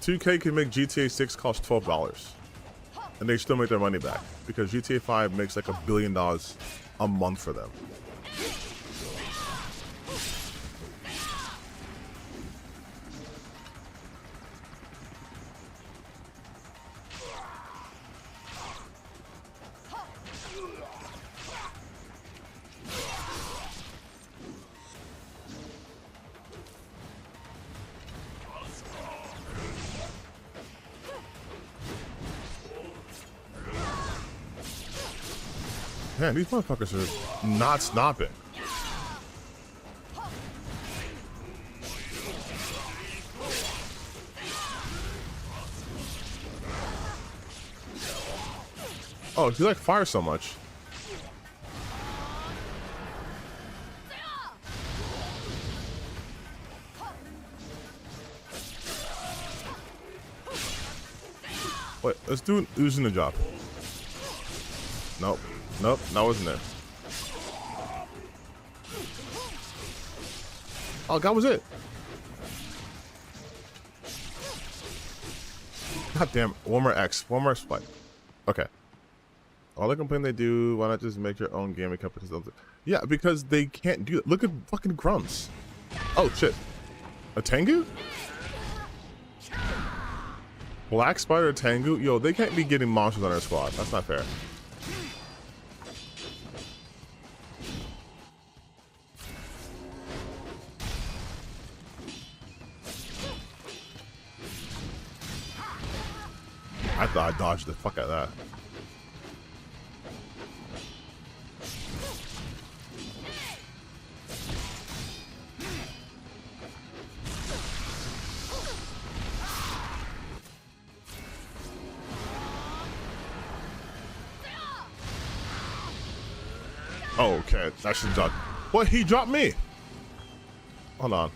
2K can make GTA 6 cost $12 and they still make their money back because GTA 5 makes like $1 billion a month for them. Man, these motherfuckers are not stopping. Oh, you like fire so much. Wait, let's do an oozing the job. Nope. Nope, that wasn't it. Oh, that was it. God damn, one more X, one more spike. Okay. All they complain they do, why not just make your own gaming company? Yeah, because they can't do it. Look at fucking Grumps. Oh shit. A Tengu? Black Spider Tengu? Yo, they can't be getting monsters on their squad. That's not fair. I thought I dodged the fuck out of that. Oh, okay, that should drop. What? He dropped me. Hold on.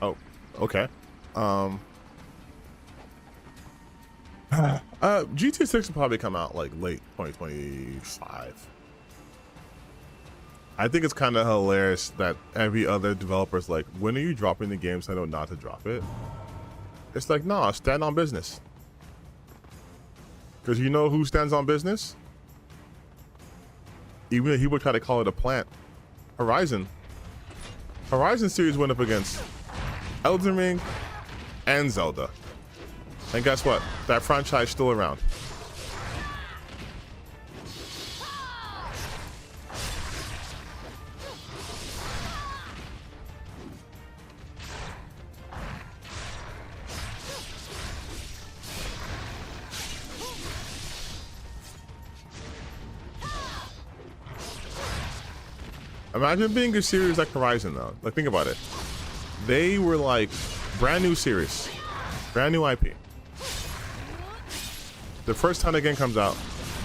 Oh, okay. GTA 6 will probably come out like late 2025. I think it's kind of hilarious that every other developer's like, when are you dropping the game so I know not to drop it? It's like, nah, stand on business. Because you know who stands on business? even though he would try to call it a plant, Horizon series went up against Elden Ring and Zelda. And guess what? That franchise still around. Imagine being a series like Horizon though. Like, think about it. They were like brand new series, brand new IP. The first time the game comes out,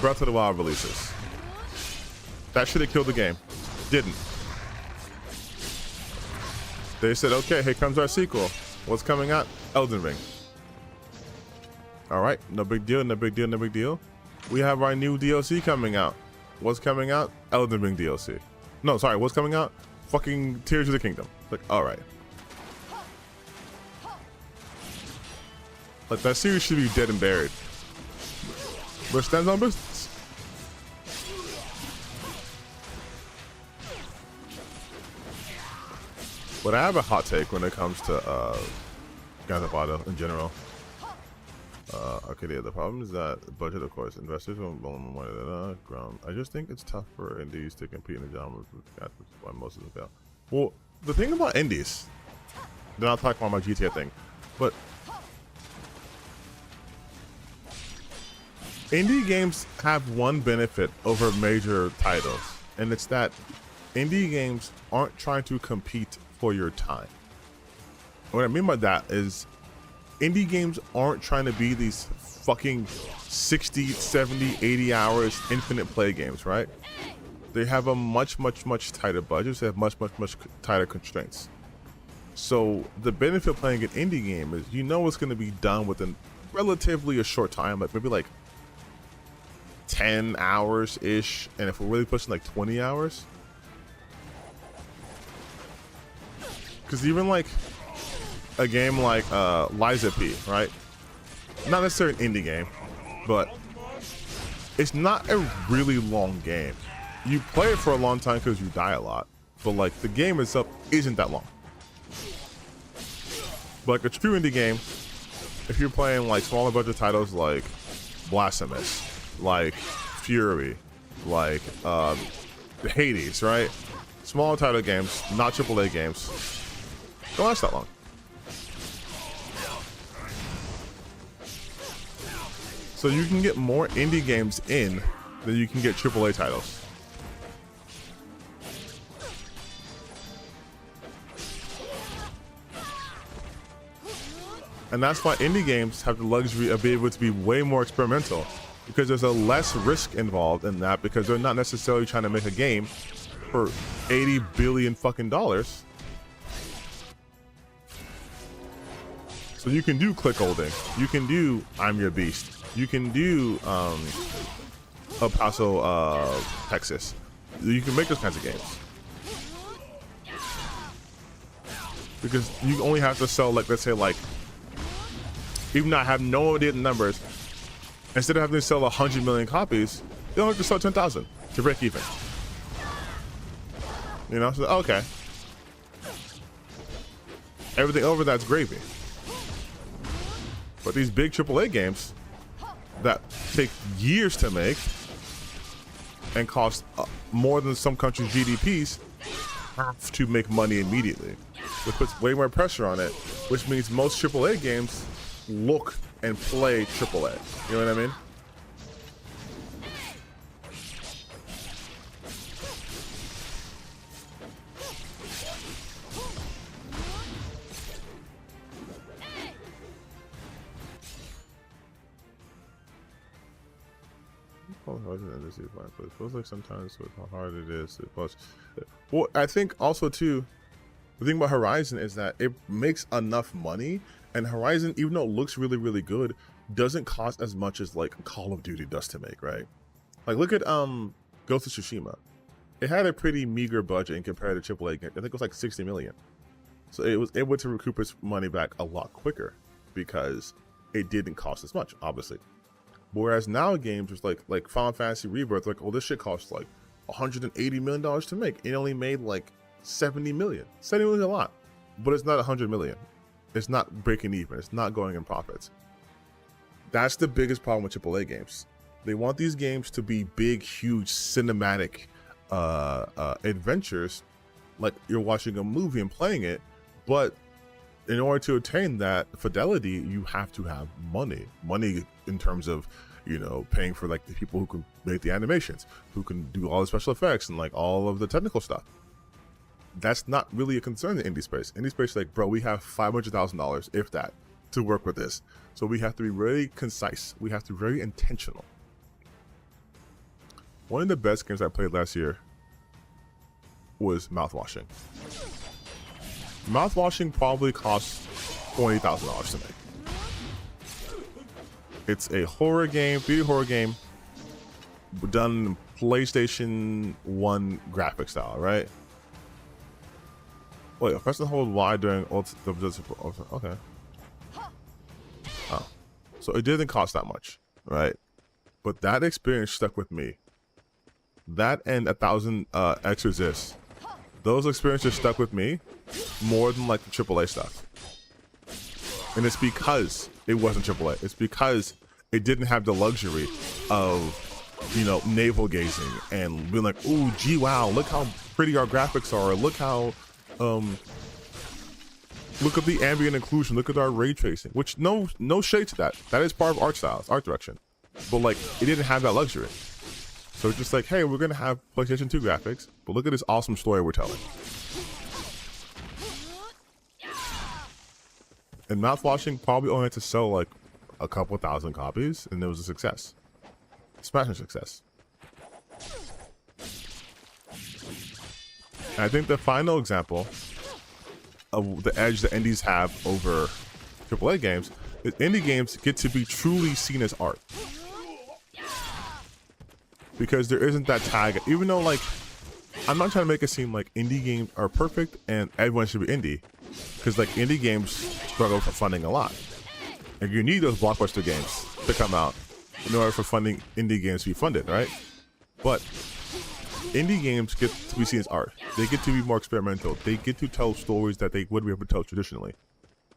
Breath of the Wild releases. That should have killed the game. Didn't. They said, okay, here comes our sequel. What's coming out? Elden Ring. All right, no big deal, no big deal, no big deal. We have our new DLC coming out. What's coming out? Elden Ring DLC. No, sorry, what's coming out? Fucking Tears of the Kingdom. Like, all right. Like, that series should be dead and buried. But it stands on business. But I have a hot take when it comes to Grand Theft Auto in general. Okay, the problem is that budget, of course, investors won't money. I just think it's tough for indies to compete in the genres with guys, which is why most of them fail. Well, the thing about indies, then I'll talk about my GTA thing, but indie games have one benefit over major titles, and it's that indie games aren't trying to compete for your time. What I mean by that is indie games aren't trying to be these fucking 60, 70, 80 hours infinite play games, right? They have a much tighter budget. They have much tighter constraints. So the benefit of playing an indie game is you know it's going to be done within relatively a short time, like maybe like 10 hours ish, and if we're really pushing like 20 hours, because even like a game like Liza P, right? Not necessarily an indie game, but it's not a really long game. You play it for a long time because you die a lot, but like the game itself isn't that long. But like a true indie game, if you're playing like smaller budget titles like Blasphemous, like Fury, like Hades, right? Smaller title games, not AAA games, don't last that long. So you can get more indie games in than you can get AAA titles. And that's why indie games have the luxury of being able to be way more experimental, because there's a less risk involved in that, because they're not necessarily trying to make a game for 80 billion fucking dollars. So you can do click holding, you can do I'm Your Beast, you can do El Paso, Texas. You can make those kinds of games. Because you only have to sell, like, let's say, like, even though I have no idea the numbers, instead of having to sell 100 million copies, you only have to sell 10,000 to break even. You know, so okay. Everything over that's gravy. But these big AAA games that take years to make and cost more than some countries' GDPs have to make money immediately, which puts way more pressure on it, which means most AAA games look and play AAA. You know what I mean? But it feels like sometimes with how hard it is to post. Well, I think also too, the thing about Horizon is that it makes enough money, and Horizon, even though it looks really good, doesn't cost as much as like Call of Duty does to make, right? Like look at Ghost of Tsushima. It had a pretty meager budget in compared to AAA game. I think it was like 60 million. So it was able to recoup its money back a lot quicker because it didn't cost as much, obviously. Whereas now games just like Final Fantasy Rebirth, like, oh, this shit costs like $180 million to make. It only made like 70 million. 70 million is a lot, but it's not 100 million. It's not breaking even. It's not going in profits. That's the biggest problem with AAA games. They want these games to be big, huge, cinematic adventures, like you're watching a movie and playing it, but in order to attain that fidelity, you have to have money in terms of, you know, paying for like the people who can make the animations, who can do all the special effects and like all of the technical stuff. That's not really a concern in indie space. Indie space is like, bro, we have $500,000, if that, to work with this. So we have to be very concise. We have to be very intentional. One of the best games I played last year was Mouthwashing. Mouthwashing probably cost $20,000 to make. It's a horror game, beauty horror game, done in PlayStation 1 graphic style, right? Wait, press and hold Y during okay. Oh, so it didn't cost that much, right? But that experience stuck with me. That and 1,000 Exorcists, those experiences stuck with me more than like the AAA stuff. And it's because it wasn't AAA. It's because it didn't have the luxury of, you know, navel gazing and being like, ooh, gee, wow, look how pretty our graphics are. Look how, look at the ambient occlusion. Look at our ray tracing, which no shade to that. That is part of art styles, art direction. But like, it didn't have that luxury. So it's just like, hey, we're gonna have PlayStation 2 graphics, but look at this awesome story we're telling. And Mouthwashing probably only had to sell like a couple thousand copies, and it was a success. Smashing success. And I think the final example of the edge that indies have over AAA games is indie games get to be truly seen as art. Because there isn't that tag, even though like, I'm not trying to make it seem like indie games are perfect and everyone should be indie. Because like indie games struggle for funding a lot. And you need those blockbuster games to come out in order for funding indie games to be funded, right? But indie games get to be seen as art. They get to be more experimental. They get to tell stories that they wouldn't be able to tell traditionally.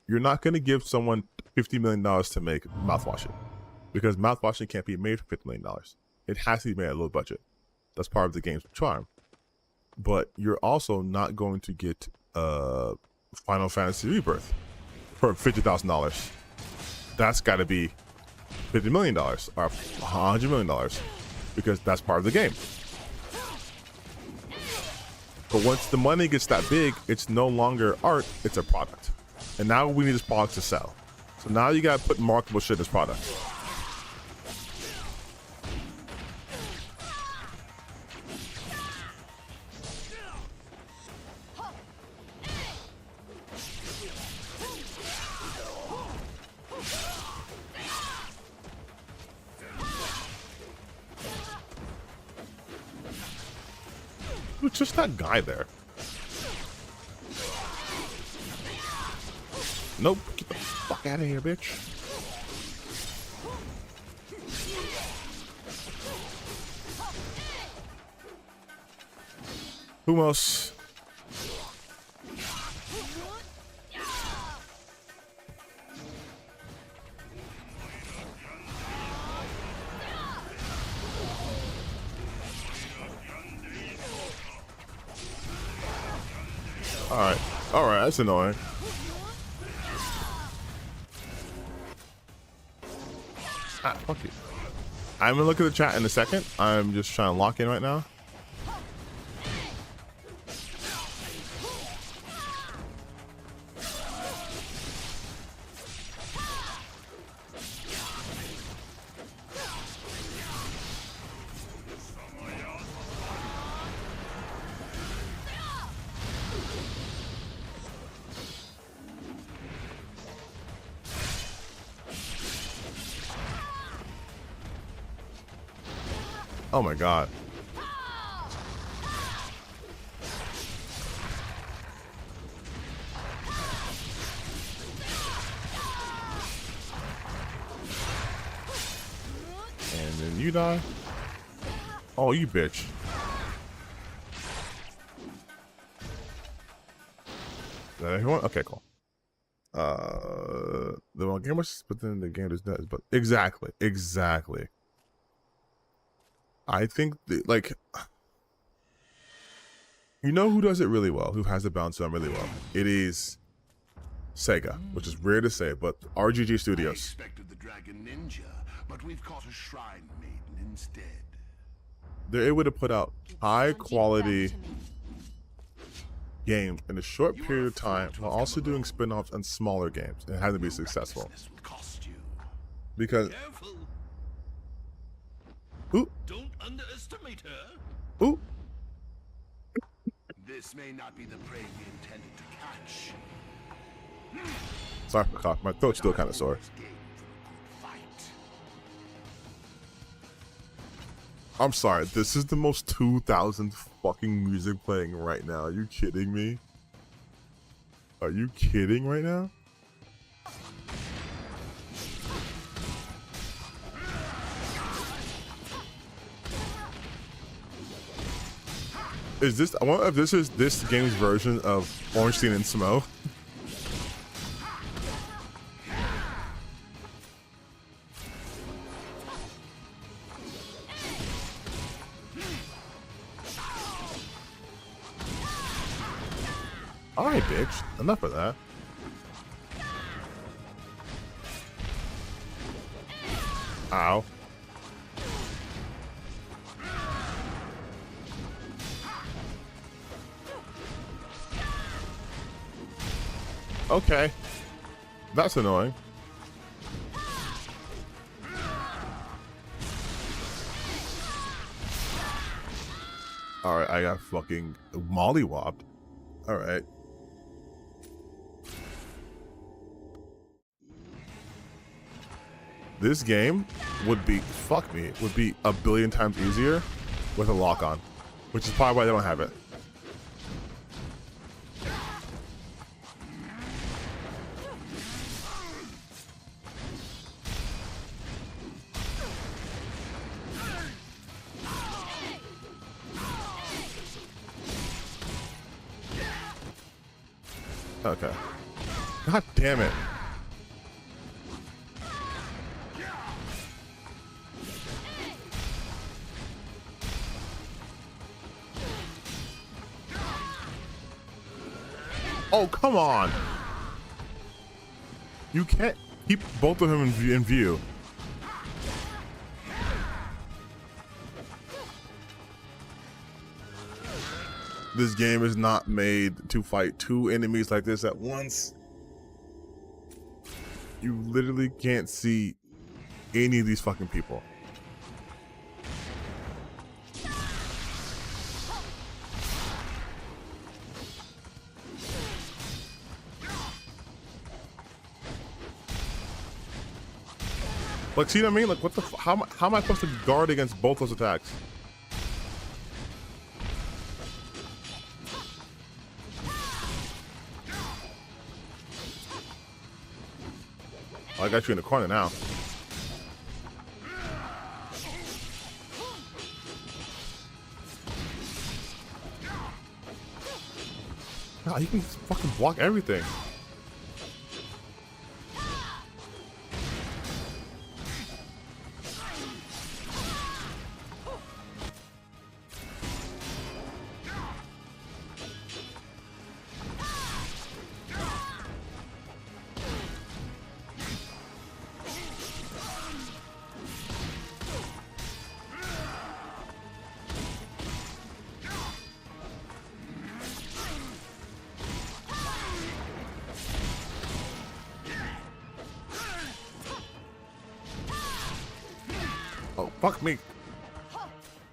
You're not going to give someone $50 million to make Mouthwashing, because Mouthwashing can't be made for $50 million. It has to be made at a low budget. That's part of the game's charm. But you're also not going to get Final Fantasy Rebirth for $50,000. That's got to be $50 million or $100 million, because that's part of the game. But once the money gets that big, it's no longer art, it's a product. And now we need this product to sell. So now you got to put marketable shit as product. It's just that guy there. Nope. Get the fuck out of here, bitch. Who else? Alright, that's annoying. Ah, fuck you. I'm gonna look at the chat in a second. I'm just trying to lock in right now. Oh my god. And then you die. Oh, you bitch. that everyone? Okay, cool. The one game was, but then the game is nuts. But exactly. I think like, you know who does it really well? Who has the bounce on really well? It is Sega, which is rare to say, but RGG
I
Studios.
expected the Dragon Ninja, but we've caught a shrine maiden instead.
They're able to put out high quality games in a short period of time while also doing spin-offs and smaller games and having to be successful.
This will cost you.
Because
Careful.
ooh,
Don't underestimate her.
ooh,
This may not be the prey we intended to catch.
sorry for the cough. My throat's still kind of sore.
Game for a good fight.
I'm sorry. This is the most 2000 fucking music playing right now. Are you kidding me? Are you kidding right now? Is this? I wonder if this is this game's version of Ornstein and Smo. Alright, bitch. Enough of that. Ow. Okay. That's annoying. Alright, I got fucking mollywopped. Alright. This game would be, fuck me, would be a billion times easier with a lock on, which is probably why they don't have it. Okay. God damn it. Oh, come on. You can't keep both of them in view. This game is not made to fight two enemies like this at once. You literally can't see any of these fucking people. Like, see what I mean? Like, what the? How am I supposed to guard against both those attacks? I got you in the corner now. God, you can fucking block everything. Oh, fuck me.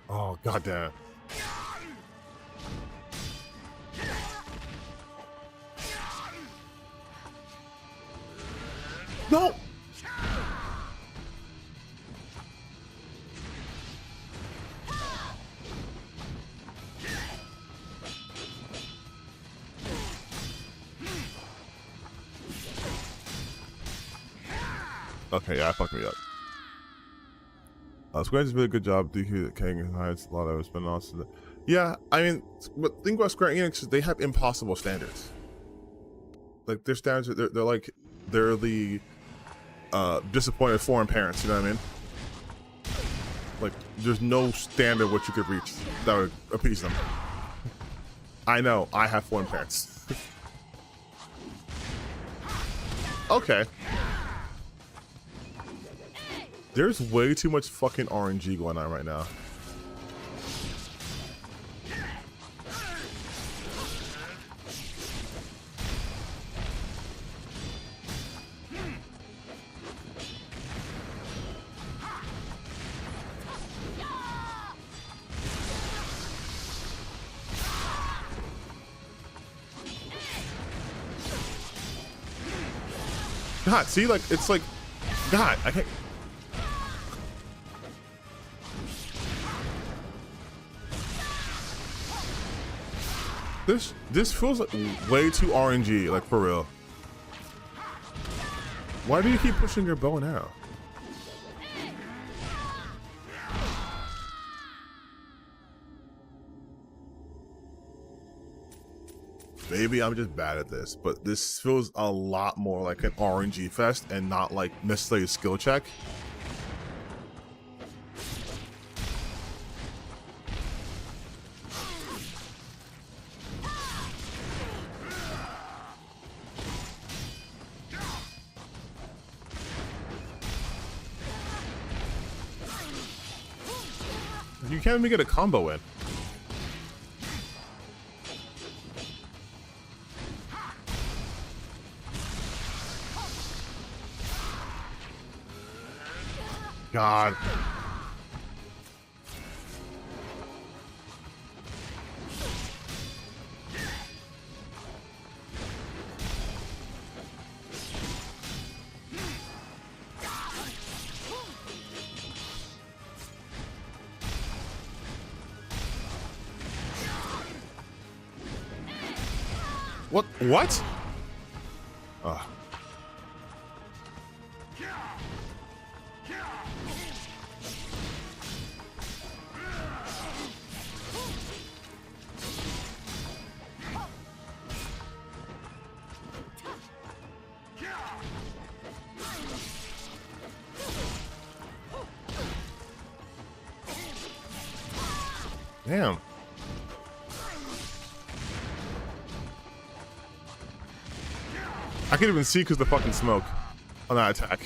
Oh, goddamn. No! Okay, yeah, I fucked me up. Square Enix did a good job. DQ King hides a lot of spin-offs. Yeah, I mean, but think about Square Enix, they have impossible standards. Like their standards, they're like they're the disappointed foreign parents. You know what I mean? Like there's no standard what you could reach that would appease them. I know I have foreign parents. Okay. There's way too much fucking RNG going on right now. God, see, like, it's like, God, I can't. This feels like way too RNG, like, for real. Why do you keep pushing your bow and arrow? Maybe I'm just bad at this, but this feels a lot more like an RNG fest and not like necessarily a skill check. You can't even get a combo in. God. What? Ugh. Damn. I can't even see because the fucking smoke on that attack.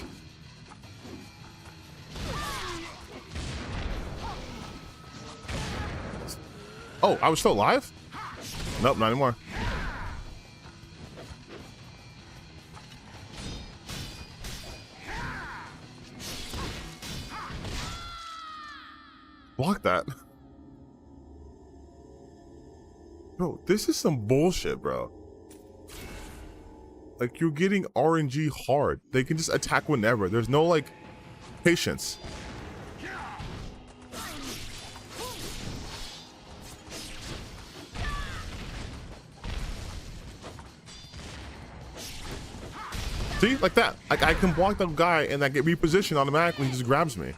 Oh, I was still alive? Nope, not anymore. Block that. Bro, this is some bullshit, bro. Like, you're getting RNG hard. They can just attack whenever. There's no, like, patience. See? Like that. Like, I can block the guy and I get repositioned automatically. He just grabs me.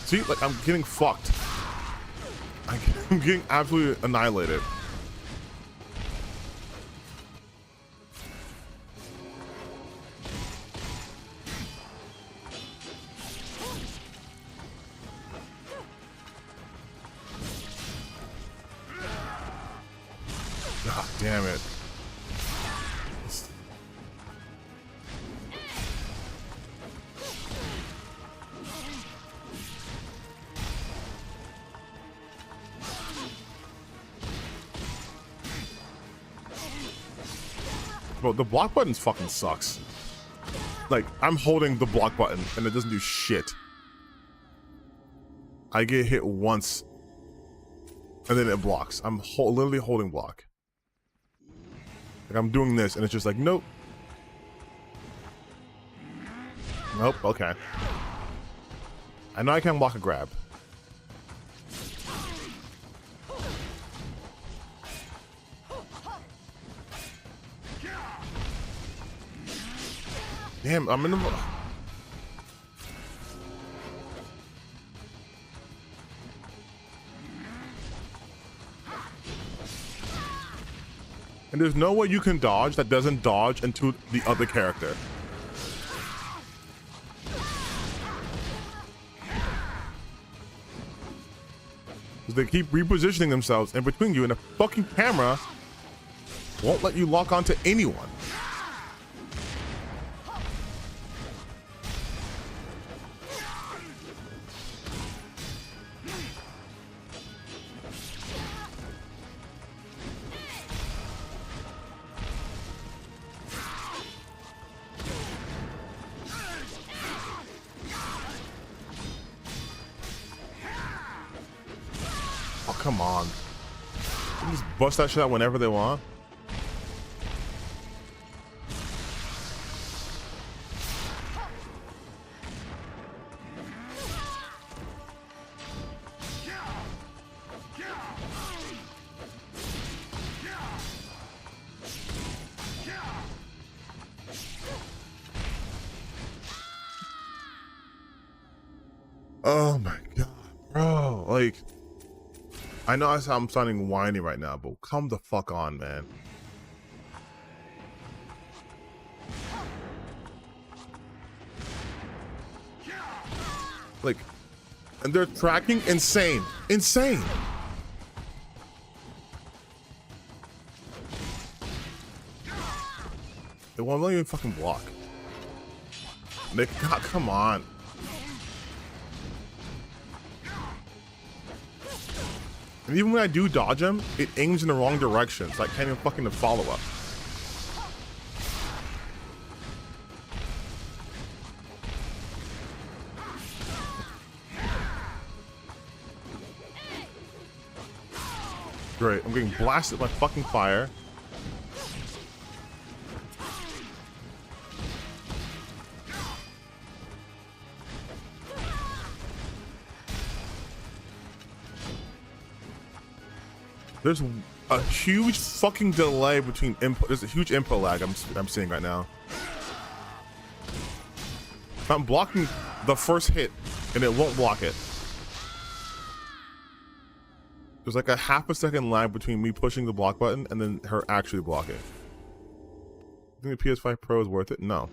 See, like, I'm getting fucked. I'm getting absolutely annihilated. God damn it. Bro, the block button fucking sucks. Like, I'm holding the block button and it doesn't do shit. I get hit once and then it blocks. I'm literally holding block. Like, I'm doing this and it's just like, nope. Nope, okay. I know I can block a grab. Damn, I'm in the. And there's no way you can dodge that doesn't dodge into the other character. Because they keep repositioning themselves in between you, and the fucking camera won't let you lock onto anyone. Oh, come on. They just bust that shit out whenever they want. Oh my god, bro. Like, I know I'm sounding whiny right now, but come the fuck on, man. Like, and they're tracking insane. Insane. They won't even fucking block. They, God, come on. And even when I do dodge him, it aims in the wrong direction, so I can't even fucking follow up. Great, I'm getting blasted by fucking fire. There's a huge fucking delay between input. There's a huge input lag I'm seeing right now. I'm blocking the first hit and it won't block it. There's like a half a second lag between me pushing the block button and then her actually blocking. You think the PS5 Pro is worth it? No.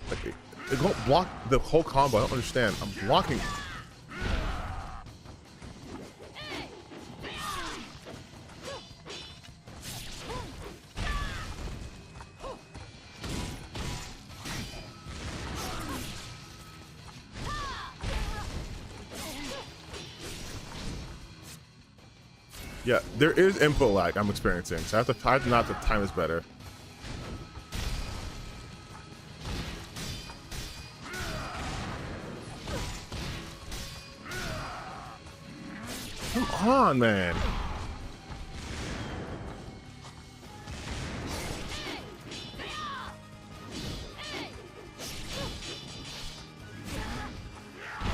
Like, it won't block the whole combo. I don't understand. I'm blocking. Yeah, there is input lag I'm experiencing, so I have to not to time this better. Come on, man.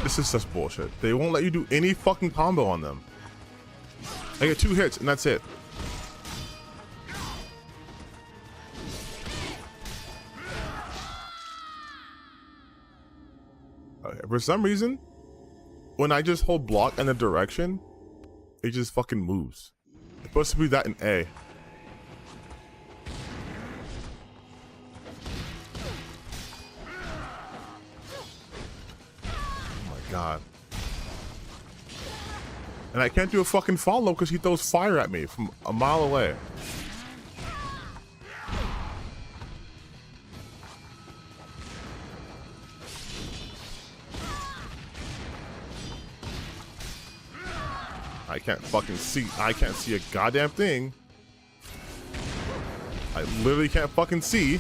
This is such bullshit. They won't let you do any fucking combo on them. I get 2 hits and that's it. Okay, for some reason, when I just hold block in a direction, it just fucking moves. It's supposed to be that in A. Oh my god. And I can't do a fucking follow because he throws fire at me from a mile away. I can't fucking see. I can't see a goddamn thing. I literally can't fucking see.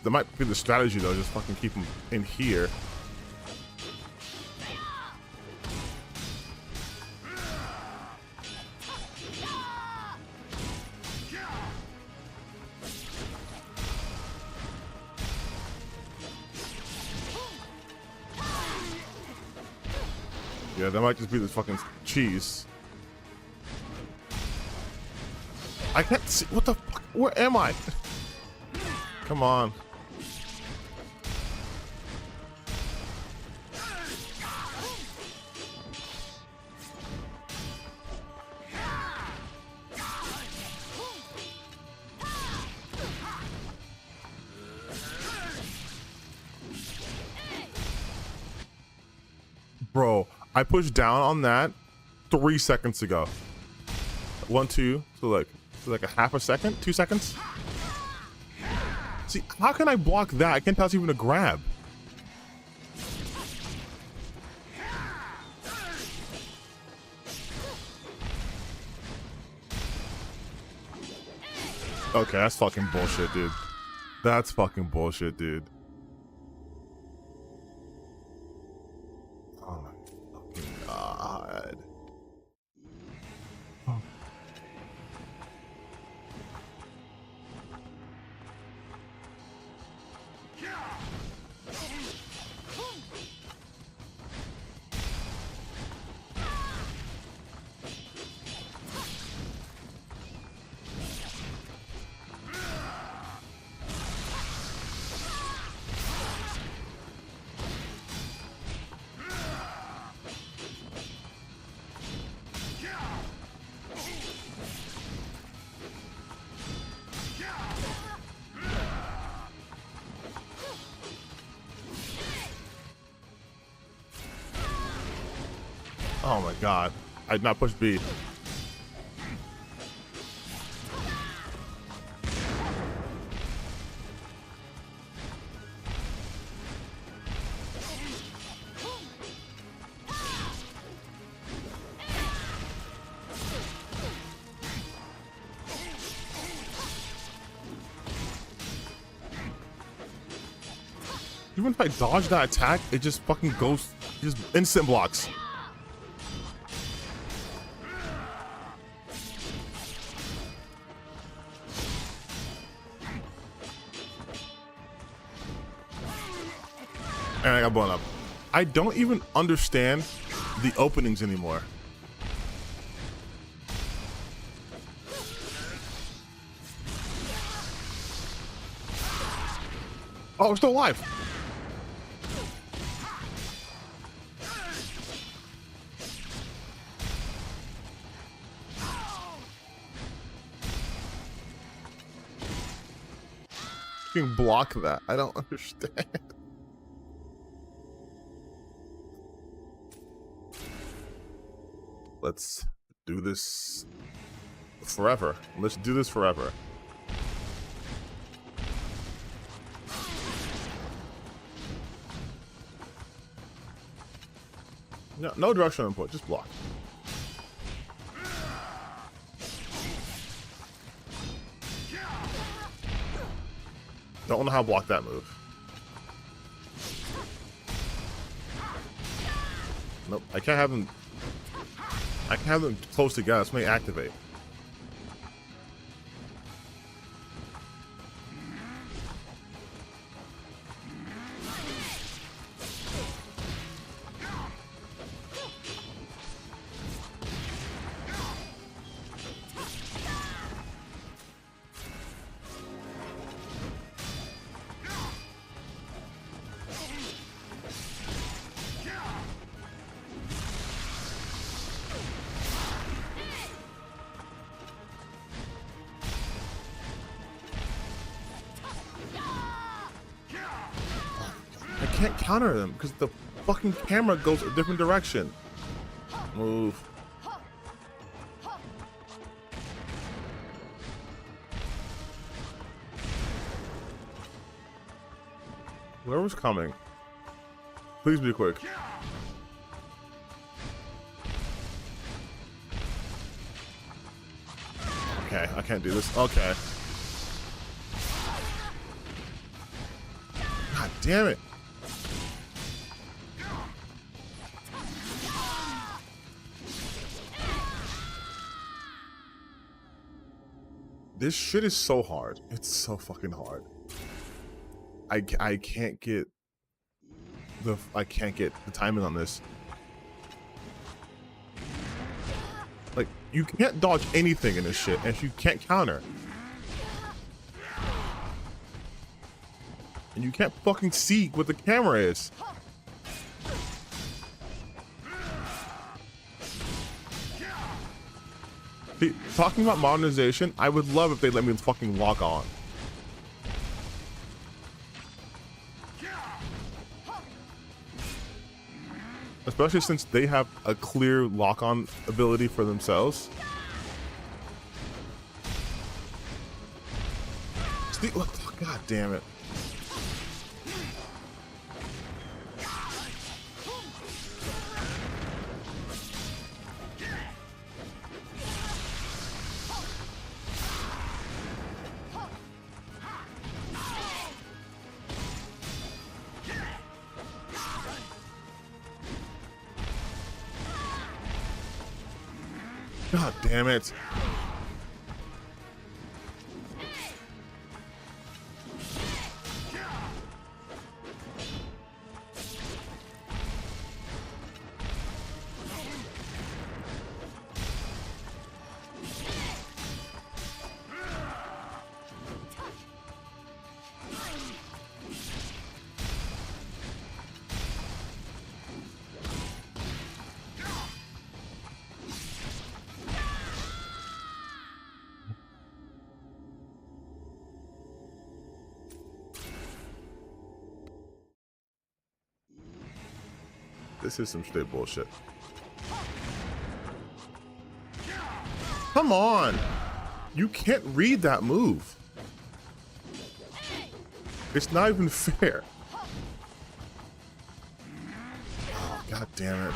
That might be the strategy though, just fucking keep him in here. Yeah, that might just be this fucking cheese. I can't see. What the fuck? Where am I? Come on. Bro, I pushed down on that 3 seconds ago. 1, 2, so like a half a second, 2 seconds. See, how can I block that? I can't tell it's even a grab. Okay, that's fucking bullshit, dude. That's fucking bullshit, dude. Oh my fucking god. Oh. Oh my god. I did not push B. Even if I dodge that attack, it just fucking goes, just instant blocks. And I got blown up. I don't even understand the openings anymore. Oh, we're still alive. You can block that. I don't understand. Let's do this forever. Let's do this forever. No, no directional input, just block. Don't know how to block that move. Nope, I can't have them. I can have them close together. This may activate. I can't counter them because the fucking camera goes a different direction. Move. Whoever's coming, please be quick. Okay, I can't do this. Okay. God damn it. This shit is so hard. It's so fucking hard. I can't get the timing on this. you can't dodge anything in this shit, and you can't counter. And you can't fucking see what the camera is. See, talking about modernization, I would love if they let me fucking lock on. Especially since they have a clear lock-on ability for themselves. God damn it. God damn it. This is some straight bullshit. Come on! You can't read that move. It's not even fair. Oh, God damn it.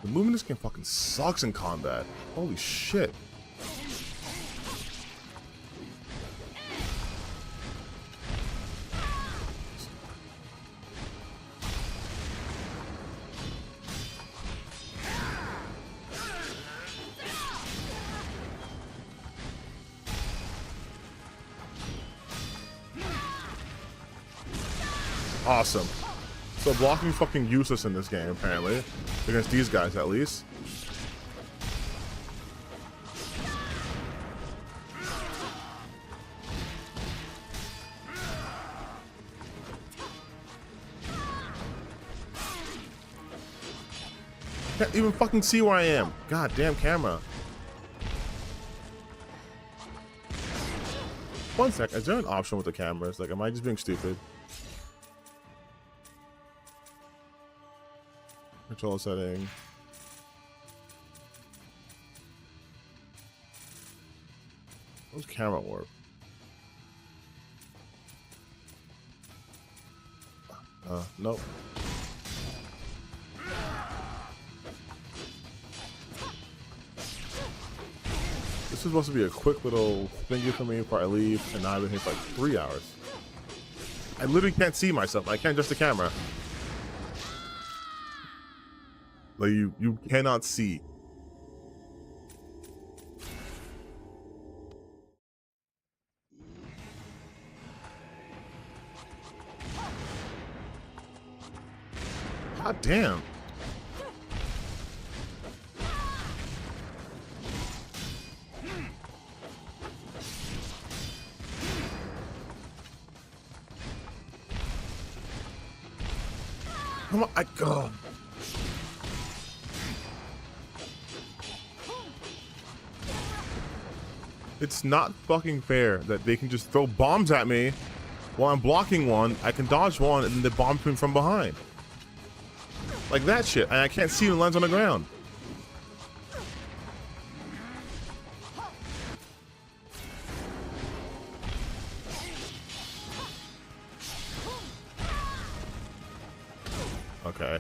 The movement in this game fucking sucks in combat. Holy shit. Awesome. So blocking fucking useless in this game, apparently. Against these guys, at least. Can't even fucking see where I am. God damn camera. One sec, is there an option with the cameras? Like, am I just being stupid? Control setting. What's camera warp? Nope. This is supposed to be a quick little thingy for me before I leave, and now I've been here for like 3 hours. I literally can't see myself. I can't adjust the camera. Like you cannot see. God damn. Come on, I go. It's not fucking fair that they can just throw bombs at me while I'm blocking one. I can dodge one and then they bomb me from behind. Like that shit. And I can't see the lens on the ground. Okay.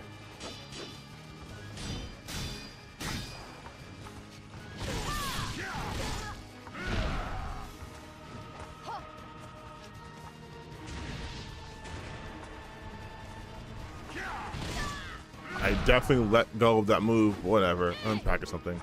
I definitely let go of that move. Whatever. Unpack or something.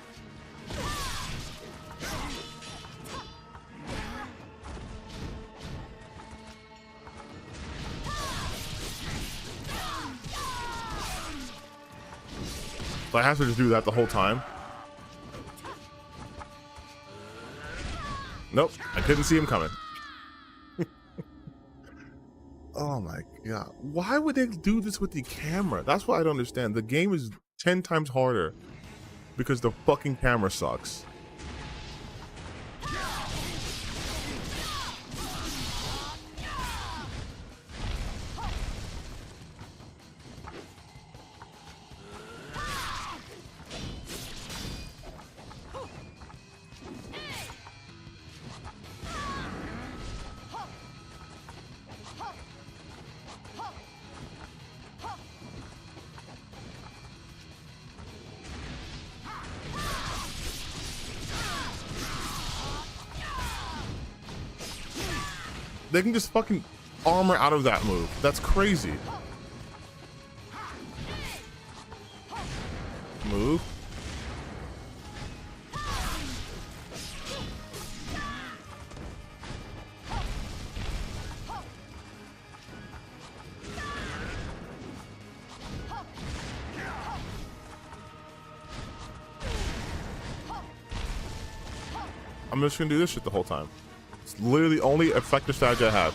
So I have to just do that the whole time. Nope, I couldn't see him coming. Oh my god. Why would they do this with the camera? That's what I don't understand. The game is 10 times harder because the fucking camera sucks. They can just fucking armor out of that move. That's crazy. Move. I'm just gonna do this shit the whole time. It's literally the only effective strategy I have.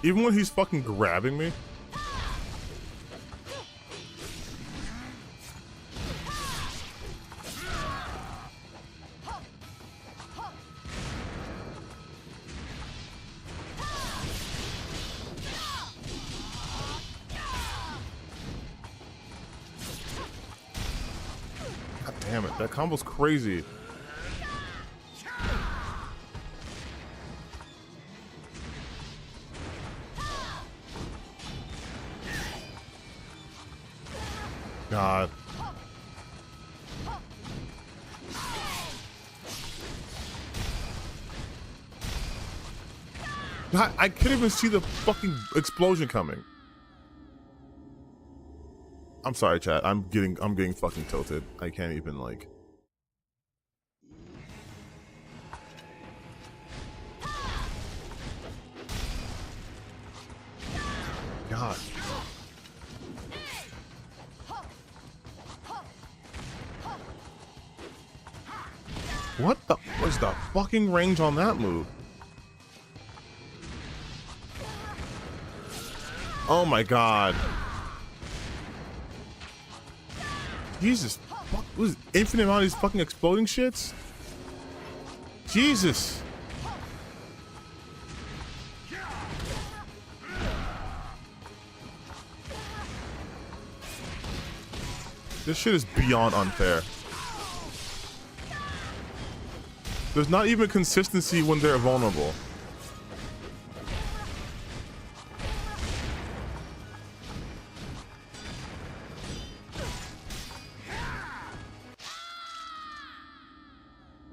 Even when he's fucking grabbing me. God damn it, that combo's crazy. God. God, I couldn't even see the fucking explosion coming. I'm sorry, chat. I'm getting fucking tilted. I can't even like. God. What the was the fucking range on that move? Oh my god. Jesus. What was infinite amount of these fucking exploding shits? Jesus. This shit is beyond unfair. There's not even consistency when they're vulnerable.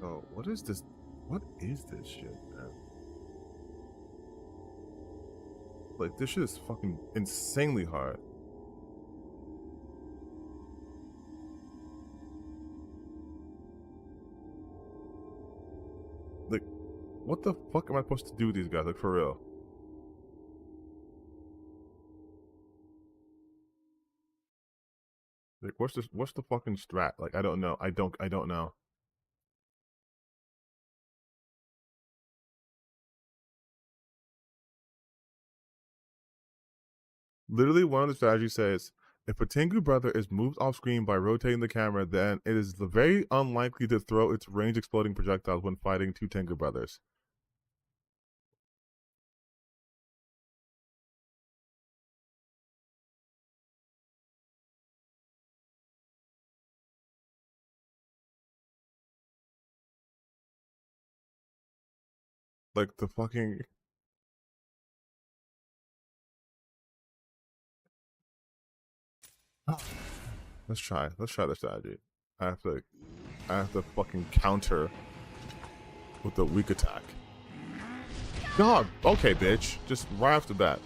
Oh, what is this? What is this shit, man? Like, this shit is fucking insanely hard. Like, what the fuck am I supposed to do with these guys? Like, for real. Like, what's the fucking strat? Like, I don't know. I don't know. Literally, one of the strategies says, if a Tengu brother is moved off screen by rotating the camera, then it is very unlikely to throw its range exploding projectiles when fighting two Tengu brothers. Like, the fucking... Let's try the strategy. I have to fucking counter with the weak attack. God, okay, bitch. Just right off the bat.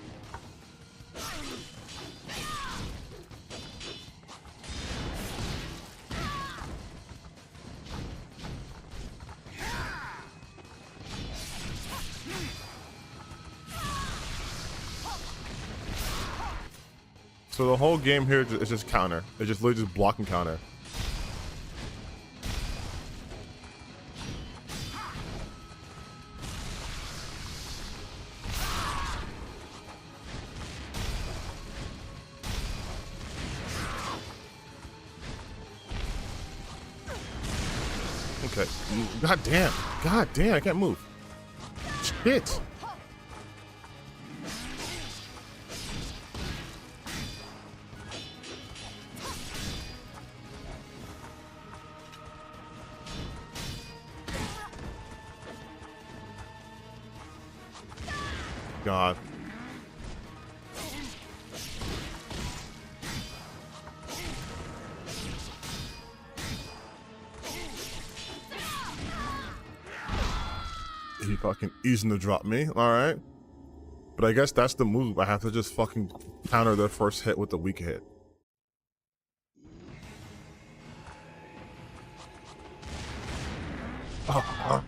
So the whole game here is just counter. It's just literally just block and counter. Okay. God damn. God damn, I can't move. Shit. God. He fucking easing to drop me. Alright. But I guess that's the move. I have to just fucking counter their first hit with the weak hit. Oh,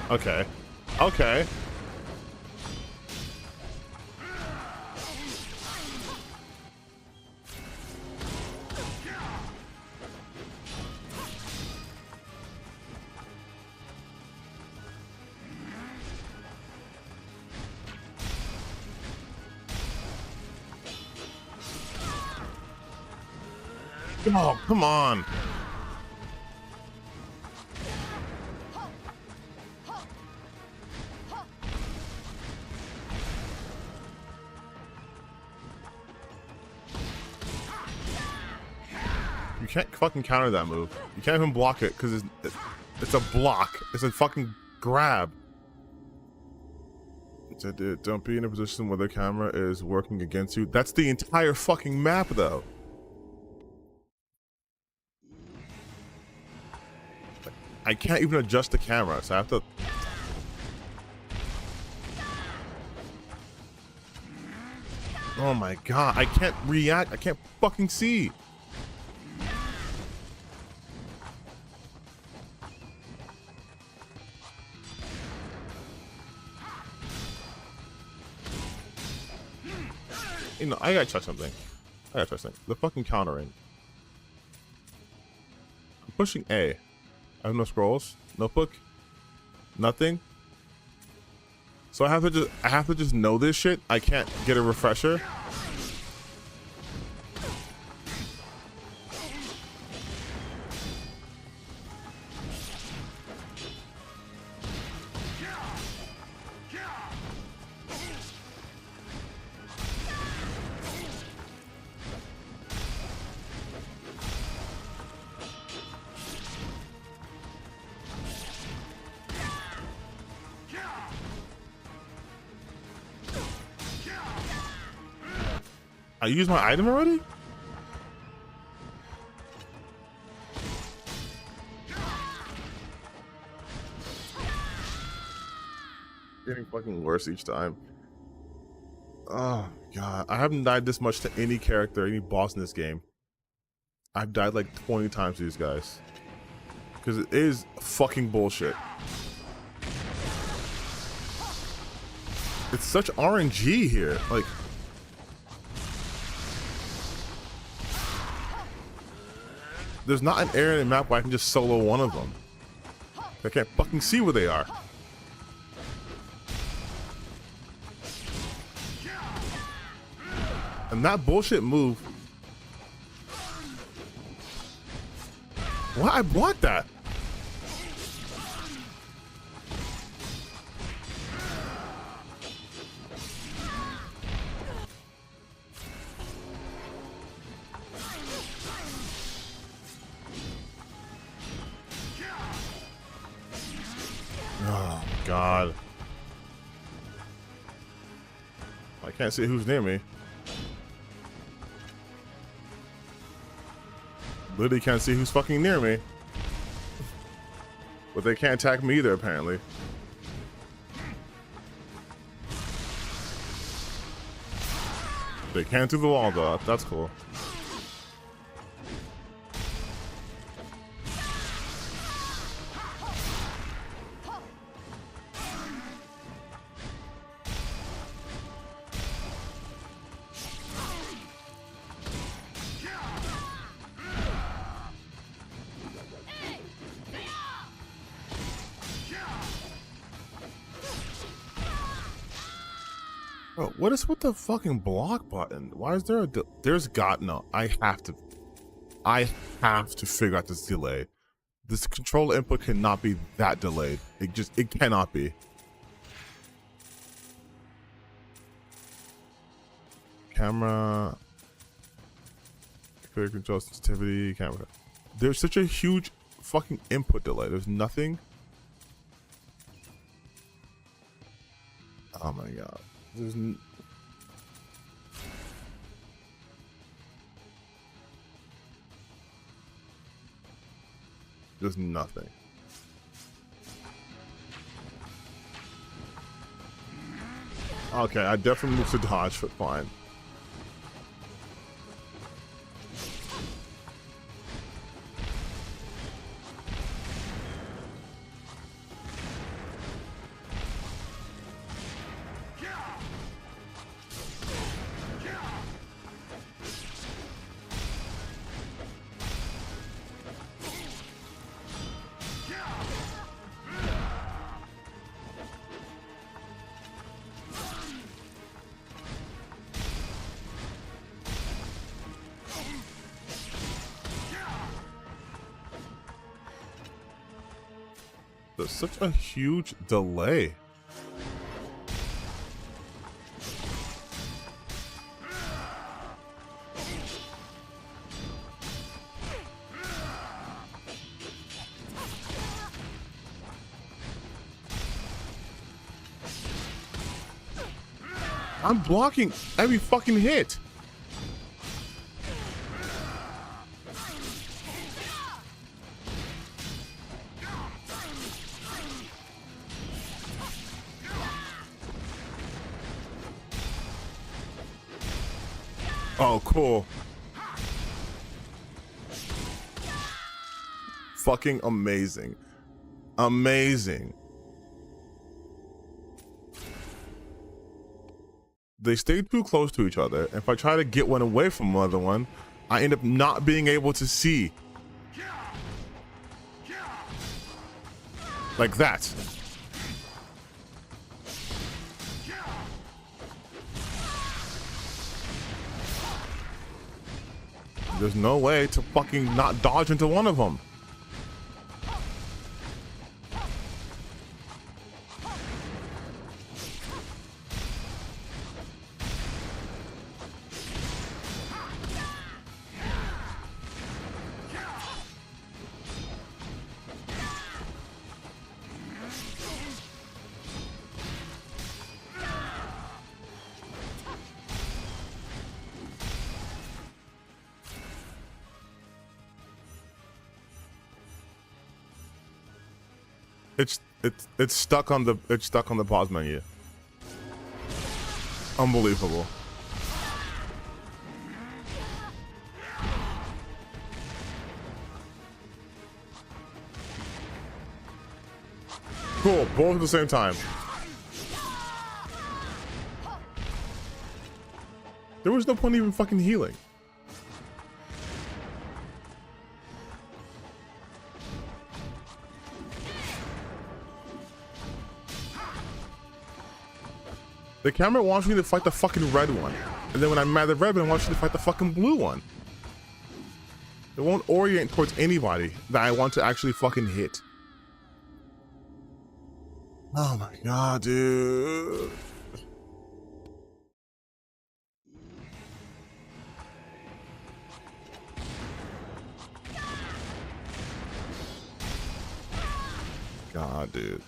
okay. Okay. Oh, come on. You can't fucking counter that move. You can't even block it because it's a block. It's a fucking grab. It said, don't be in a position where the camera is working against you. That's the entire fucking map, though. I can't even adjust the camera, so I have to... Oh my god, I can't react. I can't fucking see. You know, I gotta try something. The fucking countering. I'm pushing A. I have no scrolls, notebook, nothing. So I have to just know this shit. I can't get a refresher. I used my item already? Getting fucking worse each time. Oh god, I haven't died this much to any character, any boss in this game. I've died like 20 times to these guys. Because it is fucking bullshit. It's such RNG here. Like, there's not an area in the map where I can just solo one of them. I can't fucking see where they are. And that bullshit move. Why I blocked that? Oh God. I can't see who's near me. Literally can't see who's fucking near me. But they can't attack me either, apparently. They can't do the wall though. That's cool. Bro, what is with the fucking block button? Why is there a there's got no. I have to figure out this delay. This controller input cannot be that delayed. It cannot be. Camera, clear control sensitivity, camera. There's such a huge fucking input delay. There's nothing. Oh my god. There's nothing. Okay, I definitely moved to dodge, but fine. There's such a huge delay. I'm blocking every fucking hit. Oh, cool. Fucking amazing. Amazing. They stay too close to each other. If I try to get one away from another one, I end up not being able to see. Like that. There's no way to fucking not dodge into one of them. It's stuck on the pause menu. Unbelievable. Cool, both at the same time. There was no point even fucking healing. The camera wants me to fight the fucking red one. And then when I'm mad at the red one, it wants me to fight the fucking blue one. It won't orient towards anybody that I want to actually fucking hit. Oh my god, dude. God, dude.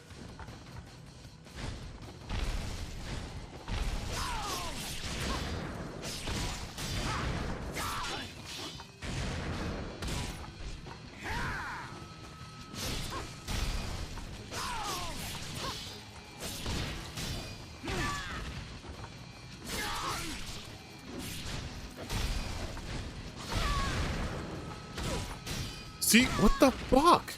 See, what the fuck?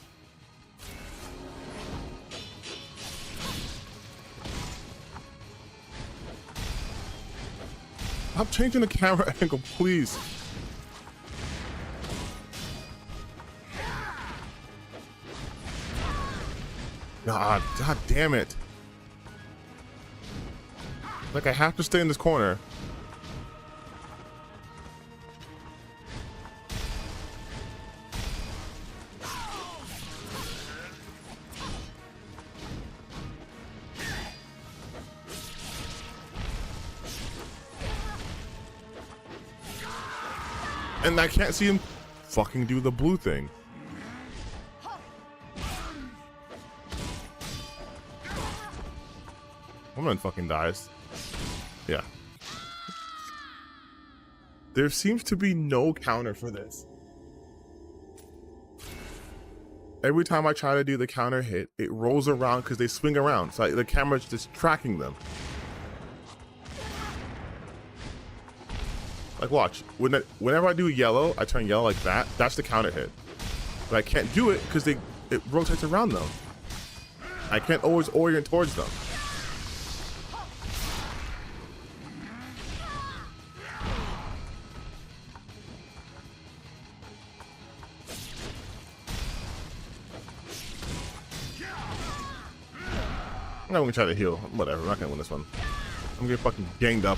Stop changing the camera angle, please. God damn it. Like, I have to stay in this corner. And I can't see him fucking do the blue thing. Woman fucking dies. Yeah. There seems to be no counter for this. Every time I try to do the counter hit, it rolls around because they swing around. So the camera's just tracking them. Like, watch. Whenever I do yellow, I turn yellow like that. That's the counter hit. But I can't do it because it rotates around them. I can't always orient towards them. I'm not gonna try to heal. Whatever, I'm not gonna win this one. I'm gonna get fucking ganged up.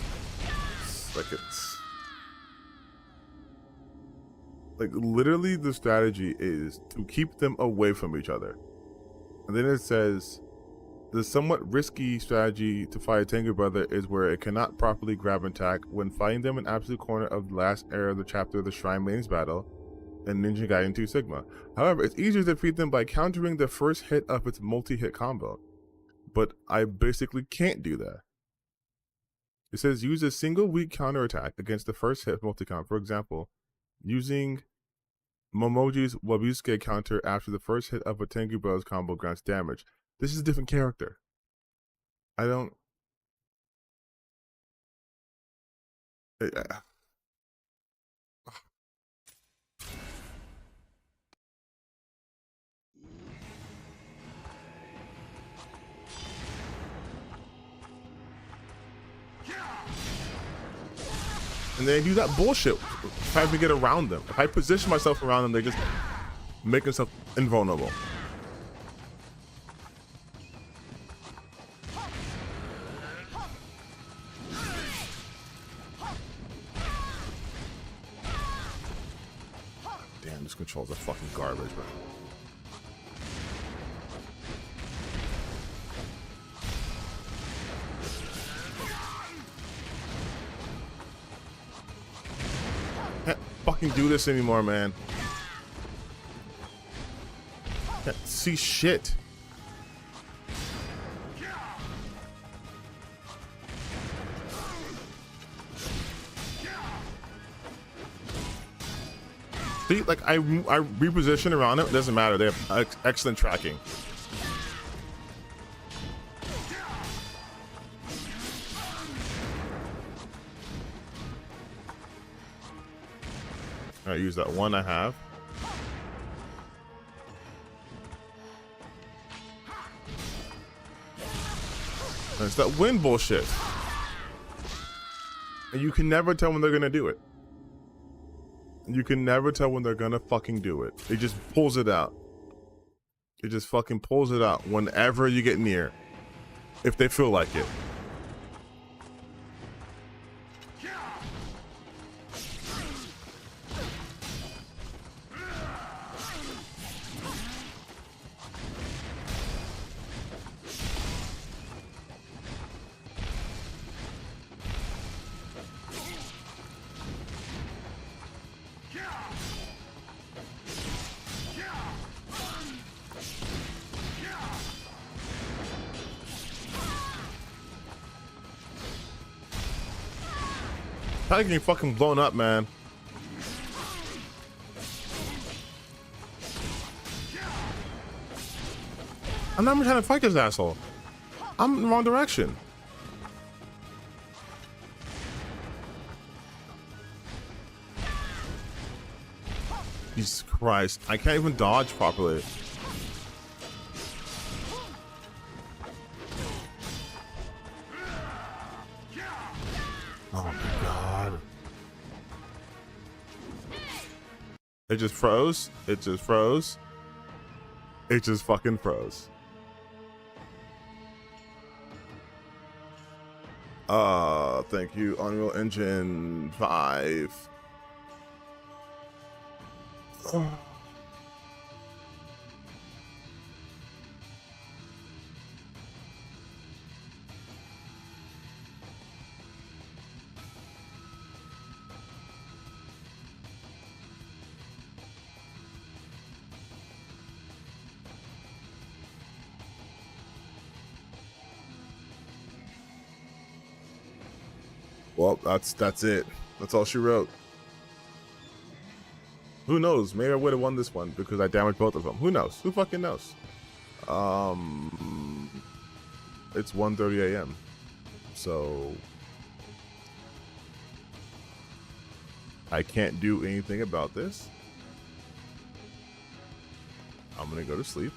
Like literally the strategy is to keep them away from each other. And then it says the somewhat risky strategy to fight a Tengu brother is where it cannot properly grab and attack when fighting them in absolute corner of the last area of the chapter of the Shrine Maidens battle in Ninja Gaiden 2 Sigma. However, it's easier to defeat them by countering the first hit of its multi-hit combo. But I basically can't do that. It says use a single weak counter attack against the first hit multi-combo. For example, using Momoji's Wabusuke counter after the first hit of a Tengu Brothers combo grants damage. This is a different character. I don't... And they do that bullshit. Trying to get around them. If I position myself around them, they just make themselves invulnerable. Damn, this controls are fucking garbage, bro. Can't fucking do this anymore, man. Can't see shit. See, like I reposition around it. It doesn't matter. They have excellent tracking. I use that one I have. And it's that wind bullshit. And you can never tell when they're gonna do it. You can never tell when they're gonna fucking do it. It just pulls it out. It just fucking pulls it out whenever you get near. If they feel like it. I'm getting fucking blown up, man. I'm not even trying to fight this asshole. I'm in the wrong direction. Jesus Christ. I can't even dodge properly. Oh my god. It just froze. It just froze. It just fucking froze. Thank you, Unreal Engine 5. Well, that's it. That's all she wrote. Who knows? Maybe I would have won this one because I damaged both of them. Who knows? Who fucking knows? It's 1:30 a.m. So I can't do anything about this. I'm gonna go to sleep.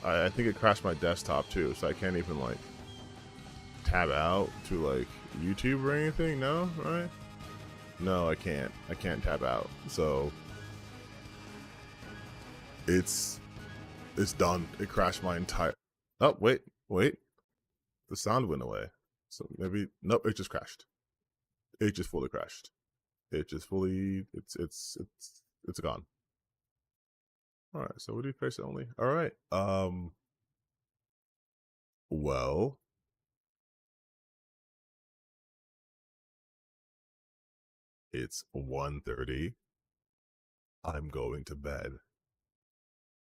I think it crashed my desktop too, so I can't even like tab out to like YouTube or anything. No, right? No, I can't tab out. So it's done. It crashed my entire. Oh wait, the sound went away. So maybe nope. It just crashed. It just fully crashed. It just fully. It's gone. All right, so we do face only. All right. Well, it's 1:30. I'm going to bed.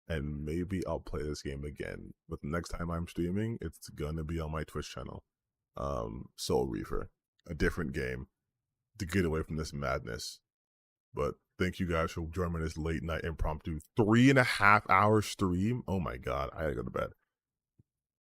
And maybe I'll play this game again. But the next time I'm streaming, it's gonna be on my Twitch channel. Soul Reaver. A different game to get away from this madness. But thank you guys for joining this late night impromptu 3.5 hour stream. Oh my god, I gotta go to bed.